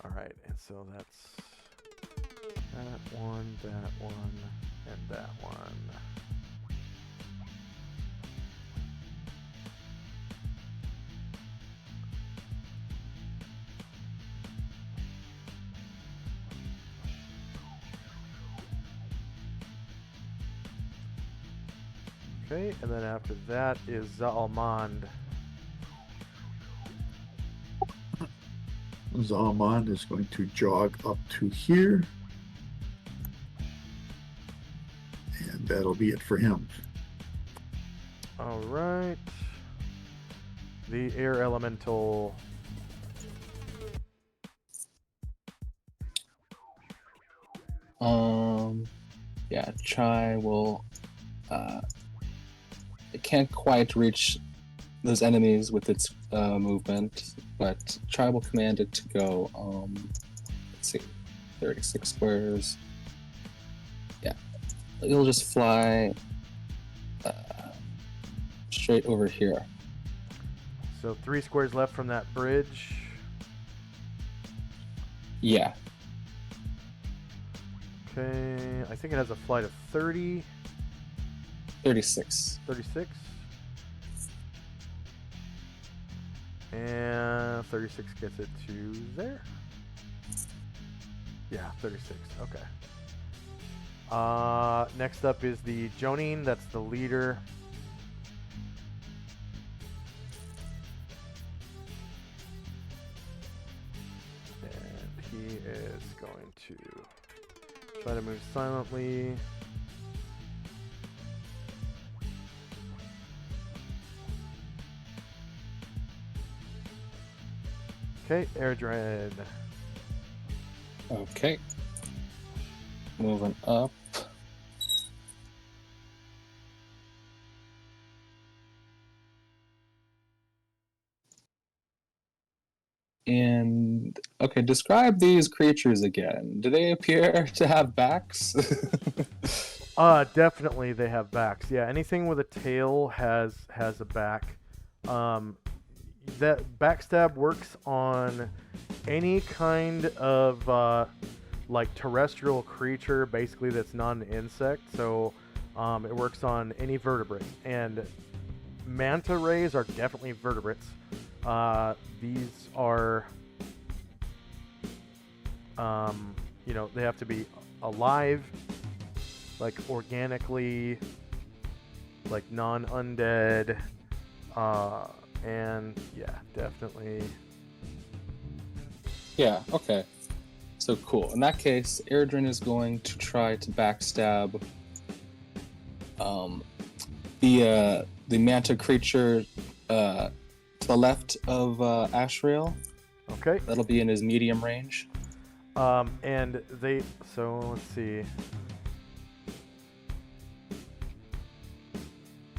All right, and so that's that one, and that one. Okay, and then after that is Zalmond.
Zalmond is going to jog up to here. And that'll be it for him.
All right. The air elemental.
Yeah, Chai will it can't quite reach those enemies with its movement, but Chai will command it to go let's see, 36 squares. Yeah. It'll just fly straight over here.
So 3 squares left from that bridge.
Yeah.
Okay, I think it has a flight of 30,
36.
36. And 36 gets it to there. Yeah, 36. Okay. Next up is the Jonine. That's the leader. And he is going to try to move silently. Okay, Airdred.
Okay. Moving up. And okay, describe these creatures again. Do they appear to have backs?
Definitely they have backs. Yeah, anything with a tail has a back. That backstab works on any kind of like terrestrial creature, basically that's not an insect. So it works on any vertebrate, and manta rays are definitely vertebrates. These are, they have to be alive, like organically, like non-undead, and yeah, definitely.
Yeah, okay. So cool. In that case, Airdrin is going to try to backstab the manta creature to the left of Ashrael.
Okay.
That'll be in his medium range.
And so let's see.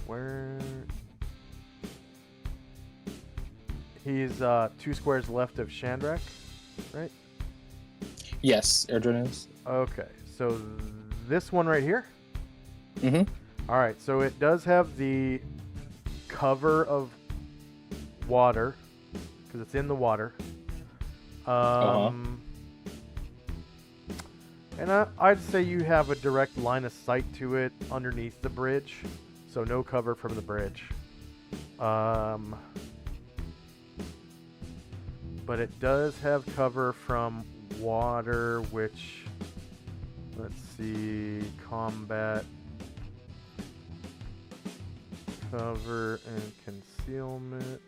Where he's 2 squares left of Shandrak, right?
Yes, Airdrin is.
Okay, so this one right here.
Mm-hmm.
All right, so it does have the cover of water because it's in the water. And I'd say you have a direct line of sight to it underneath the bridge, so no cover from the bridge. But it does have cover from water, which, let's see, combat, cover, and concealment.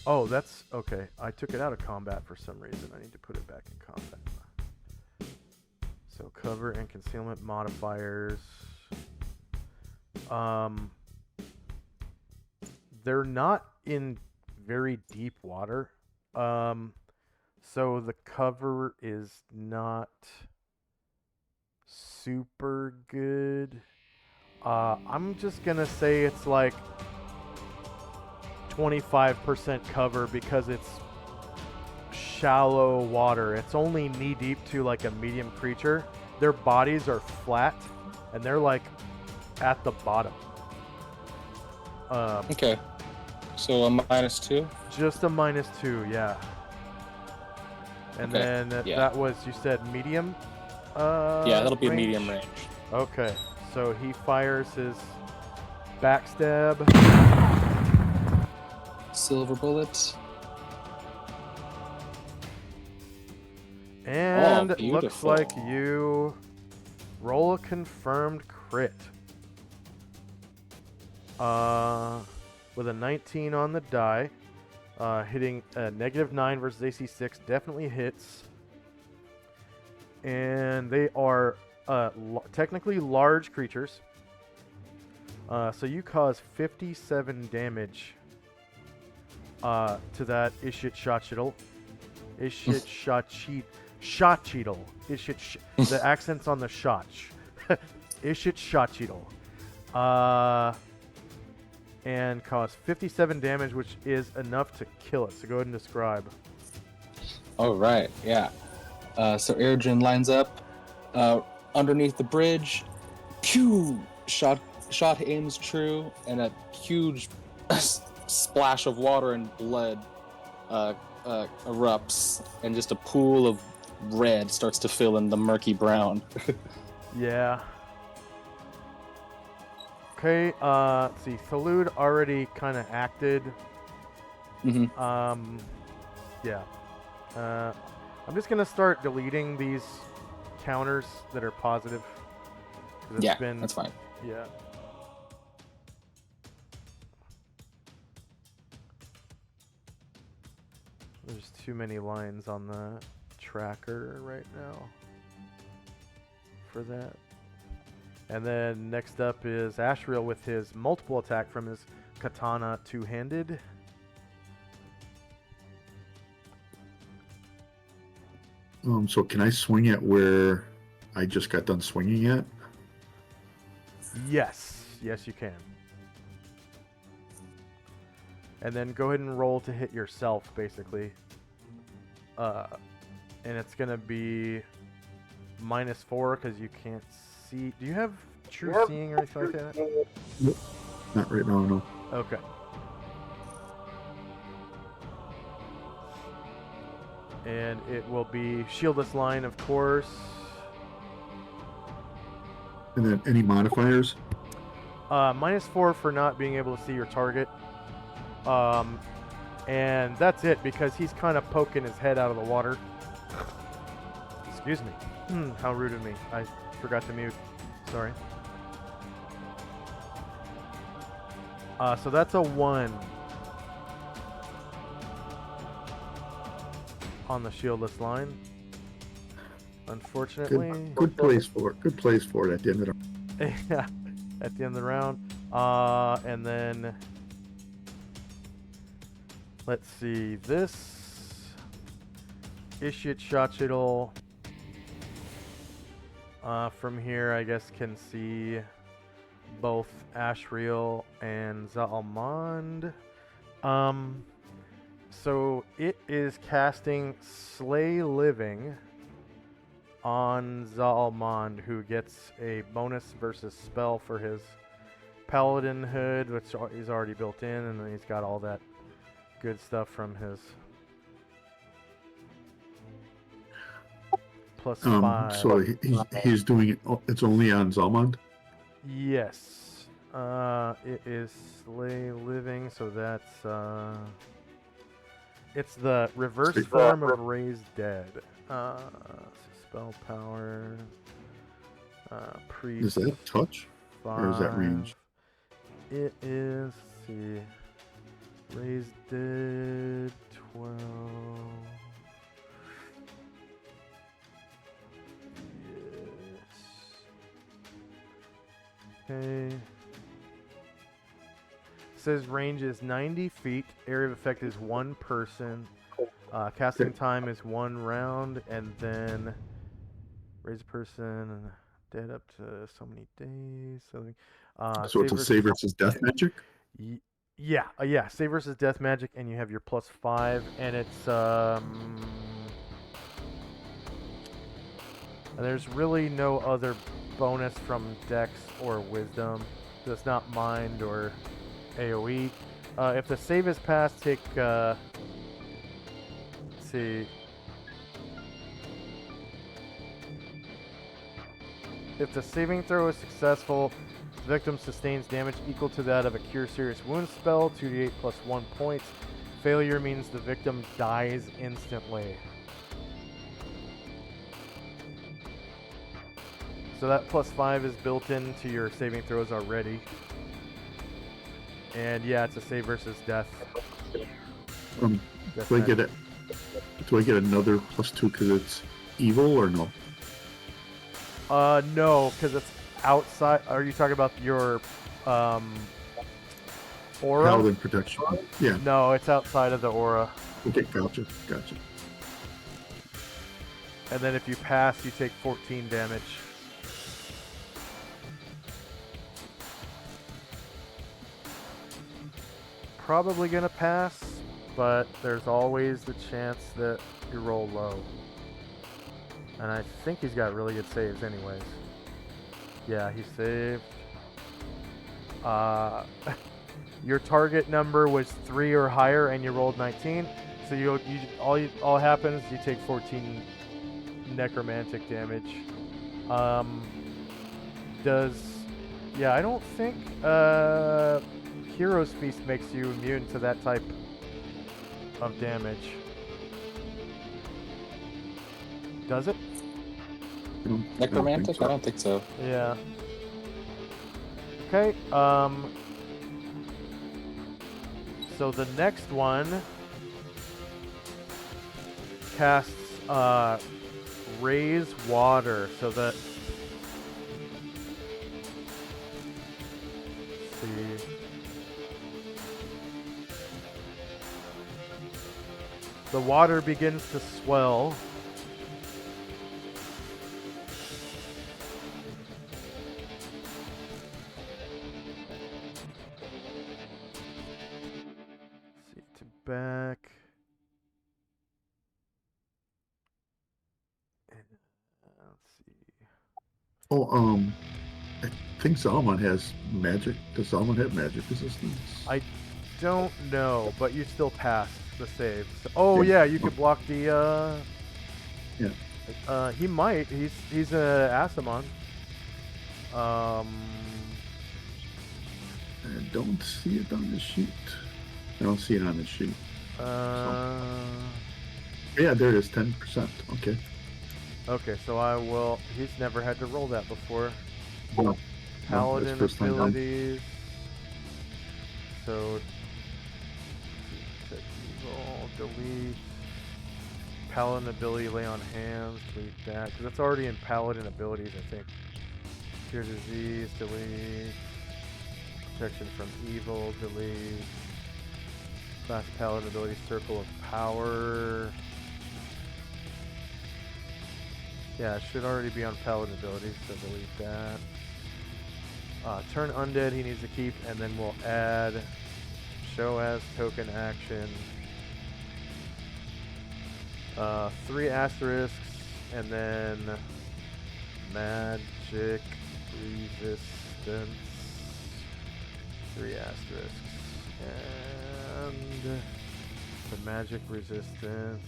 Oh, that's okay. I took it out of combat for some reason. I need to put it back in combat. So cover and concealment modifiers. They're not in very deep water. So the cover is not super good. I'm just gonna say it's like 25% cover because it's shallow water. It's only knee deep to like a medium creature. Their bodies are flat and they're like at the bottom.
Okay. So a -2?
Just a -2, yeah. And
Okay,
then
yeah.
that was, you said medium?
Yeah, that'll be
range?
medium range.
Okay, so he fires his backstab.
Silver bullet.
And
Oh,
it looks
beautiful.
like you roll a confirmed crit. With a 19 on the die. Hitting a -9 versus AC 6 definitely hits. And they are technically large creatures. So you cause 57 damage to that Ishit Shachidal. Ishit Shachidal. The accent's on the Shach. Ishit Shachidal. And cause 57 damage, which is enough to kill it. So go ahead and describe.
All right, yeah. So Airdrin lines up underneath the bridge. Pew! Shot aims true, and a huge splash of water and blood erupts, and just a pool of red starts to fill in the murky brown.
Yeah. Okay, let's see. Solynod already kind of acted
Mm-hmm.
Yeah. I'm just gonna start deleting these counters that are positive. 'Cause it's
Yeah,
been,
that's fine.
yeah. There's too many lines on the tracker right now for that. And then next up is Ashriel with his multiple attack from his katana two-handed.
So can I swing it where I just got done swinging at?
Yes. Yes, you can. And then go ahead and roll to hit yourself, basically. And it's going to be -4 because you can't see. Do you have true seeing or anything like that?
Nope. Not right now, no.
Okay. And it will be shieldless line, of course.
And then any modifiers?
-4 for not being able to see your target. And that's it because he's kind of poking his head out of the water. Excuse me. How rude of me. I forgot to mute. Sorry. So that's a 1 on the shieldless line. Unfortunately.
Good place for it. Good place for it at the end of the
Yeah, at the end of the round. And then let's see, this Ishit Shachidal from here, I guess, can see both Ashriel and Zalmond. So it is casting Slay Living on Zalmond, who gets a bonus versus spell for his Paladin hood, which is already built in, and then he's got all that good stuff from his +5.
So he's doing it. It's only on Zalmond?
Yes. It is Slay Living, so that's it's the reverse form of Raised Dead. Spell power. Priest.
Is that touch?
5.
Or is that range?
It is, let's see. Raised Dead 12. Yes. Okay. Says range is 90 feet. Area of effect is 1 person. Casting time is 1 round, and then raise a person dead up to so many days.
So it's a save versus death magic?
Yeah, save versus death magic, and you have your +5, and it's and there's really no other bonus from Dex or Wisdom. That's not Mind or AoE. If the save is passed, take let's see. If the saving throw is successful, the victim sustains damage equal to that of a Cure Serious Wounds spell, 2d8 plus 1 points. Failure means the victim dies instantly. So that +5 is built into your saving throws already. And yeah, it's a save versus death. Death
Do I
magic.
get it? Do I get another +2 because it's evil or no?
No, because it's outside. Are you talking about your aura?
Paladin protection. Yeah.
No, it's outside of the aura.
Okay, gotcha.
And then if you pass, you take 14 damage. Probably gonna pass, but there's always the chance that you roll low. And I think he's got really good saves anyways. Yeah, he saved. Your target number was 3 or higher, and you rolled 19. So all happens, you take 14 necromantic damage. I don't think Hero's Feast makes you immune to that type of damage. Does it?
I don't think
Necromantic?
so.
I don't think so.
Yeah. Okay, so the next one casts, Raise Water, so that... Let's see... The water begins to swell. See to back. Let's see.
Oh, I think Zalman has magic. Does Zalman have magic resistance?
I don't know, but you still passed the save. So, oh yeah, you could block the.
Yeah.
He might. He's a Asimon.
I don't see it on the sheet. I don't see it on the sheet. Yeah, there it is, 10%. Okay.
Okay, so I will. He's never had to roll that before.
Well,
Paladin
that's first time down.
abilities. So, check evil, delete. Paladin ability, lay on hands, delete that. Because that's already in Paladin abilities, I think. Cure disease, delete. Protection from evil, delete. Class Paladin ability, circle of power. Yeah, it should already be on Paladin abilities, so delete that. Turn undead he needs to keep, and then we'll add show as token action. 3 asterisks, and then magic resistance. 3 asterisks. And the magic resistance.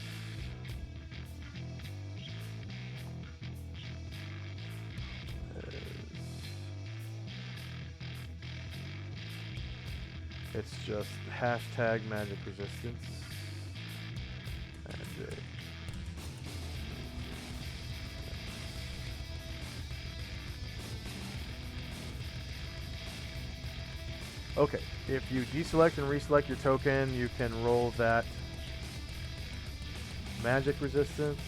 It's just hashtag magic resistance. Magic. Okay, if you deselect and reselect your token, you can roll that magic resistance.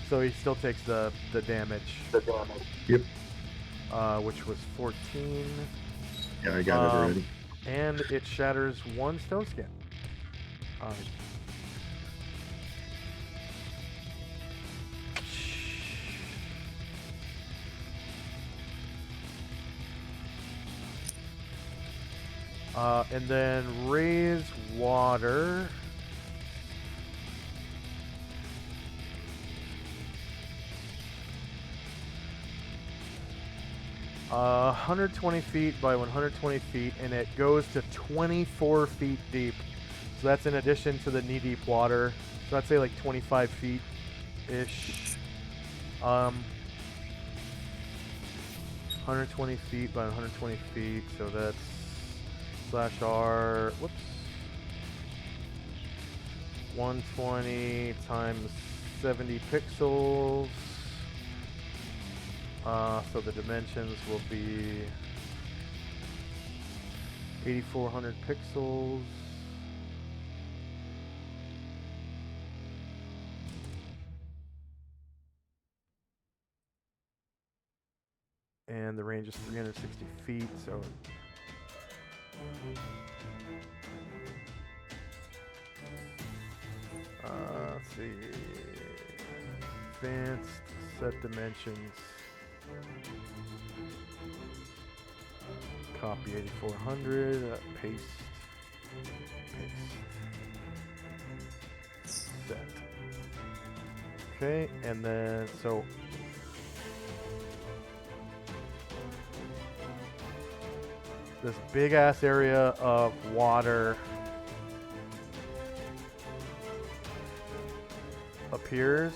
So he still takes the damage.
Yep.
Which was 14.
Yeah, I got it already.
And it shatters 1 stone skin. And then raise water. 120 feet by 120 feet, and it goes to 24 feet deep. So that's in addition to the knee-deep water. So I'd say like 25 feet-ish. 120 feet by 120 feet, so that's /R, whoops. 120 times 70 pixels. So the dimensions will be 8,400 pixels. And the range is 360 feet, so let's see. Advanced set dimensions. Copy 8,400. Paste. Set. Okay, and then so. This big ass area of water appears.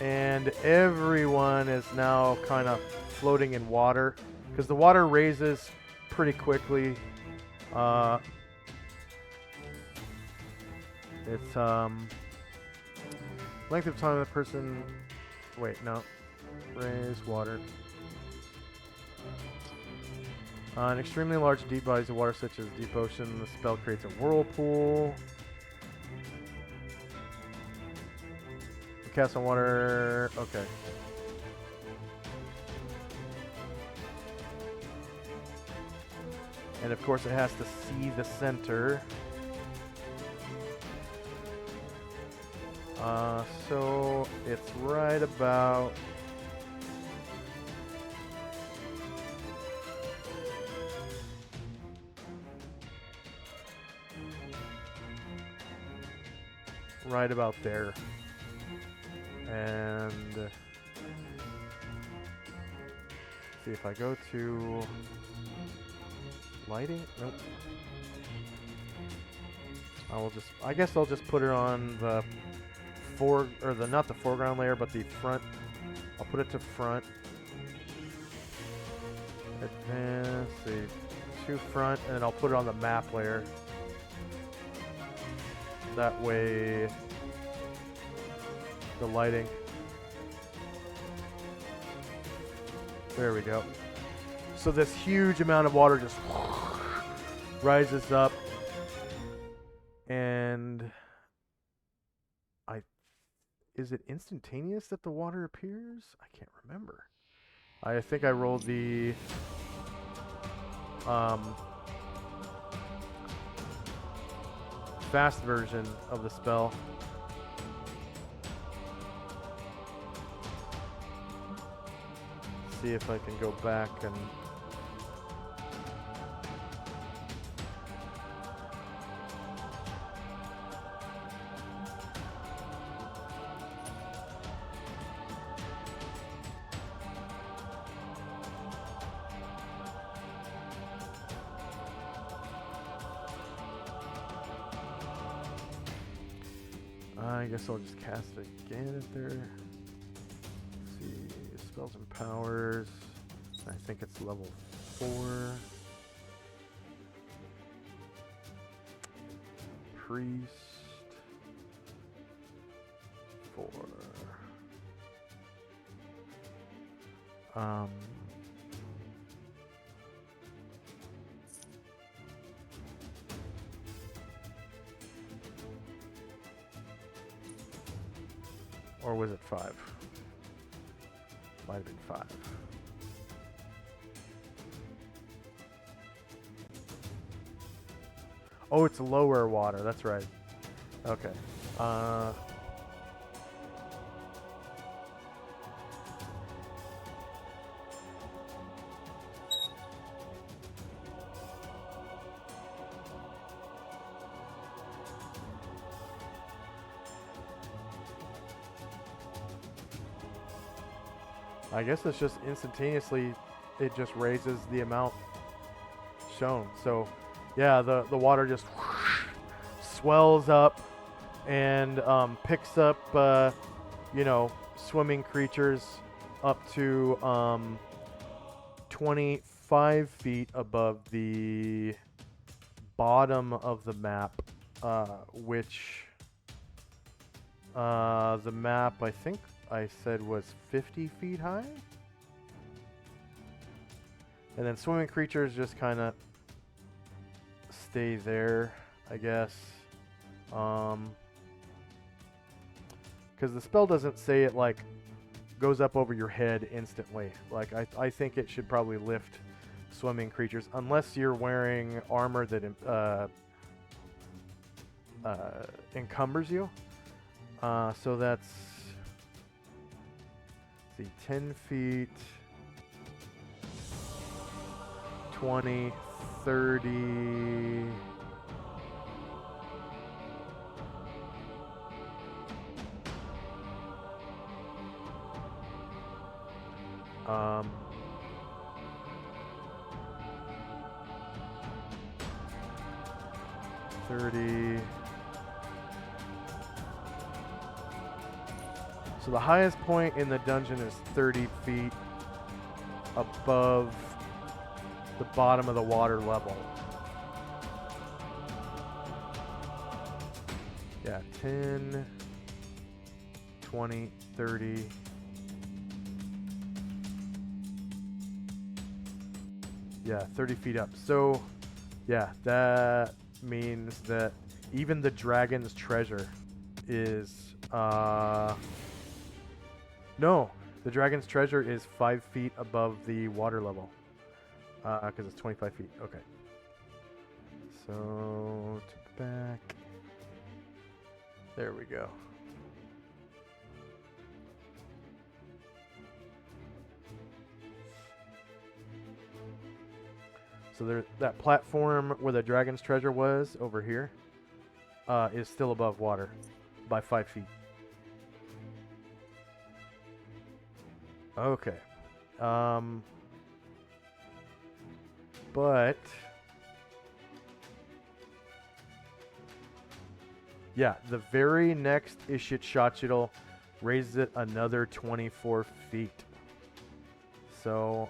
And everyone is now kind of floating in water because the water raises pretty quickly. It's length of time the person. Wait, no. Raise water. An extremely large deep bodies of water, such as deep ocean, the spell creates a whirlpool. Cast on water. Okay. And of course, it has to see the center. So it's right about. Right about there. And see if I go to lighting. Nope. I guess I'll just put it on the not the foreground layer, but the front. I'll put it to front. Advance, see, to front, and then I'll put it on the map layer. That way, the lighting. There we go. So this huge amount of water just rises up, and is it instantaneous that the water appears? I can't remember. I think I rolled the fast version of the spell. See if I can go back and I guess I'll just cast it again if there. Let's see, spells and powers. I think it's level 4. Priest. 4. Or was it 5? Might have been 5. Oh, it's lower water. That's right. Okay. I guess it's just instantaneously, it just raises the amount shown. So, yeah, the water just swells up and picks up, swimming creatures up to 25 feet above the bottom of the map, which the map, I think I said, was 50 feet high. And then swimming creatures just kind of stay there, I guess. Because the spell doesn't say it, like, goes up over your head instantly. Like, I think it should probably lift swimming creatures, unless you're wearing armor that encumbers you. So that's... see, 10 feet, 20, 30... 30. So the highest point in the dungeon is 30 feet above the bottom of the water level. Yeah, 10, 20, 30. Yeah, 30 feet up. So, yeah, that means that even the dragon's treasure is, no, the dragon's treasure is 5 feet above the water level. Because it's 25 feet. Okay. So, to back. There we go. So there, that platform where the dragon's treasure was over here is still above water by 5 feet. Okay. But yeah, the very next Ishit Shachidal raises it another 24 feet. So,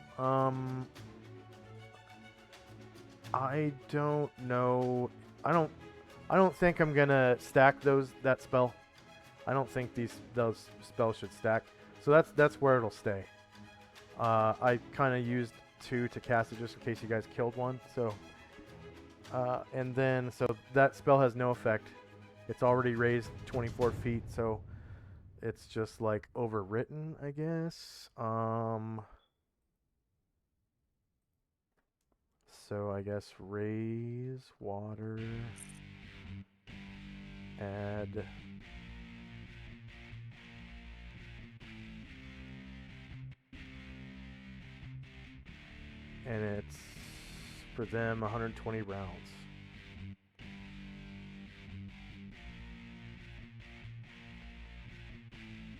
I don't know. I don't think I'm gonna stack that spell. I don't think those spells should stack. So that's where it'll stay. I kind of used 2 to cast it just in case you guys killed one. So, and then so that spell has no effect. It's already raised 24 feet, so it's just like overwritten, I guess. So I guess raise water, add and it's for them 120 rounds.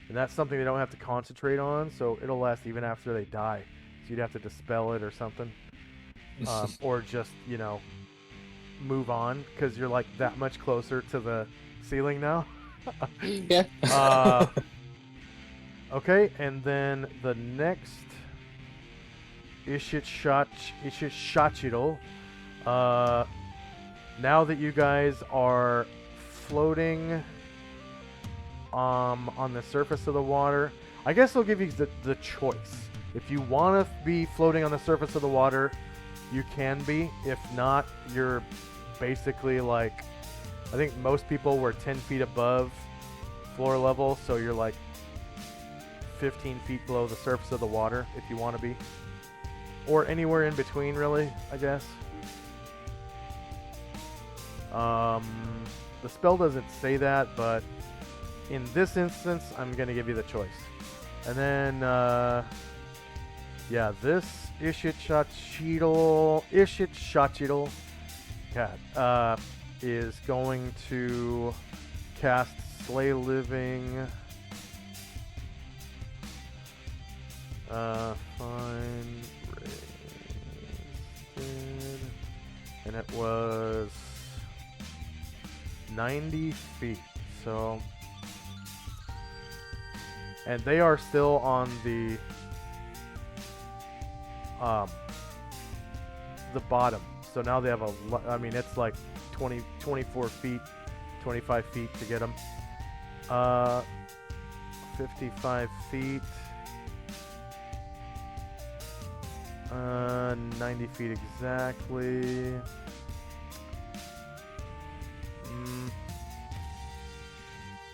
And that's something they don't have to concentrate on, so it'll last even after they die. So you'd have to dispel it or something. Or just, move on, because you're like that much closer to the ceiling now.
Yeah.
Okay, and then the next Ishit Shachidal. Now that you guys are floating on the surface of the water, I guess I'll give you the choice. If you want to be floating on the surface of the water, you can be. If not, you're basically like, I think most people were 10 feet above floor level, so you're like 15 feet below the surface of the water if you want to be. Or anywhere in between, really, I guess. The spell doesn't say that, but in this instance, I'm going to give you the choice. And then, yeah, this Ishit Shachidal cat is going to cast Slay Living. Fine. Raised. And it was 90 feet. So, and they are still on the bottom. So now they have I mean, it's like 24 feet, 25 feet to get them. 55 feet. 90 feet exactly.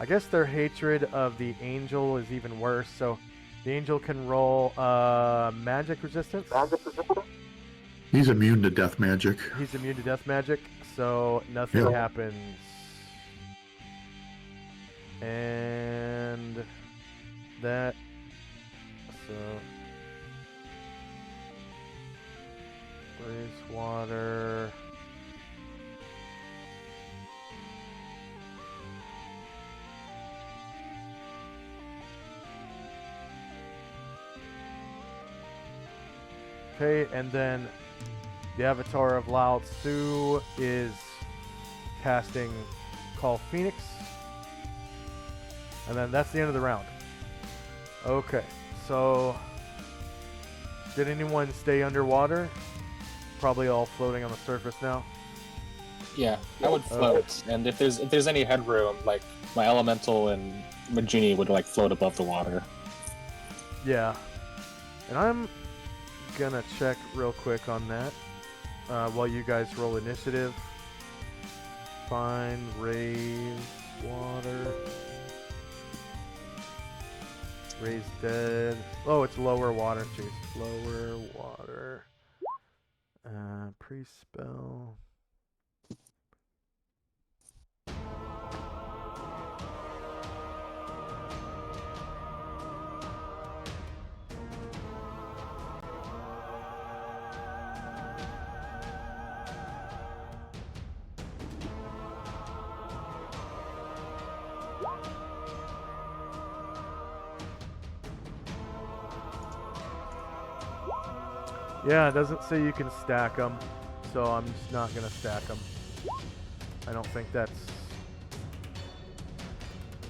I guess their hatred of the angel is even worse, so the angel can roll magic resistance.
He's immune to death magic.
He's immune to death magic, so nothing happens. And that, so raise water. Okay, and then the Avatar of Lao Tzu is casting Call Phoenix. And then that's the end of the round. Okay, so did anyone stay underwater? Probably all floating on the surface now.
Yeah, I would float, and if there's any headroom, like my elemental and my genie would like float above the water.
Yeah, and I'm gonna check real quick on that while you guys roll initiative. Find, raise, water, raise dead. Oh, it's lower water, jeez, lower water. Pre-spell. Yeah, it doesn't say you can stack them, so I'm just not going to stack them. I don't think that's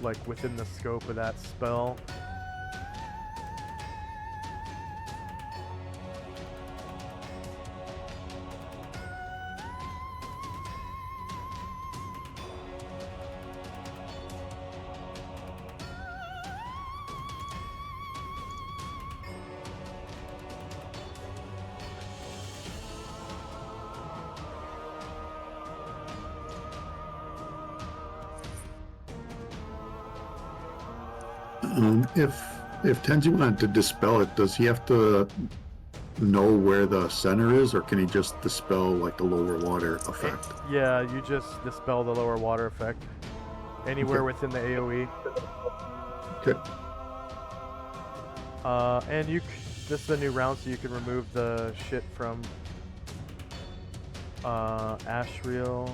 like within the scope of that spell.
If Tenzi wanted to dispel it, does he have to know where the center is, or can he just dispel like the lower water effect?
Yeah, you just dispel the lower water effect anywhere within the AoE.
Okay.
And this is a new round, so you can remove the shit from Ashriel.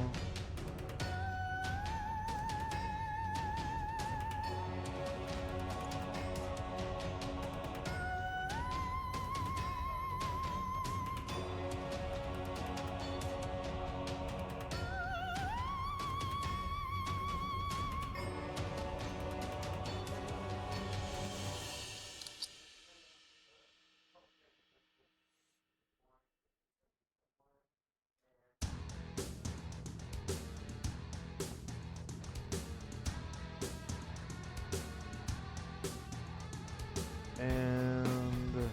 And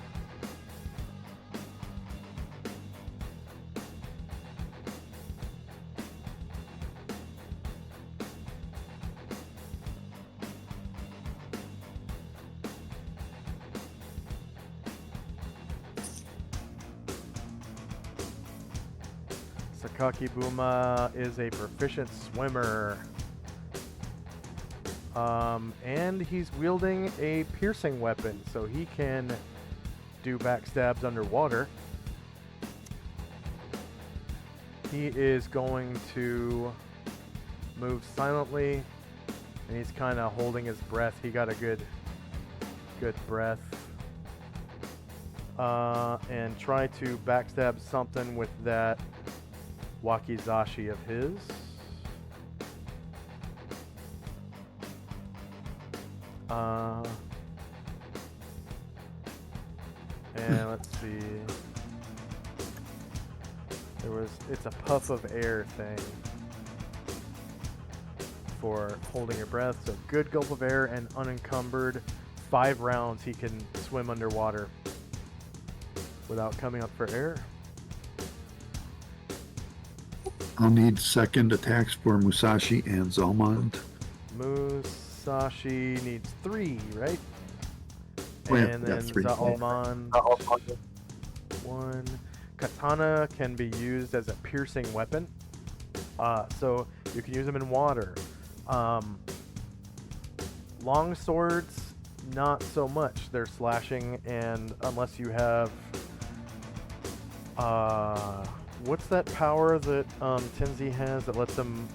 Sakaki Buma is a proficient swimmer. And he's wielding a piercing weapon, so he can do backstabs underwater. He is going to move silently, and he's kind of holding his breath. He got a good breath. And try to backstab something with that wakizashi of his. And let's see. It's a puff of air thing for holding your breath. So good gulp of air and unencumbered. 5 rounds he can swim underwater without coming up for air.
I'll need second attacks for Musashi and Zalmond.
Musashi needs 3, right?
Oh, yeah,
And then
3.
Zalmond 1. Katana can be used as a piercing weapon. So you can use them in water. Long swords, not so much. They're slashing, and unless you have what's that power that Tenzi has that lets him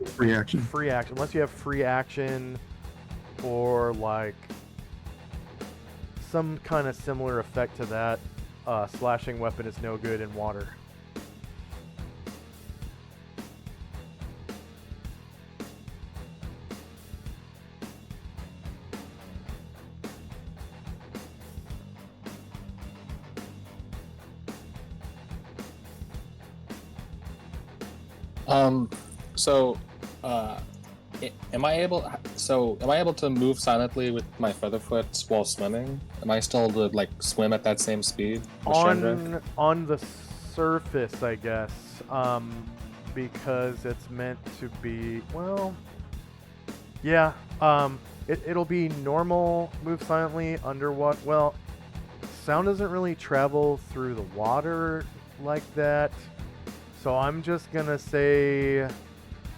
Free action.
free action? Unless you have free action or like some kind of similar effect to that, slashing weapon is no good in water.
So, am I able? So, am I able to move silently with my Featherfoot while swimming? Am I still to like swim at that same speed with Shandrak?
On the surface, I guess, because it's meant to be. Well, yeah. It'll be normal. Move silently underwater. Well, sound doesn't really travel through the water like that. So I'm just gonna say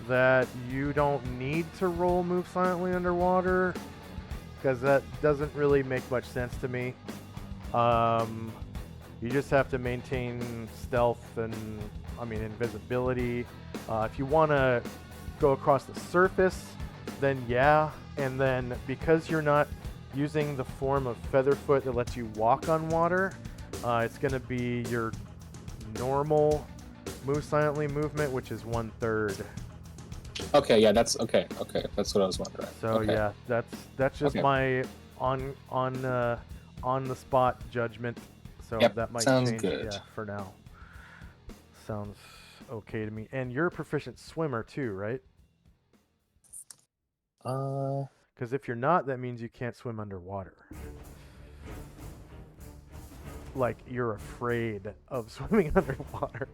that you don't need to roll move silently underwater, because that doesn't really make much sense to me. You just have to maintain stealth and, invisibility. If you want to go across the surface, then yeah. And then because you're not using the form of Featherfoot that lets you walk on water, it's going to be your normal move silently movement, which is 1/3.
Okay, yeah, that's okay. Okay, that's what I was wondering.
So
okay.
yeah, that's just
Okay.
my on the spot judgment. So
Yep,
that might
sounds
change.
good.
Yeah, for now. Sounds okay to me. And you're a proficient swimmer too, right? Because if you're not, that means you can't swim underwater. Like you're afraid of swimming underwater.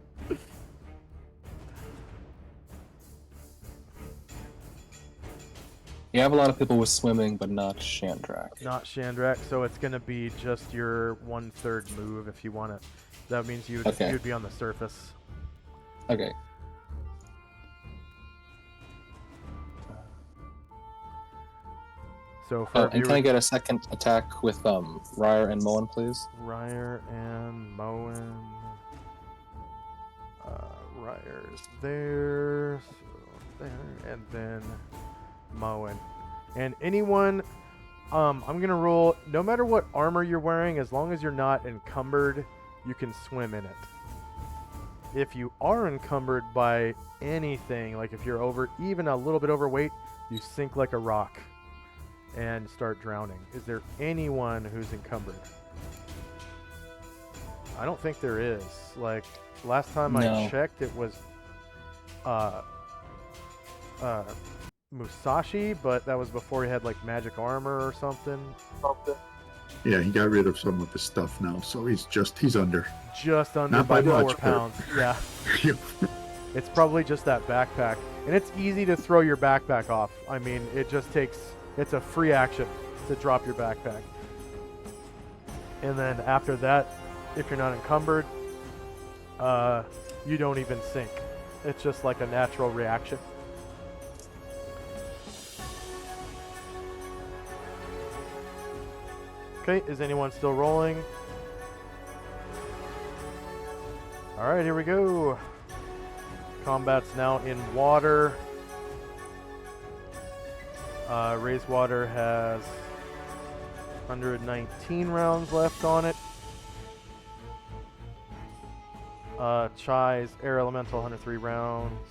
You have a lot of people with swimming, but not Shandrak.
Not Shandrak, so it's gonna be just your 1/3 move if you want to. That means you'd be on the surface.
Okay.
So for
And can I get a second attack with Ryer and Moen, please?
Ryer and Moen. Ryer's there, so there, and then Moen. And anyone, I'm gonna roll. No matter what armor you're wearing, as long as you're not encumbered, you can swim in it. If you are encumbered by anything, like if you're even a little bit overweight, you sink like a rock and start drowning. Is there anyone who's encumbered? I don't think there is. Like last time I checked, it was Musashi, but that was before he had like magic armor or something.
Yeah, he got rid of some of his stuff now, so he's under.
Just under
Not
by
by
4
much,
pounds. Yeah.
Yep.
It's probably just that backpack. And it's easy to throw your backpack off. I mean, it's a free action to drop your backpack. And then after that, if you're not encumbered, you don't even sink. It's just like a natural reaction. Okay, is anyone still rolling? Alright, here we go. Combat's now in water. Raised Water has 119 rounds left on it. Chai's Air Elemental, 103 rounds.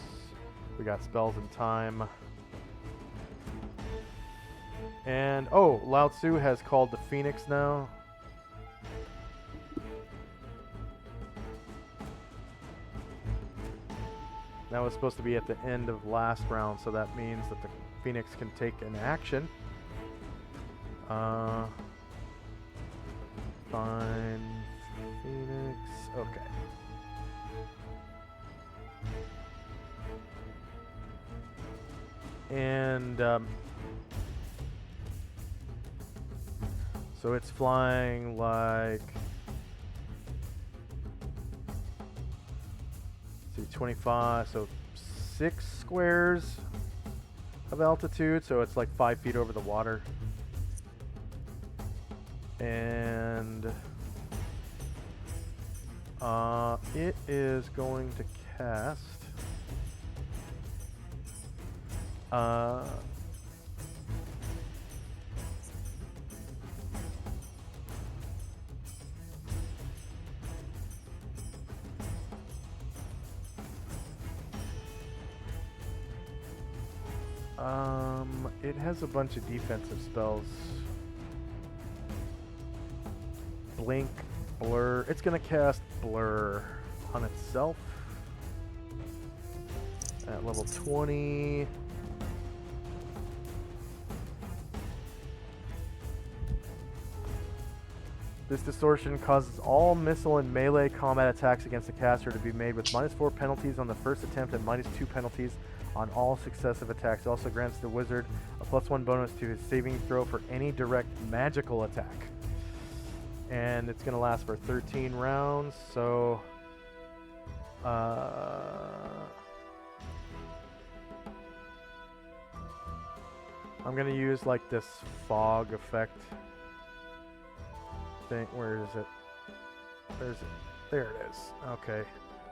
We got spells and time. And, Lao Tzu has called the Phoenix now. That was supposed to be at the end of last round, so that means that the Phoenix can take an action. Find Phoenix. Okay. And so it's flying like 25, so 6 squares of altitude, so it's like 5 feet over the water. And it is going to cast it has a bunch of defensive spells. Blink, Blur. It's gonna cast Blur on itself. at level 20. This distortion causes all missile and melee combat attacks against the caster to be made with -4 penalties on the first attempt and -2 penalties on all successive attacks. It also grants the wizard a +1 bonus to his saving throw for any direct magical attack. And it's going to last for 13 rounds, so... I'm going to use like this fog effect thing. Where is it? There's it. There it is. Okay.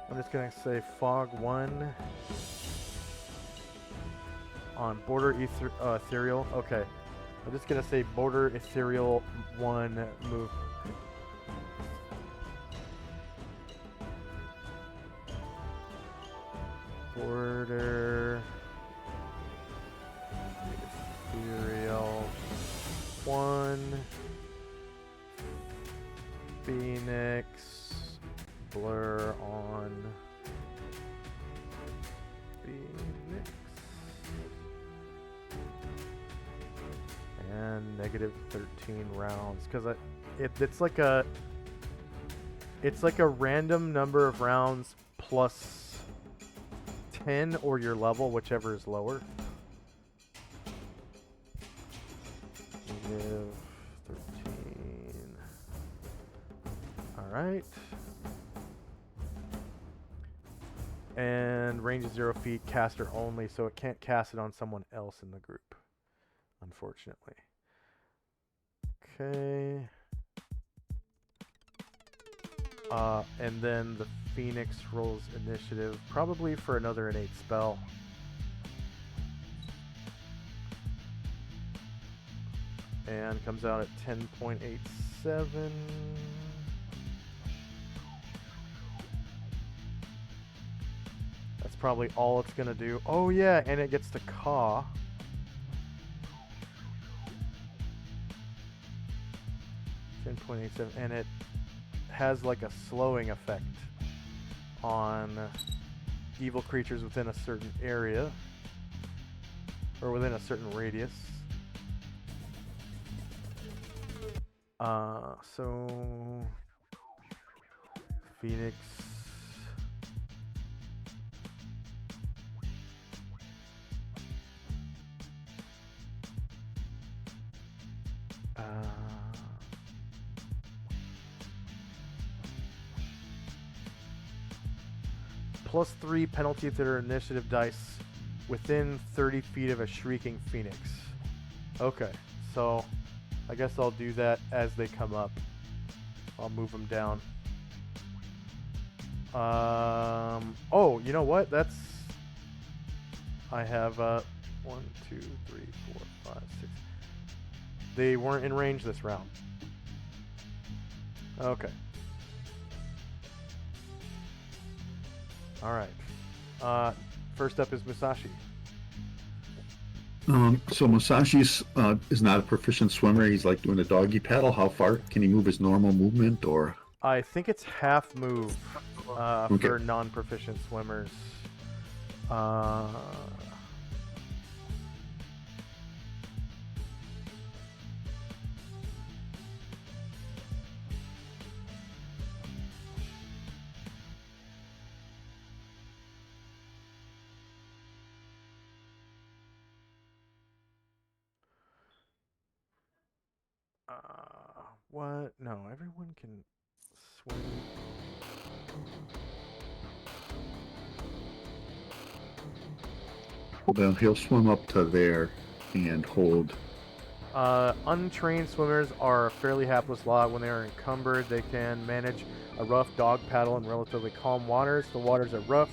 I'm just going to say fog 1 on border ethereal. Okay. I'm just going to say border ethereal 1 move. Border ethereal 1 Phoenix blur on Phoenix and -13 rounds because it's like a random number of rounds plus 10 or your level, whichever is lower. -13. Alright. And range is 0 feet, caster only, so it can't cast it on someone else in the group, unfortunately. Okay. And then the Phoenix rolls initiative, probably for another innate spell. And comes out at 10.87. That's probably all it's gonna do. Oh yeah, and it gets to caw. And it has like a slowing effect on evil creatures within a certain area or within a certain radius. So Phoenix +3 penalty to their initiative dice within 30 feet of a shrieking Phoenix. Okay, so I guess I'll do that as they come up. I'll move them down. Oh, you know what? That's... I have 1, 2, 3, 4, 5, 6. They weren't in range this round. Okay. Alright. First up is Musashi.
So Musashi's is not a proficient swimmer. He's like doing a doggy paddle. How far can he move his normal movement, or?
I think it's half move
Okay.
for non-proficient swimmers. What? No, everyone can swim.
Well, he'll swim up to there and hold.
Untrained swimmers are a fairly hapless lot. When they are encumbered, they can manage a rough dog paddle in relatively calm waters. The waters are rough,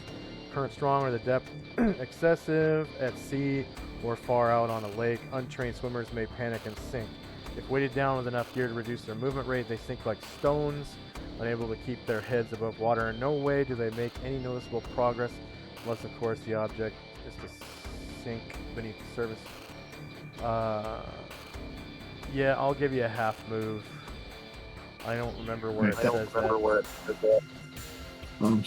current strong, or the depth excessive at sea or far out on a lake. Untrained swimmers may panic and sink. If weighted down with enough gear to reduce their movement rate, they sink like stones, unable to keep their heads above water. In no way do they make any noticeable progress, unless, of course, the object is to sink beneath the surface. Yeah, I'll give you a half move. I don't remember where it says that.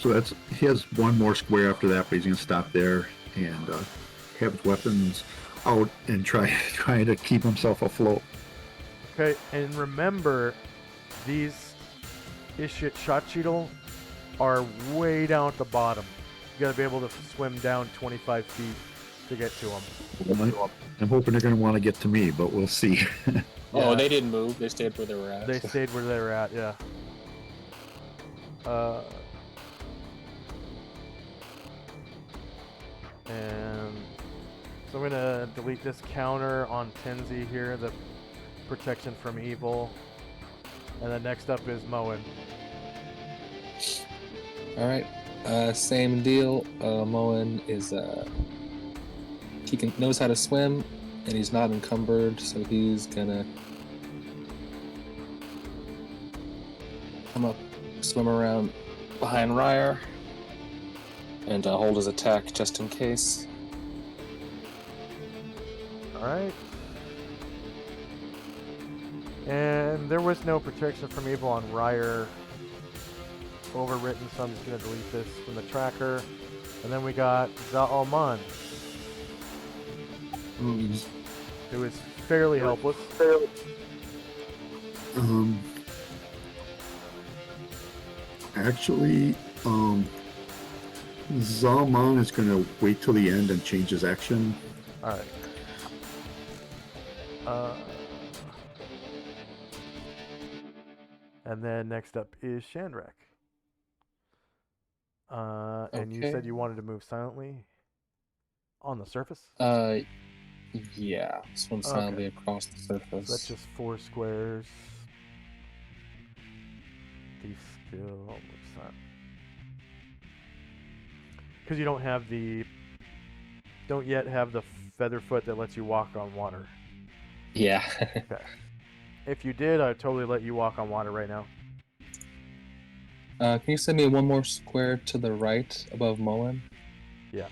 So that's he has one more square after that, but he's gonna stop there and have his weapons out and try to keep himself afloat.
Okay, and remember, these Ishit Shachidal are way down at the bottom. You gotta be able to swim down 25 feet to get to them.
I'm hoping they're going to want to get to me, but we'll see.
Oh,
Yeah.
they didn't move. They stayed where they were at.
They stayed where they were at, yeah. And so I'm gonna delete this counter on Tenzi here, the protection from evil. And then next up is Moen.
All right. Same deal. Moen is knows how to swim, and he's not encumbered, so he's gonna come up, swim around behind Ryer, and hold his attack just in case.
Alright. And there was no protection from evil on Ryer overwritten, so I'm just going to delete this from the tracker. And then we got Za'alman, who is fairly helpless.
Actually, Zalman is going to wait till the end and change his action.
Alright. And then next up is Shandrak. And you
Okay.
said you wanted to move silently on the surface?
Yeah. Swim silently across the surface.
So that's just 4 squares. The skill looks not. Because you don't yet have the featherfoot that lets you walk on water.
Yeah.
Okay. If you did, I'd totally let you walk on water right now.
Can you send me one more square to the right above Mullen?
Yeah.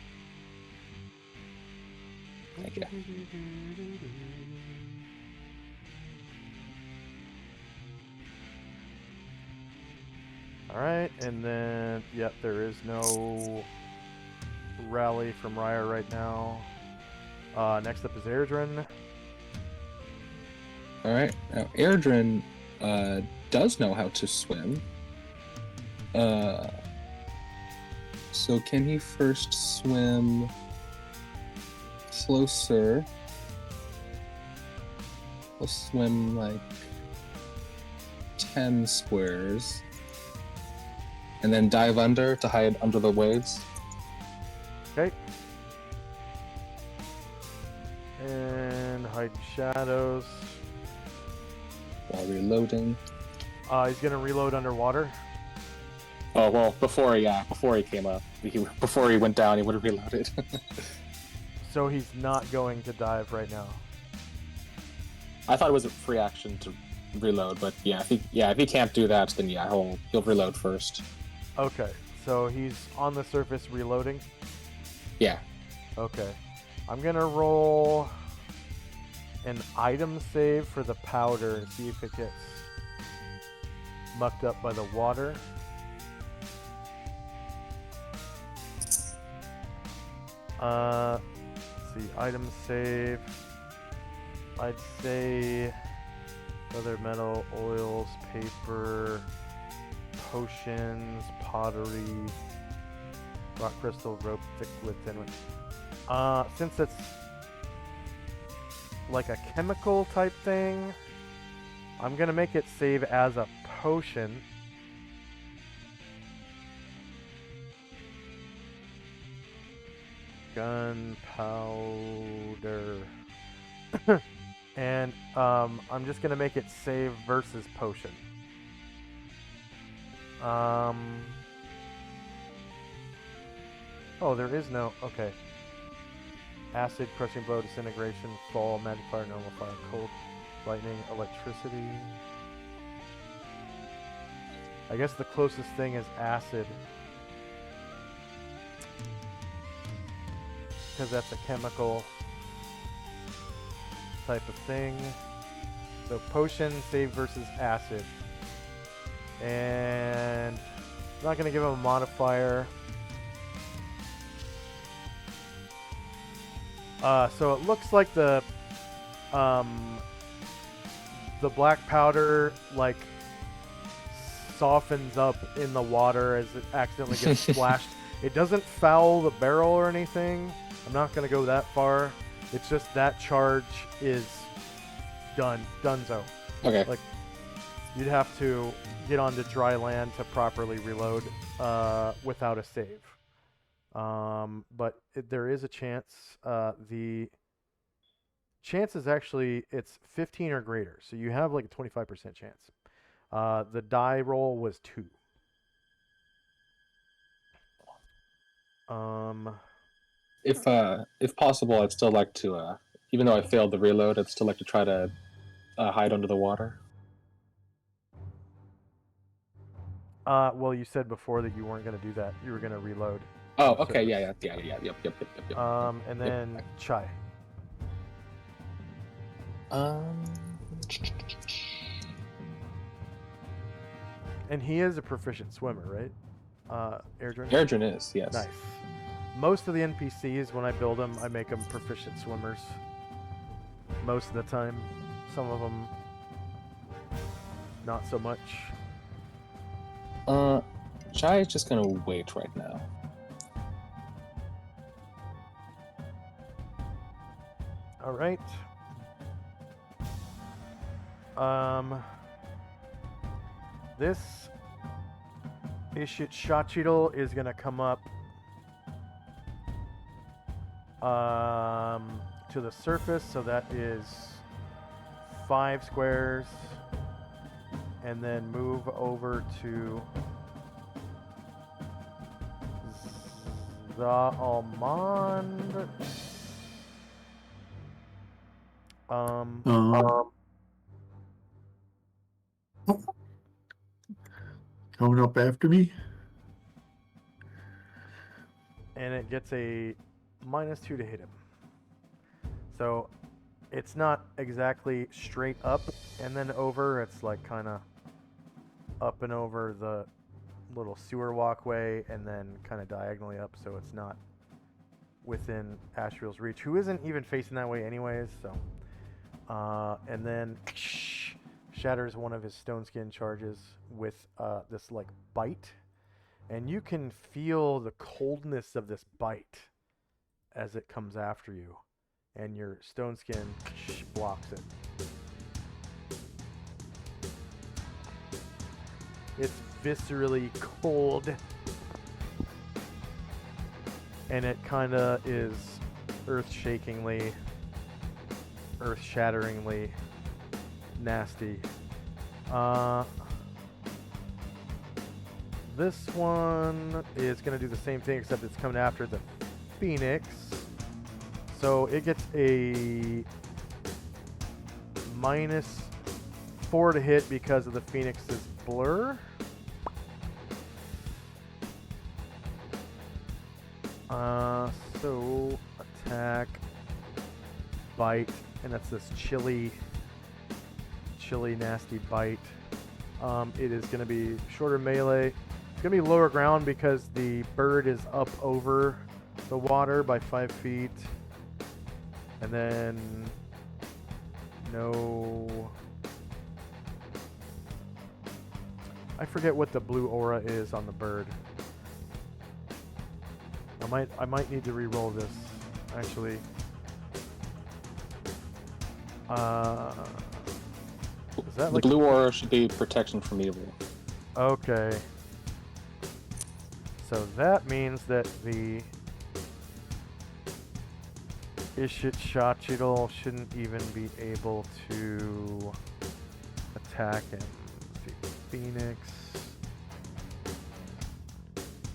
Thank you.
Alright, and then, yep, there is no rally from Ryer right now. Next up is Airdrin.
Alright, now Airdrin does know how to swim. So can he first swim closer? We'll swim like 10 squares. And then dive under to hide under the waves.
Okay. And hide in shadows.
While reloading.
He's gonna reload underwater.
Oh well, before he came up, before he went down, he would have reloaded.
So he's not going to dive right now.
I thought it was a free action to reload, but yeah, if he can't do that, then yeah, he'll reload first.
Okay, so he's on the surface reloading.
Yeah.
Okay, I'm gonna roll an item save for the powder and see if it gets mucked up by the water. Let's see, item save. I'd say other metal, oils, paper, potions, pottery, rock crystal, rope, thick wood, thin wood. Since it's like a chemical type thing, I'm gonna make it save as a potion. Gunpowder. And I'm just gonna make it save versus potion. Oh, there is no. Okay. Acid, crushing blow, disintegration, fall, magic fire, normal fire, cold, lightning, electricity. I guess the closest thing is acid. Because that's a chemical type of thing. So potion, save versus acid. And I'm not going to give him a modifier. So it looks like the black powder like softens up in the water as it accidentally gets splashed. It doesn't foul the barrel or anything. I'm not gonna go that far. It's just that charge is donezo.
Okay.
Like you'd have to get onto dry land to properly reload without a save. But there is a chance. The chance is actually it's 15 or greater, so you have like a 25% chance. The die roll was 2.
If possible, I'd still like to, even though I failed the reload, I'd still like to try to hide under the water.
Well, you said before that you weren't going to do that. You were going to reload.
Oh,
the
okay,
surface.
yep.
And then Chai. And he is a proficient swimmer, right? Airdrin?
Airdrin is, yes.
Nice. Most of the NPCs, when I build them, I make them proficient swimmers. Most of the time. Some of them, not so much.
Chai is just gonna wait right now.
All right. This Ishit Shachidal is gonna come up to the surface, so that is 5 squares, and then move over to the Almond.
Coming up after me.
And it gets a -2 to hit him. So it's not exactly straight up and then over. It's like kind of up and over the little sewer walkway and then kind of diagonally up, so it's not within Ashriel's reach, who isn't even facing that way anyways. So and then shatters one of his stone skin charges with this like bite, and you can feel the coldness of this bite as it comes after you, and your stone skin blocks it. It's viscerally cold, and it kind of is earth-shatteringly nasty. This one is going to do the same thing, except it's coming after the Phoenix. So it gets a -4 to hit because of the Phoenix's blur. So attack, bite, and that's this chilly nasty bite. It is going to be shorter melee. It's going to be lower ground because the bird is up over the water by 5 feet. And then no... I forget what the blue aura is on the bird. I might need to re-roll this, actually. Is that
The blue aura should be protection from evil.
Okay. So that means that the Ishit Shachidal shouldn't even be able to attack him. Let's see. Phoenix.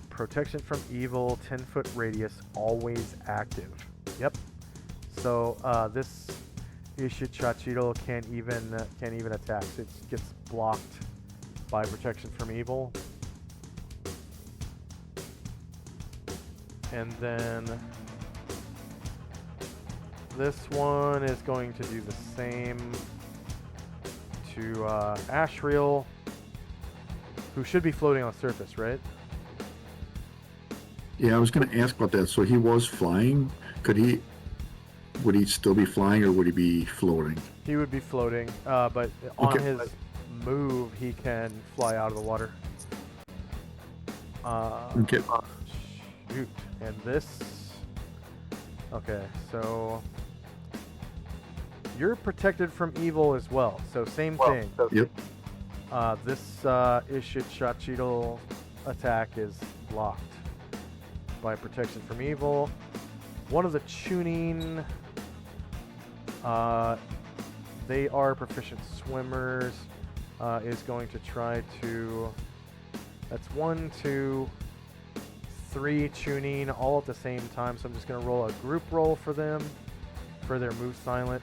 Protection from evil, 10-foot radius, always active. Yep. So this Ishit Shachidal can't even attack. It gets blocked by protection from evil. And then this one is going to do the same to Ashriel, who should be floating on the surface, right?
Yeah, I was going to ask about that. So he was flying. Could he would he still be flying or would he be floating?
He would be floating, but on
Okay.
his move, he can fly out of the water.
Okay.
Shoot. And this... Okay, so... You're protected from evil as well, so same thing.
Yep.
This Ishitshachital attack is blocked by protection from evil. One of the tuning... they are proficient swimmers, is going to try to... That's 1, 2, 3 tuning all at the same time, so I'm just going to roll a group roll for them, for their move silent.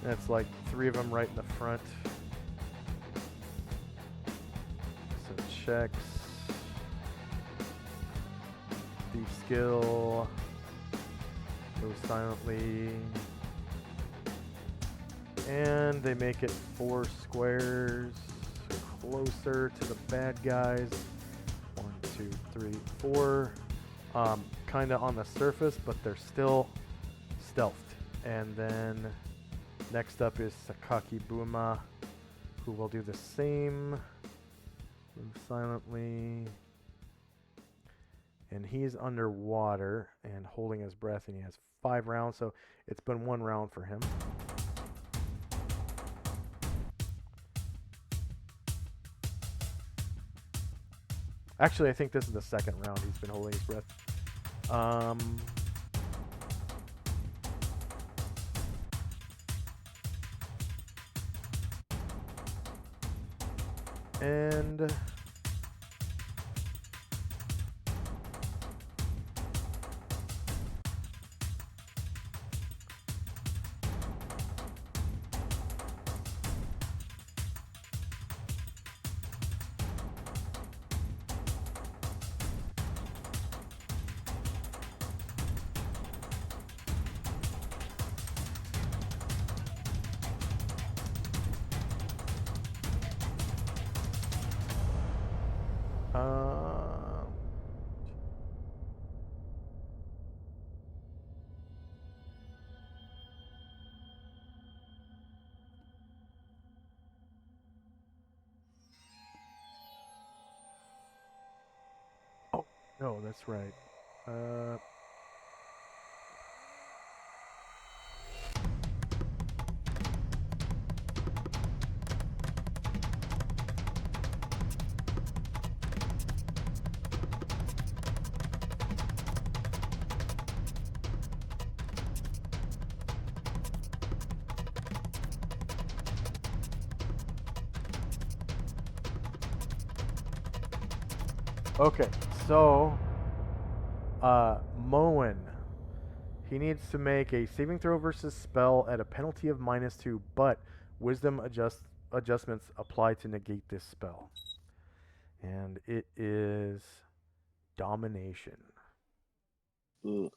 That's like 3 of them right in the front. Some checks. Thief skill. Move silently. And they make it 4 squares closer to the bad guys. 1, 2, 3, 4. Kind of on the surface, but they're still stealthed. And then next up is Sakaki Buma, who will do the same. Move silently. And he's underwater and holding his breath, and he has 5 rounds, so it's been 1 round for him. Actually, I think this is the 2nd round he's been holding his breath. And oh no, that's right. Okay, so Moen, he needs to make a saving throw versus spell at a penalty of -2, but wisdom adjustments apply to negate this spell. And it is domination.
Ugh.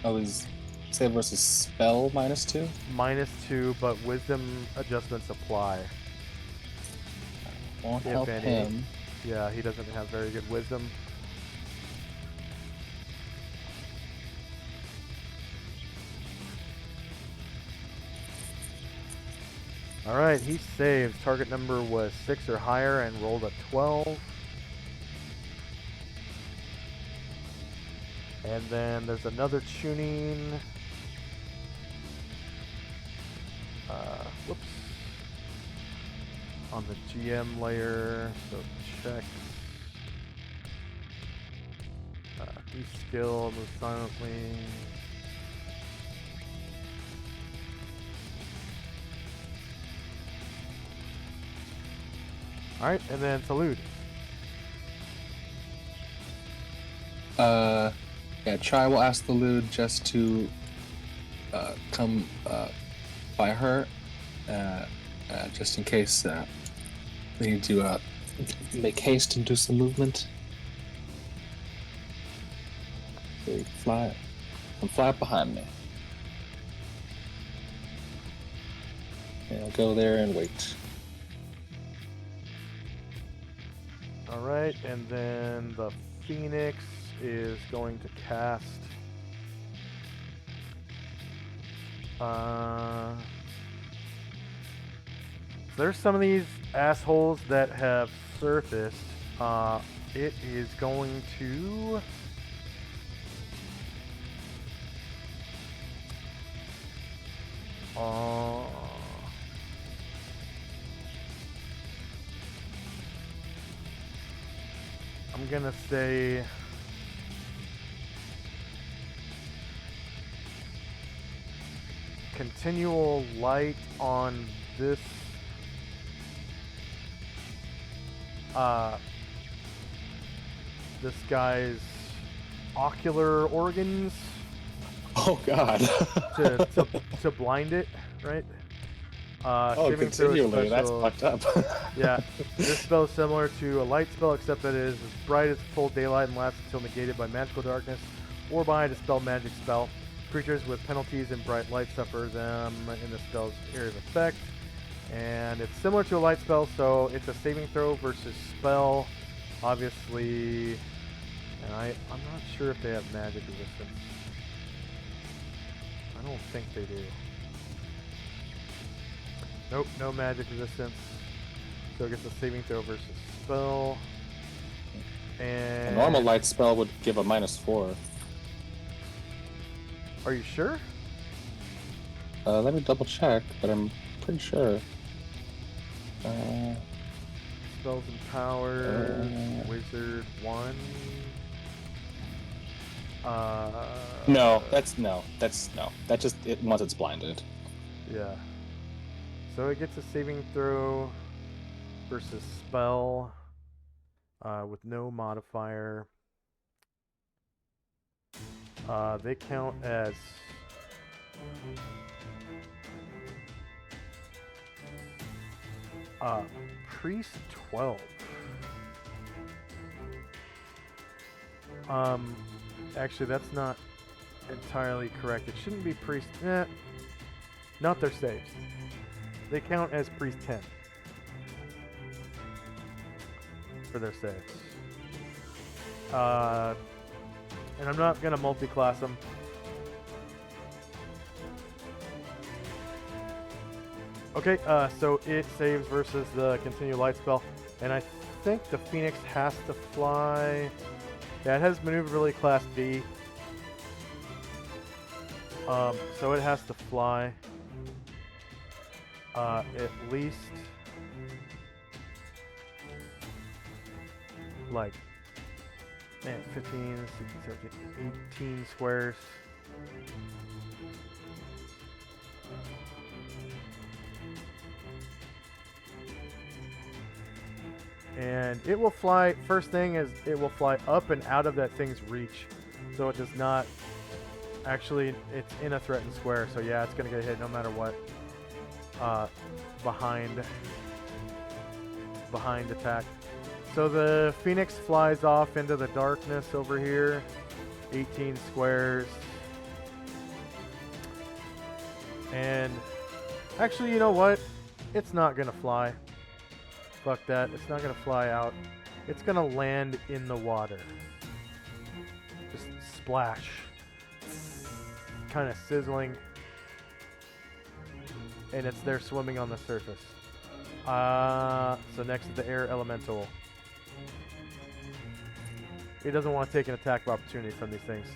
Oh, is save versus spell -2?
-2, but wisdom adjustments apply.
Won't
If
help
any.
him.
Yeah, he doesn't have very good wisdom. Alright, he saved. Target number was 6 or higher and rolled a 12. And then there's another tuning. Whoops. On the GM layer, so check. Thief skill, move silently. Alright, and then Solynod.
Yeah, Try will ask the Lude just to come by her, just in case we need to make haste and do some movement. So you fly up behind me. And I'll go there and wait.
All right, and then the Phoenix is going to cast. There's some of these assholes that have surfaced. It is going to. I'm gonna say continual light on this this guy's ocular organs
Oh God.
to blind it, right?
Oh,
saving throw
continually. That's
special-
fucked up.
Yeah, this spell is similar to a light spell, except that it is as bright as full daylight and lasts until negated by magical darkness or by a dispel magic spell. Creatures with penalties in bright light suffer them in the spell's area of effect. And it's similar to a light spell, so it's a saving throw versus spell. Obviously, and I'm not sure if they have magic resistance. I don't think they do. Nope, no magic resistance. So it gets a saving throw versus spell. And
A normal light spell would give a -4.
Are you sure?
Let me double check, but I'm pretty sure.
Spells and powers, wizard 1.
No. That's no. That just once it's blinded.
Yeah. So it gets a saving throw versus spell with no modifier. They count as priest 12. Actually, that's not entirely correct. It shouldn't be priest. Not their saves. They count as priest 10 for their saves. And I'm not gonna multi-class them. Okay, so it saves versus the continue light spell, and I think the Phoenix has to fly. Yeah, it has maneuverability class D. So it has to fly. At least like 15, 16, 17, 18 squares. And it will fly, first thing is it will fly up and out of that thing's reach. So it does not, actually it's in a threatened square. So yeah, it's going to get hit no matter what. Behind attack. So the Phoenix flies off into the darkness over here. 18 squares. And actually, you know what? It's not going to fly. Fuck that. It's not going to fly out. It's going to land in the water. Just splash. Kind of sizzling. And it's there swimming on the surface. So next to the air elemental. It doesn't want to take an attack of opportunity from these things.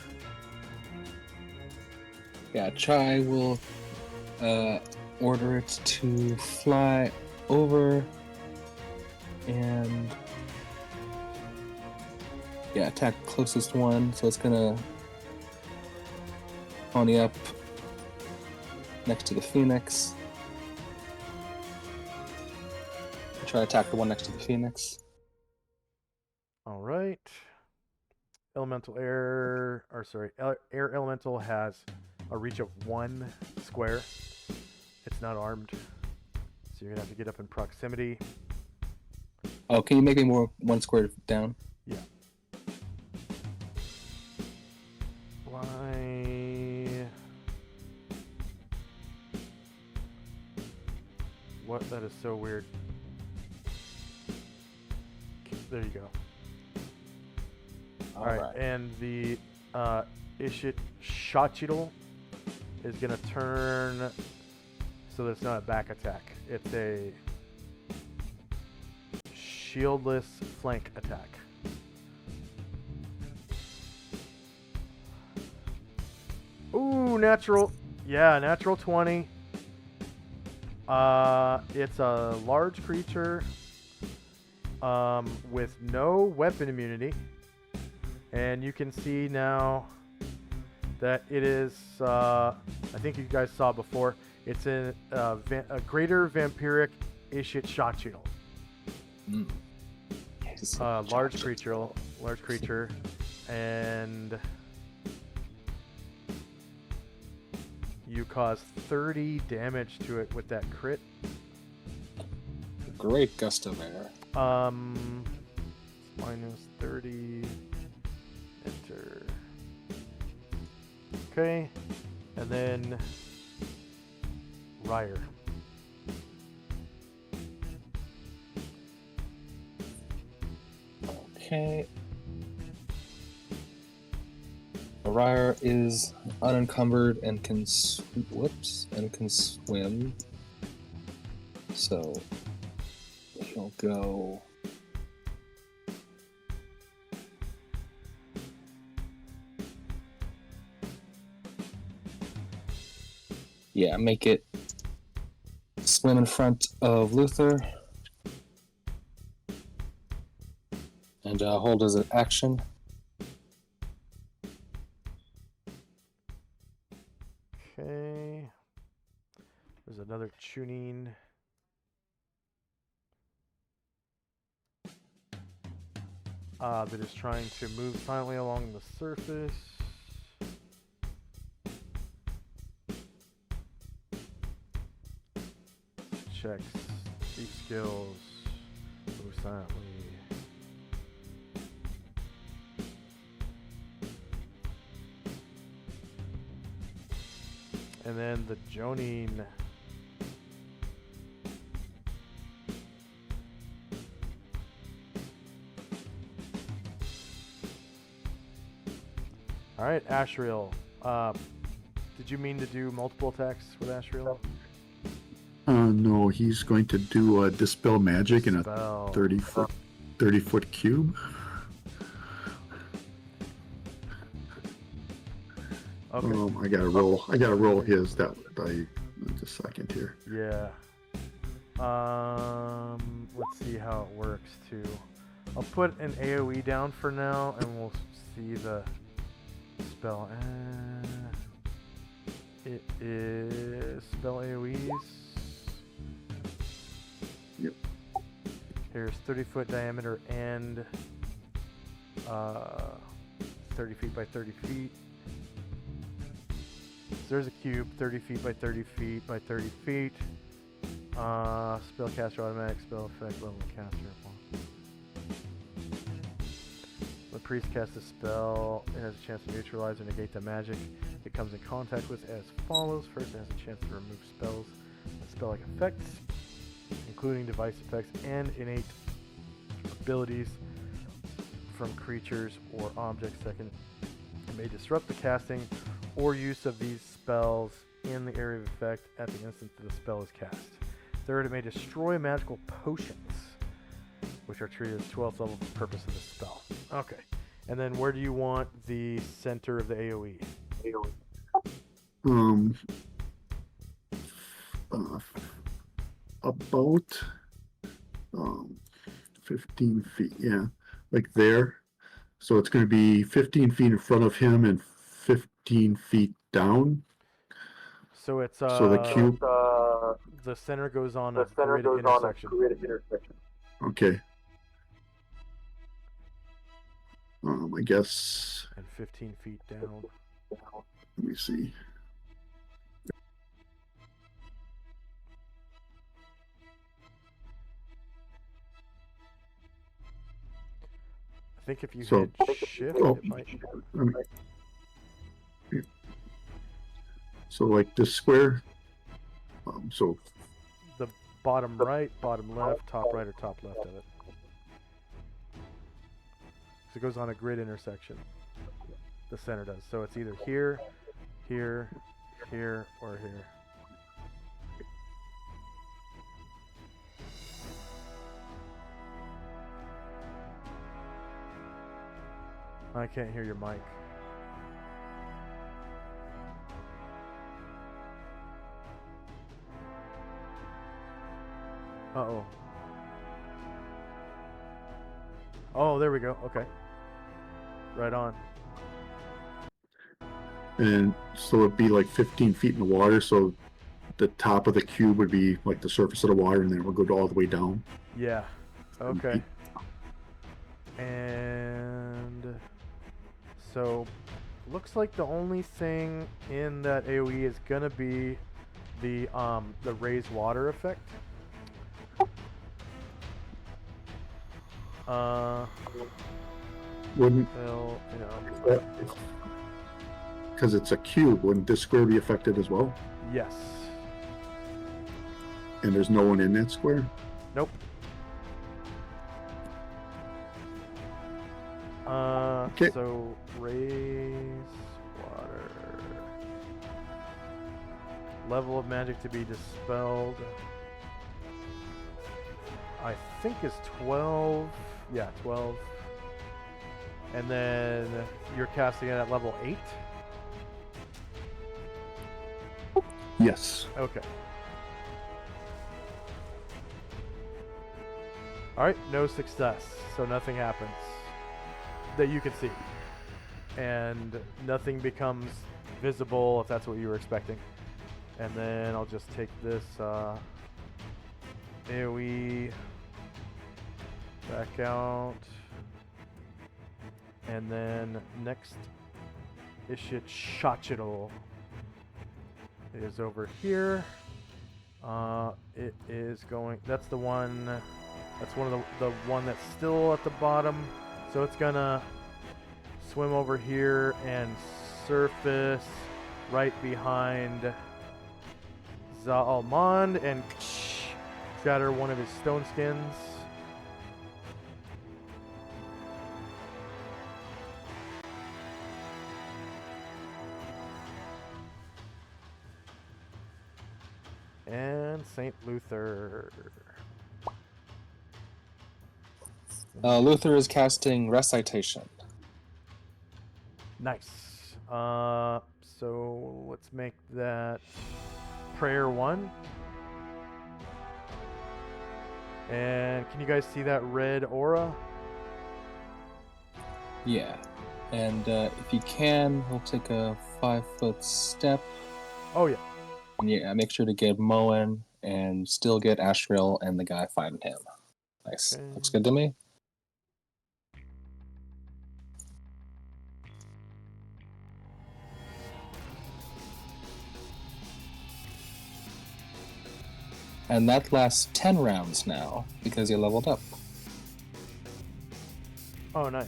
Yeah, Chai will order it to fly over and yeah, attack closest one. So it's gonna pony up next to the Phoenix. Try to attack the one next to the Phoenix.
All right. Elemental air, or sorry, air elemental has a reach of 1 square. It's not armed, so you're gonna have to get up in proximity.
Oh, can you make me more 1 square down?
Yeah. Fly. is so weird. There you go. All right. And the Ishit Shachidal is going to turn so that it's not a back attack. It's a shieldless flank attack. Ooh, natural. Yeah, natural 20. It's a large creature with no weapon immunity. And you can see now that it is, I think you guys saw before, it's a greater vampiric Ishit Shachidal. Large creature, and you cause 30 damage to it with that crit.
Great gust of air.
Minus 30. Enter. Okay, and then Ryer.
Okay. Ryer is unencumbered and can swim. So he'll go. Yeah, make it swim in front of Luther. And hold as an action.
Okay. There's another tuning. That is trying to move silently along the surface. Checks. Deep skills. Move silently. And then the Jonin. All right, Ashriel. Did you mean to do multiple attacks with Ashriel?
No, he's going to do a dispel magic in a
Spell.
30-foot cube.
Okay.
I gotta roll his that die. Just a second here.
Yeah. Let's see how it works too. I'll put an AoE down for now, and we'll see the spell. It is spell AoEs.
Yep.
Here's 30-foot diameter and 30 feet by 30 feet. So there's a cube, 30 feet by 30 feet by 30 feet. Spellcaster automatic spell effect level caster. When the priest casts a spell, it has a chance to neutralize or negate the magic it comes in contact with as follows. First, it has a chance to remove spells and spell-like effects, including device effects and innate abilities from creatures or objects. Second, it may disrupt the casting or use of these spells in the area of effect at the instant that the spell is cast. Third, it may destroy magical potions, which are treated as 12th level for the purpose of the spell. Okay. And then where do you want the center of the AoE?
About 15 feet, yeah, like there. So it's going to be 15 feet in front of him and 15 feet down.
So it's
So the cube.
The center goes on a grid intersection.
Okay. I guess.
And 15 feet down.
Let me see.
I think if you
So-
hit shift,
Oh.
it might.
So like this square. So
bottom right, bottom left, top right, or top left of it. So it goes on a grid intersection. The center does. So it's either here, here, here, or here. I can't hear your mic. Uh-oh. Oh, there we go. Okay. Right on.
And so it'd be like 15 feet in the water, so the top of the cube would be like the surface of the water, and then it would go all the way down.
Yeah. Okay. And so looks like the only thing in that AoE is gonna be the raised water effect.
Wouldn't,
Well, you know.
because it's a cube, wouldn't this square be affected as well?
Yes.
And there's no one in that square?
Nope.
Okay.
So raise water. Level of magic to be dispelled. I think is 12. Yeah, 12. And then you're casting it at level 8?
Yes.
Okay. Alright, no success. So nothing happens that you can see. And nothing becomes visible if that's what you were expecting. And then I'll just take this AoE back out. And then next Ishit Shachiro is over here. It is going, that's the one, that's one of the one that's still at the bottom. So it's gonna swim over here and surface right behind Zaalmond and shatter one of his stone skins. And St. Luther.
Luther is casting Recitation.
Nice. So let's make that Prayer 1. And can you guys see that red aura?
Yeah. And if you can, he'll take a 5-foot step.
Oh yeah.
And yeah, make sure to get Moen and still get Ashriel and the guy fighting him. Nice.
Okay.
Looks good to me. And that lasts 10 rounds now because you leveled up.
Oh, nice.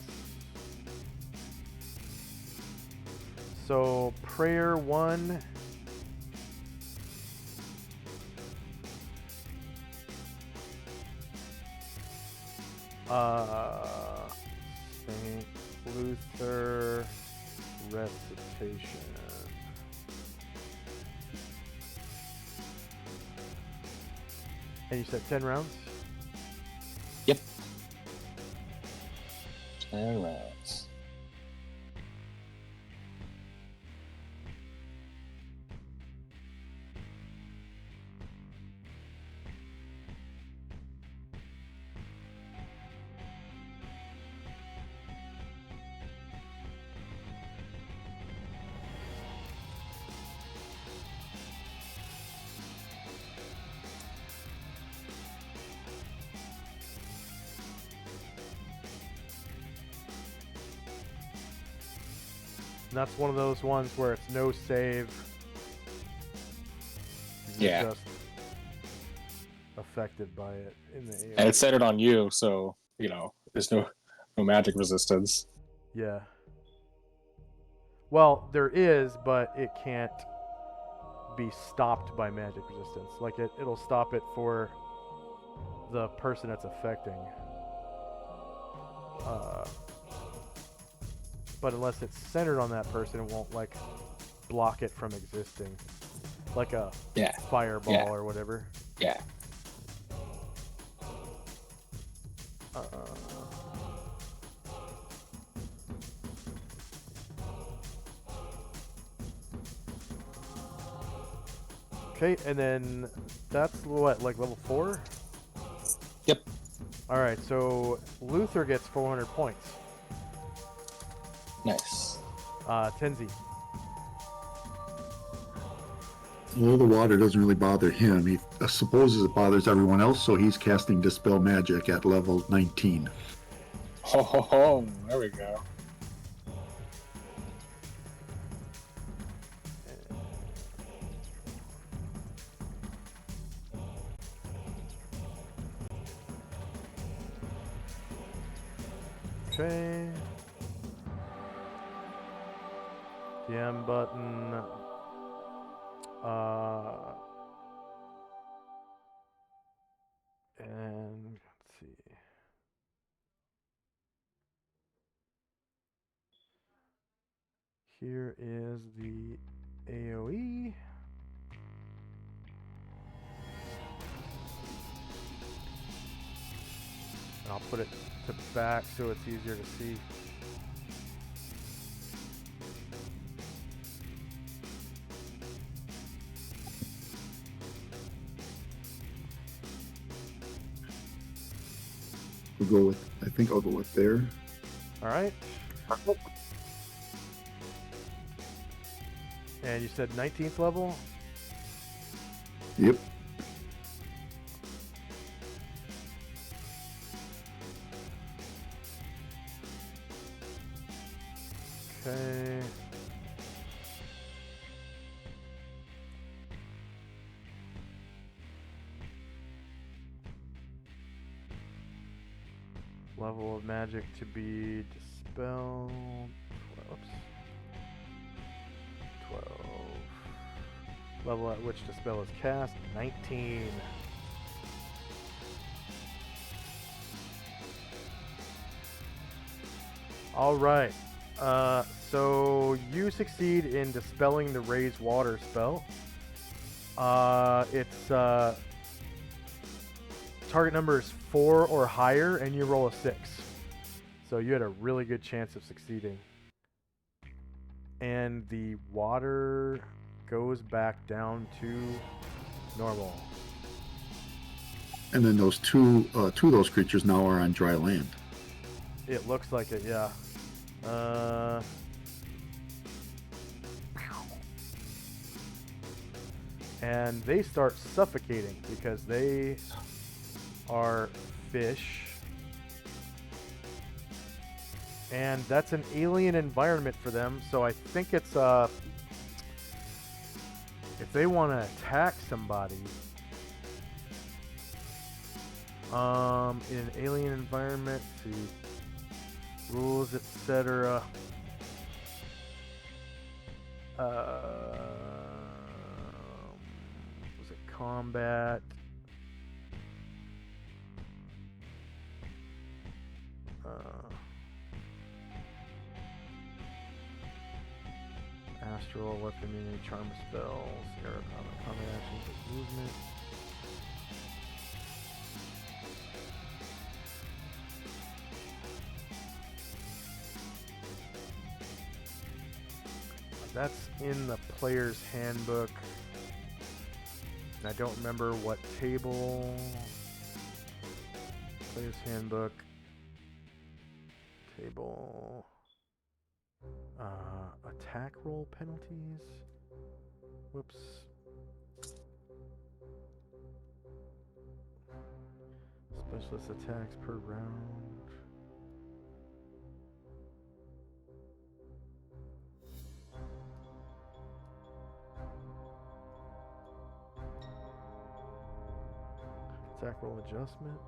So Prayer 1. St. Luther Recitation. And you said 10 rounds?
Yep. 10 rounds.
And that's one of those ones where it's no save. You're
Yeah.
just affected by it in the AoE.
And it centered on you, so, you know, there's no magic resistance.
Yeah. Well, there is, but it can't be stopped by magic resistance. Like it'll stop it for the person that's affecting. But unless it's centered on that person, it won't like block it from existing, like a fireball or whatever.
Yeah.
Okay, and then that's what, like level 4?
Yep.
All right, so Luther gets 400 points.
Nice.
Tenzi.
Well, the water doesn't really bother him. He supposes it bothers everyone else, so he's casting Dispel Magic at level 19.
Ho ho ho! There we go.
Okay. The M button. And let's see. Here is the AoE. And I'll put it to back so it's easier to see.
We'll go with, I think I'll go with there.
All right. And you said 19th level?
Yep.
Okay. Level of magic to be dispelled. Whoops. 12. Level at which dispel is cast. 19. All right. So you succeed in dispelling the raise water spell. Its target number is 4 or higher, and you roll a 6. So you had a really good chance of succeeding. And the water goes back down to normal.
And then those two of those creatures now are on dry land.
It looks like it, yeah. And they start suffocating because they are fish. And that's an alien environment for them, so I think it's if they want to attack somebody in an alien environment, see rules, etc. Was it combat? Astral, weapon immunity, charm spells, arrow combat actions, and movement. That's in the player's handbook. And I don't remember what table. Player's handbook. Table. Attack roll penalties. Whoops. Specialist attacks per round. Attack roll adjustments.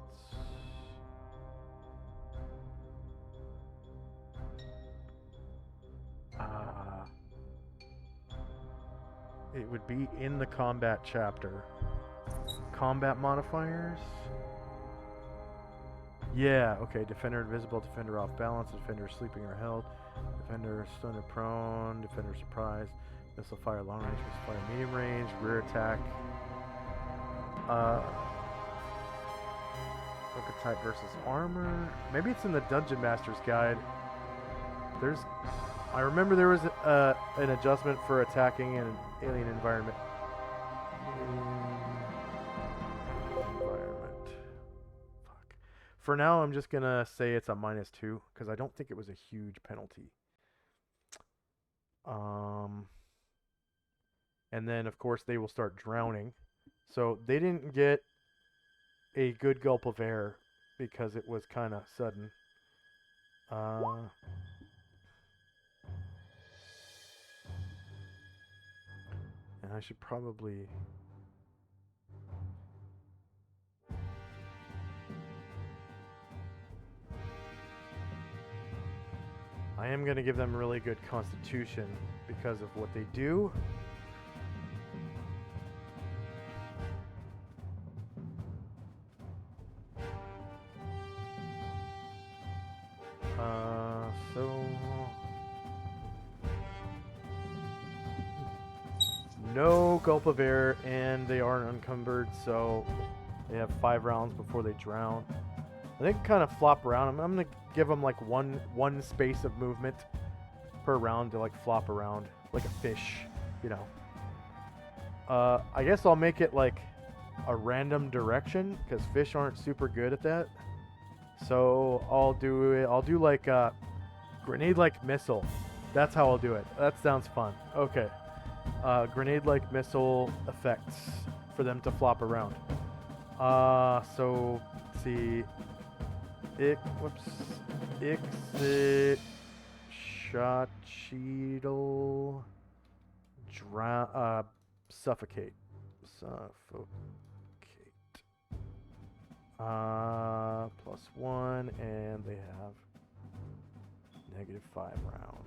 It would be in the combat chapter. Combat modifiers. Yeah, okay. Defender invisible, defender off balance, defender sleeping or held, defender stunned or prone, defender surprised, missile fire long range, missile fire medium range, rear attack. Archetype versus armor. Maybe it's in the Dungeon Master's Guide. I remember there was an adjustment for attacking in an alien environment. Fuck. For now, I'm just gonna say it's a -2 because I don't think it was a huge penalty. And then of course they will start drowning. So they didn't get a good gulp of air because it was kind of sudden. And I should probably... I am going to give them really good constitution because of what they do. So... No gulp of air, and they are unencumbered, so they have 5 rounds before they drown. They can kind of flop around. I'm going to give them like one space of movement per round to like flop around like a fish, you know. I guess I'll make it like a random direction because fish aren't super good at that. So I'll do like a grenade-like missile. That's how I'll do it. That sounds fun. Okay. Grenade-like missile effects for them to flop around. So let's see. Exit, shot, cheadle, drown, suffocate. +1, and they have -5 rounds.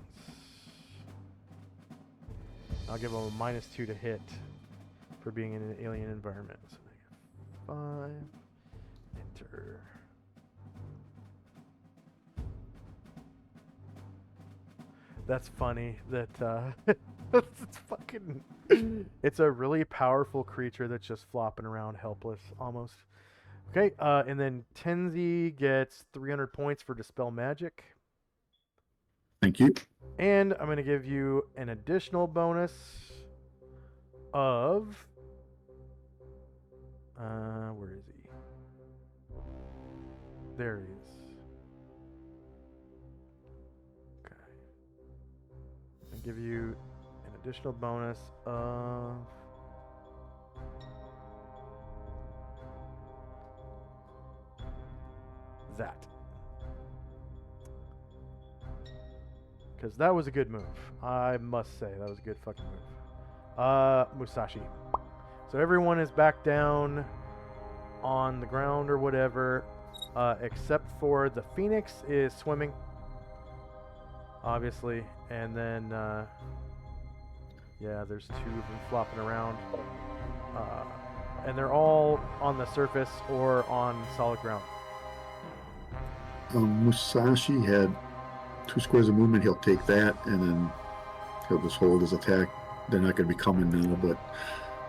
I'll give them a -2 to hit for being in an alien environment. So -5, enter. That's funny that it's fucking it's a really powerful creature that's just flopping around helpless almost. Okay, and then Tenzi gets 300 points for Dispel Magic.
Thank you.
And I'm going to give you an additional bonus of where is he? There he is. Give you an additional bonus of that. Because that was a good move. I must say, that was a good fucking move. Musashi. So everyone is back down on the ground or whatever, except for the Phoenix is swimming. Obviously, and then yeah, there's 2 of them flopping around, and they're all on the surface or on solid ground.
Musashi had 2 squares of movement. He'll take that, and then he'll just hold his attack. They're not going to be coming now, but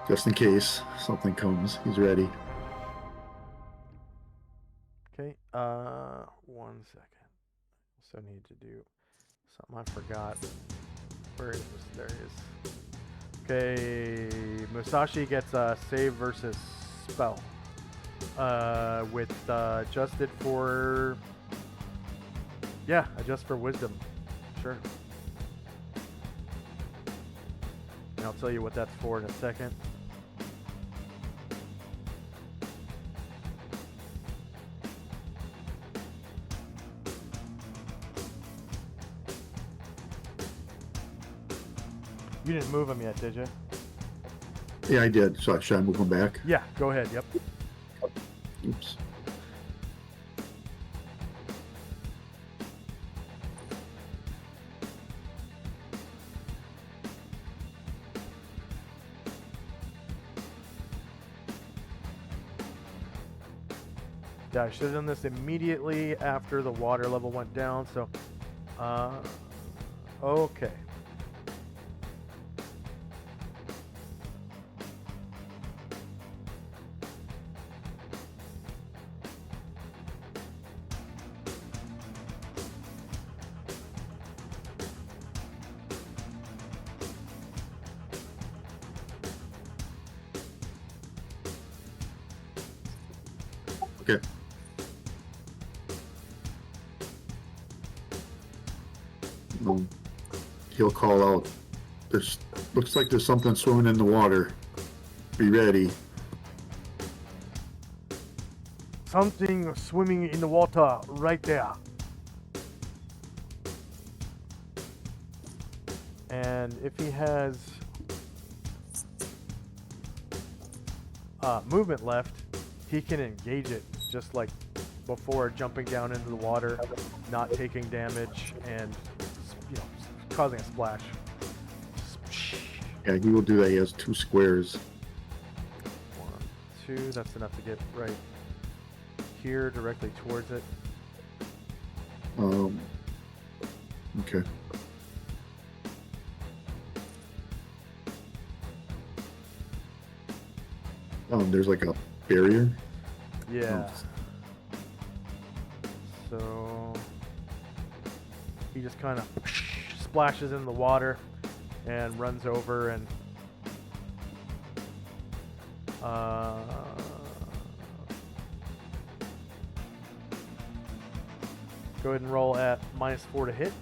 just in case something comes, he's ready.
Okay, 1 second. So I need to do something I forgot. Where is this? There it is. Okay, Musashi gets a save versus spell. With adjusted for... Yeah, adjust for wisdom. Sure. And I'll tell you what that's for in a second. You didn't move him yet, did you?
Yeah, I did. So should I move him back?
Yeah, go ahead. Yep.
Oops.
Yeah, I should have done this immediately after the water level went down, so... okay.
Okay. He'll call out. There's looks like there's something swimming in the water. Be ready.
Something swimming in the water right there. And if he has movement left, he can engage it just like before, jumping down into the water, not taking damage, and causing a splash.
Yeah, he will do that. He has 2 squares.
1, 2. That's enough to get right here, directly towards it.
Okay. There's like a barrier.
Yeah. So he just kind of splashes in the water and runs over and go ahead and roll at -4 to hit.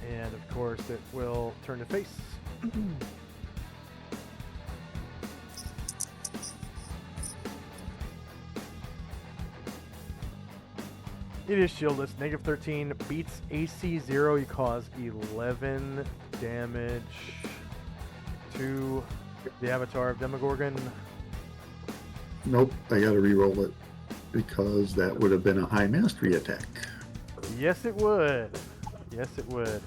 And of course it will turn to face. It is shieldless. -13 beats AC 0. You cause 11 damage to the avatar of Demogorgon.
Nope, I gotta re-roll it because that would have been a high mastery attack.
Yes, it would. Yes, it would.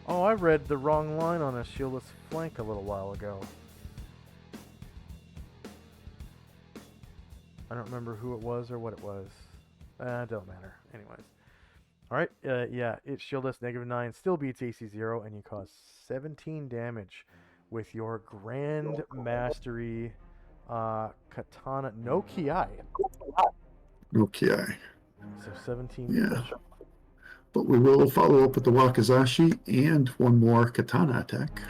Oh, I read the wrong line on a shieldless flank a little while ago. I don't remember who it was or what it was. Don't matter. Anyways. Alright, yeah, it's shieldless, -9, still beats AC 0, and you cause 17 damage with your Grand Mastery Katana. No Ki.
No Ki.
So 17
Yeah.
damage.
But we will follow up with the Wakizashi and one more katana attack.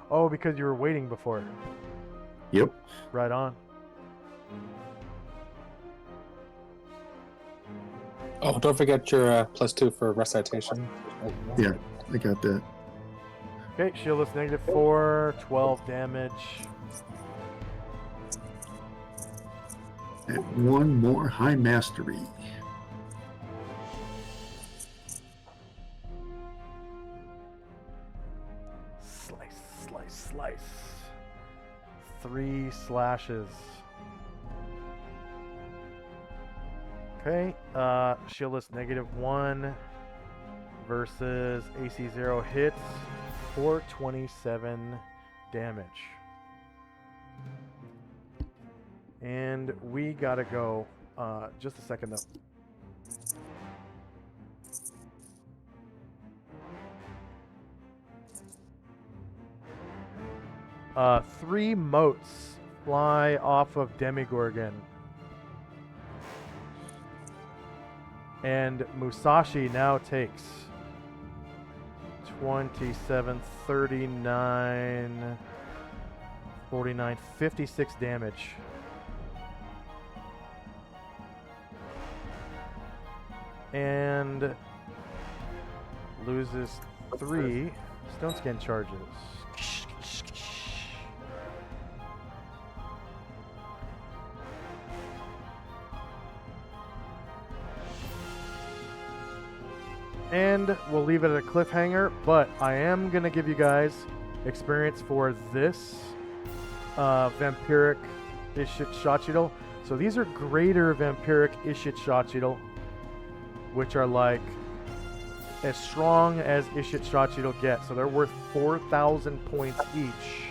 Oh, because you were waiting before.
Yep.
Right on.
Oh, don't forget your +2 for recitation.
Yeah, I got that.
Okay, shieldless, -4, 12 damage.
And one more high mastery.
Slice, slice, slice. 3 slashes. Okay, shieldless, -1 versus AC 0 hits for 27 damage. And we gotta go. Just a second though. Three motes fly off of Demogorgon. And Musashi now takes 27, 39, 49, 56 damage. And loses 3 stone skin charges. And we'll leave it at a cliffhanger, but I am going to give you guys experience for this vampiric Ishitshachido. So these are greater vampiric Ishitshachido, which are like as strong as Ishitshachido get. So they're worth 4,000 points each.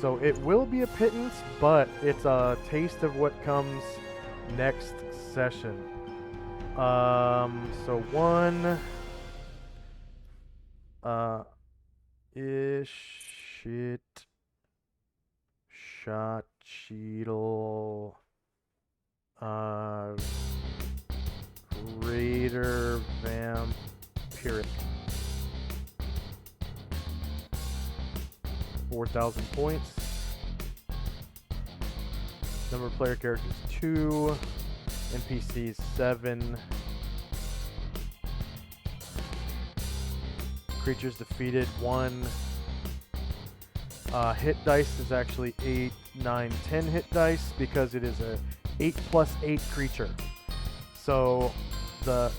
So it will be a pittance, but it's a taste of what comes next session. So one Ishitshachido greater vampiric. 4,000 points. Number of player characters 2. NPCs 7. Creatures defeated 1. Hit dice is actually 8, 9, 10 hit dice because it is a 8+8 creature. So the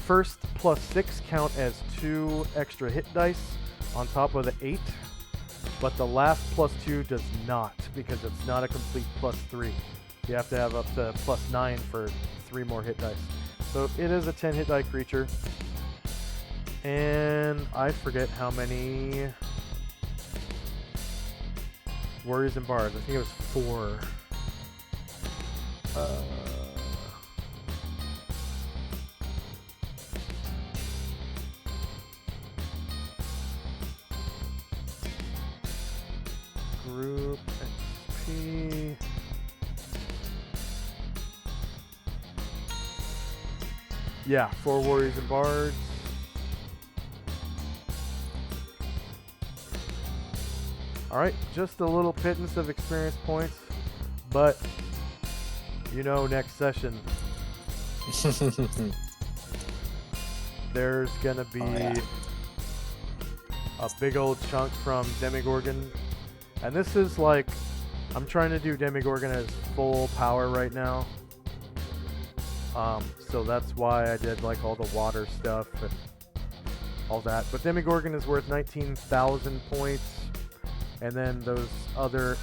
first +6 count as 2 extra hit dice on top of the 8. But the last +2 does not, because it's not a complete +3. You have to have up to +9 for 3 more hit dice. So it is a 10 hit die creature. And I forget how many warriors and bards. I think it was 4. Group XP. Yeah, 4 warriors and bards. Alright, just a little pittance of experience points, but you know, next session there's gonna be a big old chunk from Demigorgon. And this is like, I'm trying to do Demigorgon as full power right now. So that's why I did like all the water stuff and all that. But Demigorgon is worth 19,000 points. And then those other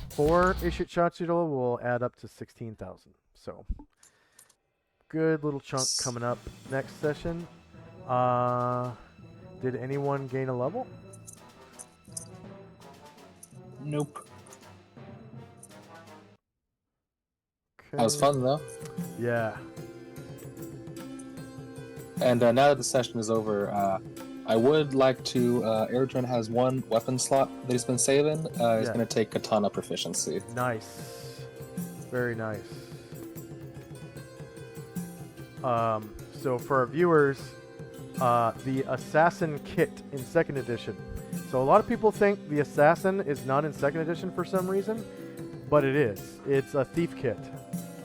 4 Ishitshachido will add up to 16,000. So, good little chunk coming up next session. Did anyone gain a level?
Nope.
Okay.
That was fun though.
Yeah.
And now that the session is over, I would like to. Airdron has 1 weapon slot that he's been saving. He's going to take katana proficiency.
Nice. Very nice. So for our viewers, the Assassin Kit in 2nd edition. So a lot of people think the Assassin is not in 2nd edition for some reason, but it is. It's a thief kit.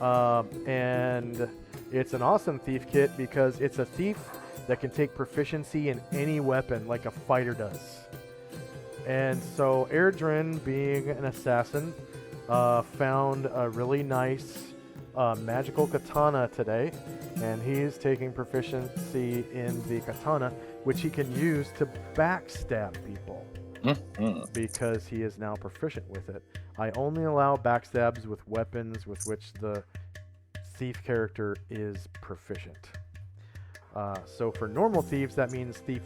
And it's an awesome thief kit because it's a thief that can take proficiency in any weapon like a fighter does. And so Airdrin, being an assassin, found a really nice magical katana today, and he's taking proficiency in the katana, which he can use to backstab people because he is now proficient with it. I only allow backstabs with weapons with which the thief character is proficient. So for normal thieves, that means thief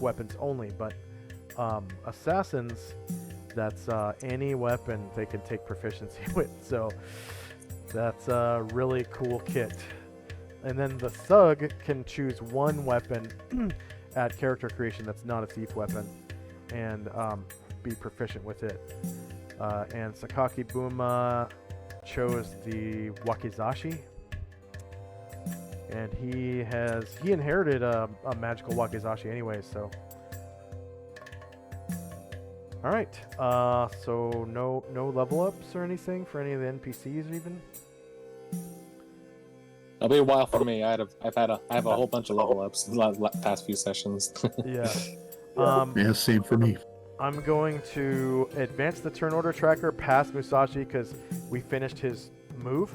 weapons only, but assassins, that's any weapon they can take proficiency with. So that's a really cool kit. And then the thug can choose 1 weapon at character creation that's not a thief weapon and be proficient with it. And Sakaki Buma chose the Wakizashi. And he inherited a magical Wakizashi anyway, so. Alright, so no level ups or anything for any of the NPCs even?
It'll be a while for me. I have a whole bunch of level ups in the past few sessions.
Yeah.
Yeah, same for me.
I'm going to advance the turn order tracker past Musashi because we finished his move.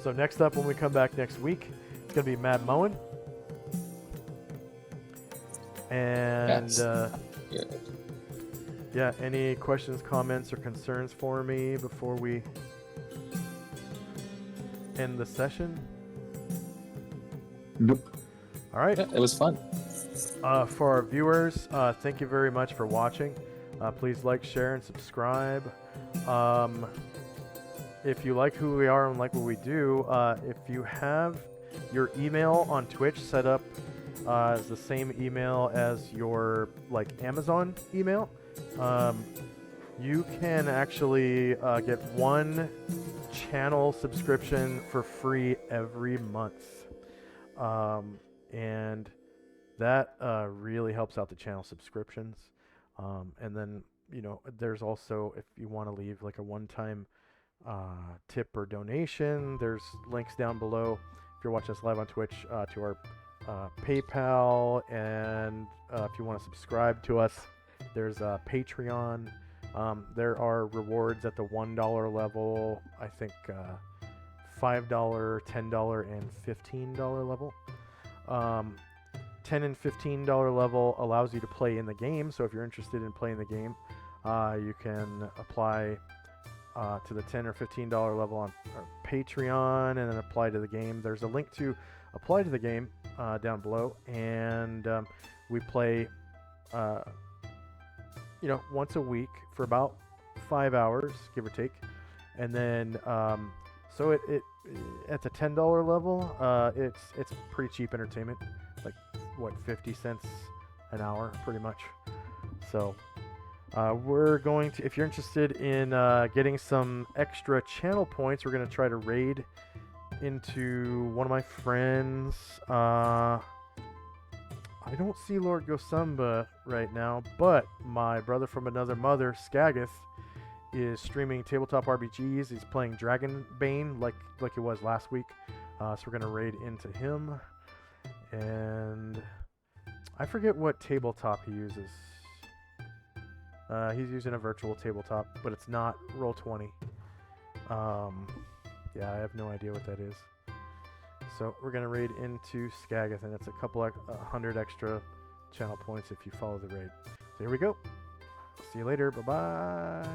So next up, when we come back next week, it's going to be Mad Moen. And
Yes.
yeah, any questions, comments, or concerns for me before we end the session?
Nope.
All right.
Yeah, it was fun.
For our viewers, thank you very much for watching. Please like, share, and subscribe. If you like who we are and like what we do, if you have your email on Twitch set up as the same email as your Amazon email, you can actually get one channel subscription for free every month. And that really helps out the channel subscriptions. And then, there's also, if you want to leave like a one-time tip or donation, there's links down below if you're watching us live on Twitch to our PayPal. And if you want to subscribe to us, there's Patreon. There are rewards at the $1 level, I think $5, $10, and $15 level. $10 and $15 level allows you to play in the game. So if you're interested in playing the game, you can apply to the $10 or $15 level on Patreon and then apply to the game. There's a link to apply to the game down below, and we play once a week for about 5 hours, give or take. And then so it at the $10 level, it's pretty cheap entertainment, like 50 cents an hour pretty much. So we're going to, if you're interested in getting some extra channel points, we're going to try to raid into one of my friends. I don't see Lord Gosumba right now, but my brother from another mother, Skagith, is streaming tabletop RPGs. He's playing Dragonbane like it was last week. So we're going to raid into him. And I forget what tabletop he uses. He's using a virtual tabletop, but it's not Roll20. Yeah, I have no idea what that is. So we're going to raid into Skagith, and it's a couple 100 extra channel points if you follow the raid. So here we go. See you later. Bye-bye.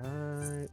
All right.